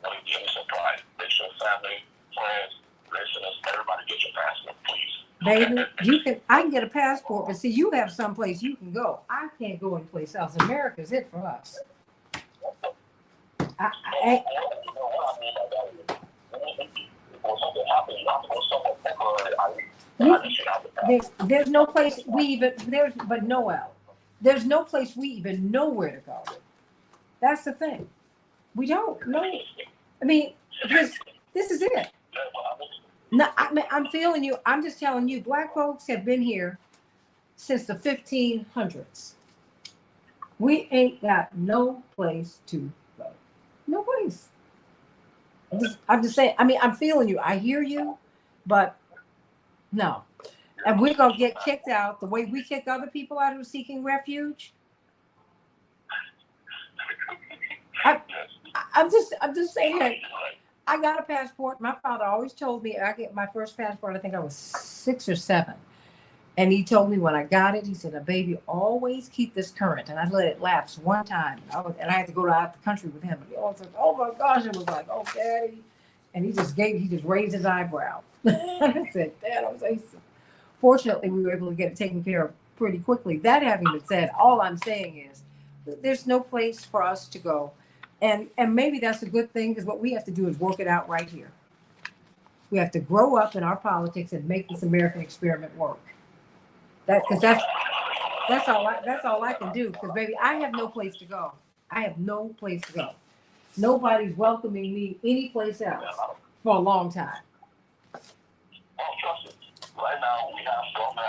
to get a surprise. Make sure family, friends, listeners, everybody get your passport, please. Baby, I can get a passport, but see, you have someplace you can go. I can't go anyplace else. America's it for us. There's no place we even there's no place we even know where to go. That's the thing. We don't know. I mean, this is it. No, I'm feeling you. I'm just telling you, Black folks have been here since the 1500s. We ain't got no place to go. No place. I'm just saying, I mean, I'm feeling you. I hear you, but no. And we're going to get kicked out the way we kick other people out who are seeking refuge. I'm just saying that I got a passport. My father always told me I get my first passport. I think I was 6 or 7. And he told me when I got it, he said, "Baby, always keep this current." And I let it lapse one time. And I had to go out the country with him. And he always said, "Oh my gosh." It was like, "Oh, Daddy." And he just raised his eyebrow. I said, "Dad," I was like, fortunately, we were able to get it taken care of pretty quickly. That having been said, all I'm saying is there's no place for us to go. And maybe that's a good thing, because what we have to do is work it out right here. We have to grow up in our politics and make this American experiment work. That's all I can do, because baby, I have no place to go. I have no place to go. Nobody's welcoming me anyplace else for a long time. Right now, we have government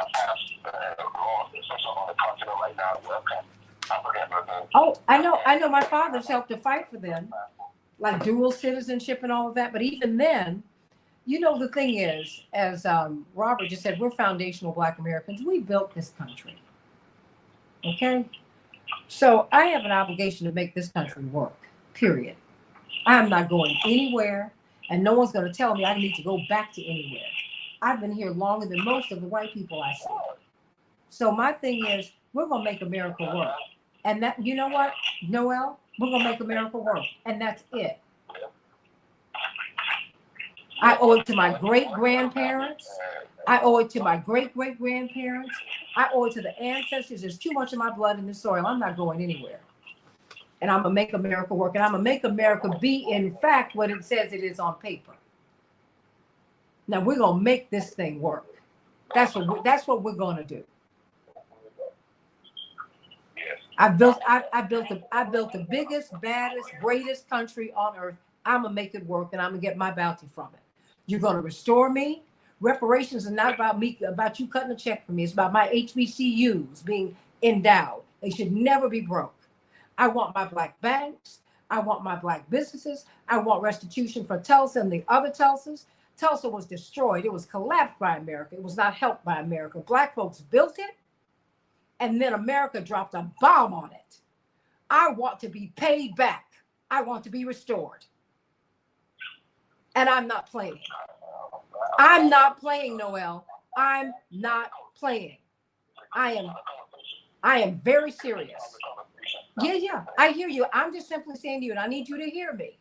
laws in some other continent right now. Oh, I know. My father's helped to fight for them, like dual citizenship and all of that. But even then, the thing is, as Robert just said, we're foundational Black Americans. We built this country. Okay? So I have an obligation to make this country work, period. I am not going anywhere, and no one's going to tell me I need to go back to anywhere. I've been here longer than most of the white people I see. So my thing is, we're going to make America work. And that, you know what, Noel? We're going to make America work. And that's it. I owe it to my great-grandparents. I owe it to my great-great-grandparents. I owe it to the ancestors. There's too much of my blood in the soil. I'm not going anywhere. And I'm going to make America work. And I'm going to make America be, in fact, what it says it is on paper. Now, we're going to make this thing work. That's what we're going to do. I built the biggest, baddest, greatest country on earth. I'm going to make it work, and I'm going to get my bounty from it. You're going to restore me. Reparations are not about me, about you cutting a check for me. It's about my HBCUs being endowed. They should never be broke. I want my black banks. I want my black businesses. I want restitution for Tulsa and the other Tulsas. Tulsa was destroyed. It was collapsed by America. It was not helped by America. Black folks built it, and then America dropped a bomb on it. I want to be paid back. I want to be restored. And I'm not playing. I'm not playing, Noel. I'm not playing. I am very serious. Yeah, I hear you. I'm just simply saying to you, and I need you to hear me,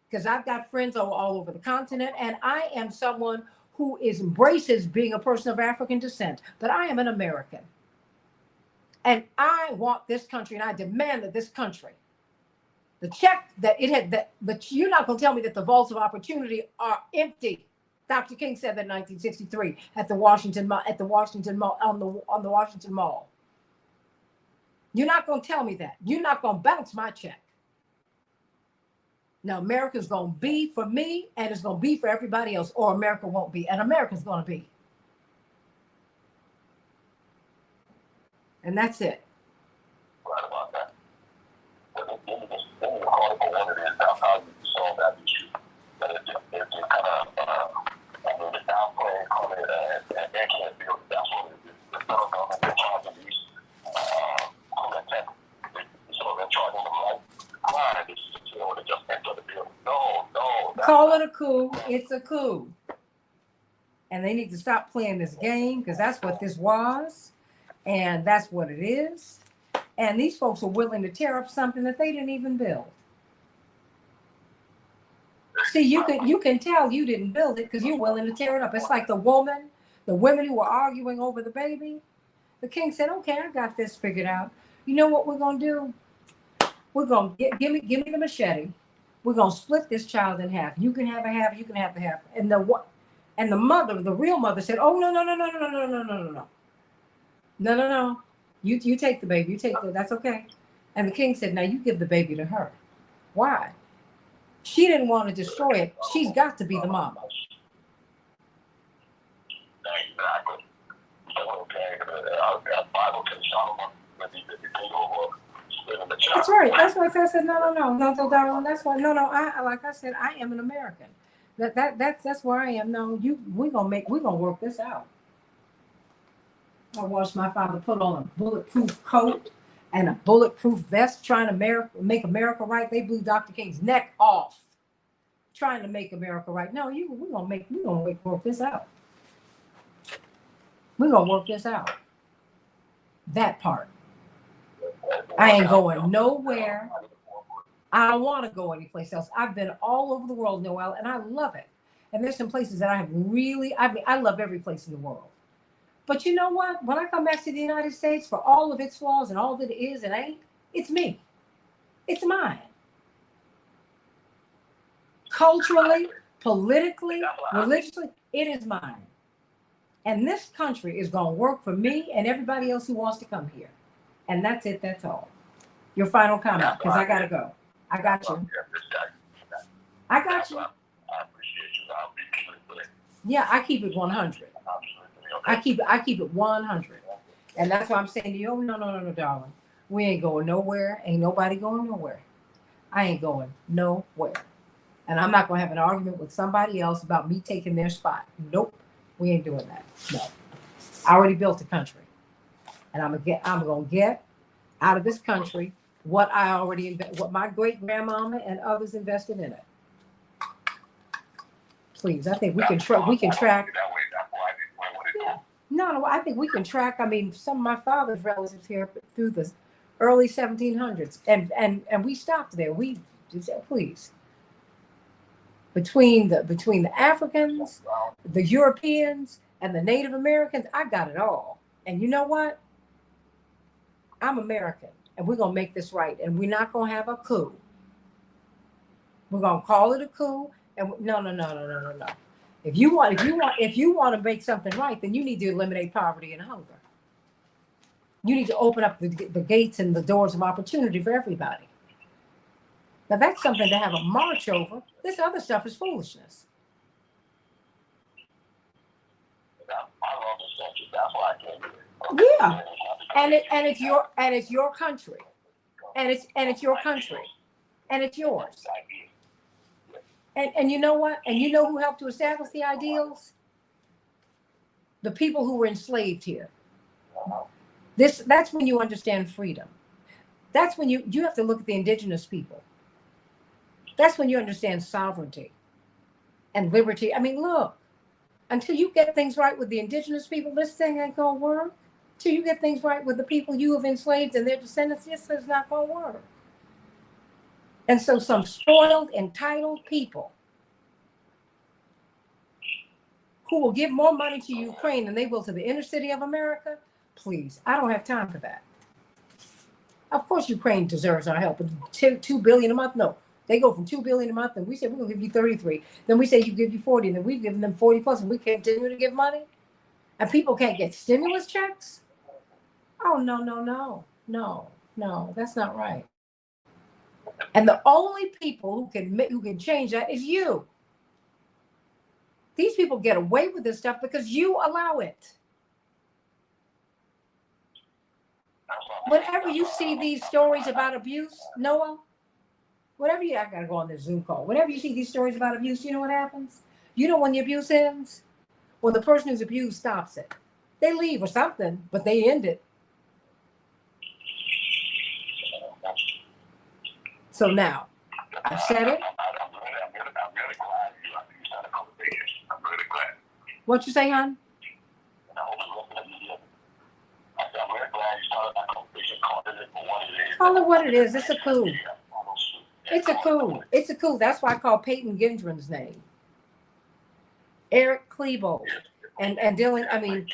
because I've got friends all over the continent, and I am someone who embraces being a person of African descent, but I am an American. And I want this country, and I demand that this country, the check that it had, that you're not going to tell me that the vaults of opportunity are empty. Dr. King said that in 1963 at the Washington Mall, on the Washington Mall. You're not going to tell me that. You're not going to bounce my check. Now, America's going to be for me, and it's going to be for everybody else, or America won't be, and America's going to be. And that's it. Right about that. The article one is how you solve that issue. But it's kind of, the downplay, call it an excellent bill. That's what it is. The federal government, they're charging these, so they're charging them like crime. This is, they just enter the bill. No. Call it a coup. It's a coup. And they need to stop playing this game, because that's what this was. And that's what it is. And these folks are willing to tear up something that they didn't even build. See, you can tell you didn't build it because you're willing to tear it up. It's like the women who were arguing over the baby. The king said, okay, I got this figured out. You know what we're going to do? We're going to give me the machete. We're going to split this child in half. You can have a half, you can have the half. And the mother, the real mother said, oh, no. No. You take the baby. That's okay. And the king said, now you give the baby to her. Why? She didn't want to destroy it. She's got to be the mama. Exactly. That's right. That's why I said, no, darling. That's why, no. Like I said, I am an American. That's where I am. No, we're gonna work this out. I watched my father put on a bulletproof coat and a bulletproof vest trying to make America right. They blew Dr. King's neck off trying to make America right. No, we're gonna work this out. We're gonna work this out. That part. I ain't going nowhere. I don't want to go anyplace else. I've been all over the world, Noel, and I love it. And there's some places that I love every place in the world. But you know what? When I come back to the United States, for all of its flaws and all that it is and ain't, it's me. It's mine. Culturally, politically, religiously, it is mine. And this country is going to work for me and everybody else who wants to come here. And that's it. That's all. Your final comment, because I got to go. I got you. I got you. I appreciate you. Yeah, I keep it 100. I keep it 100. And that's why I'm saying to you, oh, no, darling. We ain't going nowhere. Ain't nobody going nowhere. I ain't going nowhere. And I'm not going to have an argument with somebody else about me taking their spot. Nope. We ain't doing that. No. I already built a country. And I'm going to get out of this country what my great grandmama and others invested in it. Please, I think we can track. No, I think we can track. I mean, some of my father's relatives here through the early 1700s, and we stopped there. We said, please, between the Africans, the Europeans, and the Native Americans, I got it all. And you know what? I'm American, and we're gonna make this right, and we're not gonna have a coup. We're gonna call it a coup, and no. If you want to make something right, then you need to eliminate poverty and hunger. You need to open up the gates and the doors of opportunity for everybody. Now that's something to have a march over. This other stuff is foolishness. I love this country. That's why I came here. Yeah, and it's your country, and it's your country, and it's yours. And you know what? And you know who helped to establish the ideals? The people who were enslaved here. That's when you understand freedom. That's when you have to look at the indigenous people. That's when you understand sovereignty and liberty. I mean, look, until you get things right with the indigenous people, this thing ain't gonna work. Till you get things right with the people you have enslaved and their descendants, this is not gonna work. And so some spoiled, entitled people who will give more money to Ukraine than they will to the inner city of America, please, I don't have time for that. Of course, Ukraine deserves our help, but $2 billion a month, no. They go from $2 billion a month, and we say we're gonna give you 33. Then we say you give you 40, and then we've given them 40 plus, and we continue to give money, and people can't get stimulus checks. Oh no, that's not right. And the only people who can change that is you. These people get away with this stuff because you allow it. Whenever you see these stories about abuse, Noah, I gotta go on this Zoom call. Whenever you see these stories about abuse, you know what happens? You know when the abuse ends? When the person who's abused stops it. They leave or something, but they end it. So now, I've said it. I'm really glad you started a conversation. I'm really glad. What you say, hon? I'm really glad you started that conversation. Call it what it is. It's a coup. It's a coup. It's a coup. That's why I call Peyton Gendron's name. Eric Klebold and Dylan. I mean,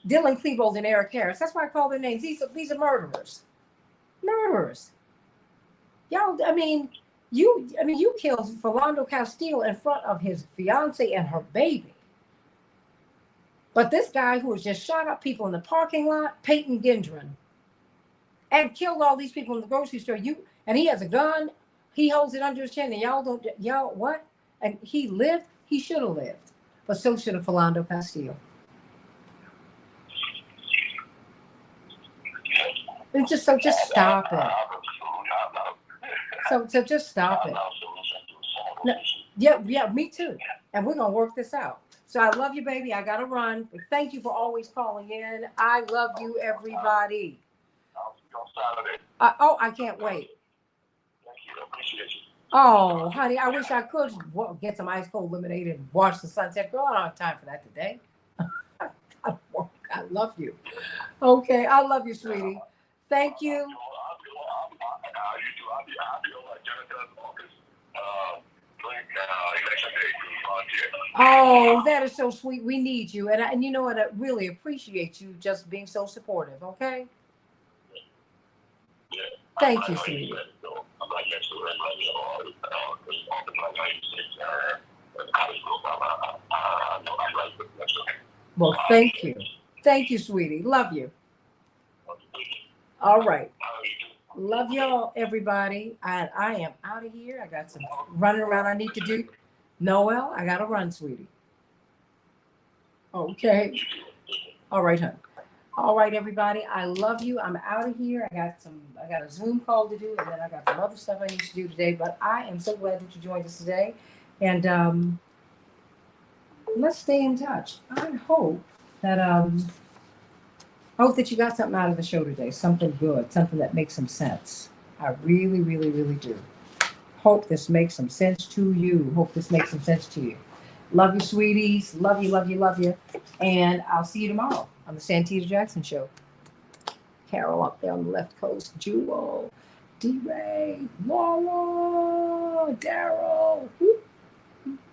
Dylan Klebold and Eric Harris. That's why I call their names. These are murderers. Murderers. Y'all. I mean, you killed Philando Castile in front of his fiance and her baby. But this guy who has just shot up people in the parking lot, Peyton Gendron, and killed all these people in the grocery store. And he has a gun. He holds it under his chin, and y'all what? And he lived. He should have lived, but so should have Philando Castile. And just stop it. So just stop it. No, yeah, me too. And we're gonna work this out. So I love you, baby. I gotta run. But thank you for always calling in. I love you, everybody. I can't wait. Oh, honey, I wish I could get some ice cold lemonade and watch the sunset. Girl, I don't have time for that today. I love you. Okay, I love you, sweetie. Thank you. Oh, that is so sweet. We need you. And you know what? I really appreciate you just being so supportive, okay? Thank you, sweetie. Well, thank you. Thank you, sweetie. Love you. All right. Love y'all, everybody. I am out of here. I got some running around I need to do. Noel, I got to run, sweetie. Okay. All right, honey. All right, everybody. I love you. I'm out of here. I got a Zoom call to do, and then I got some other stuff I need to do today. But I am so glad that you joined us today. And let's stay in touch. I hope that you got something out of the show today. Something good, something that makes some sense. I really, really, really do. Hope this makes some sense to you. Hope this makes some sense to you. Love you, sweeties. Love you, love you, love you. And I'll see you tomorrow. on the Santita Jackson Show. Carol up there on the left coast, Jewel, D-Ray, Laura, Daryl,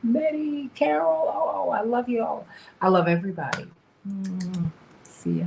Betty, Carol. Oh, I love you all. I love everybody. See ya.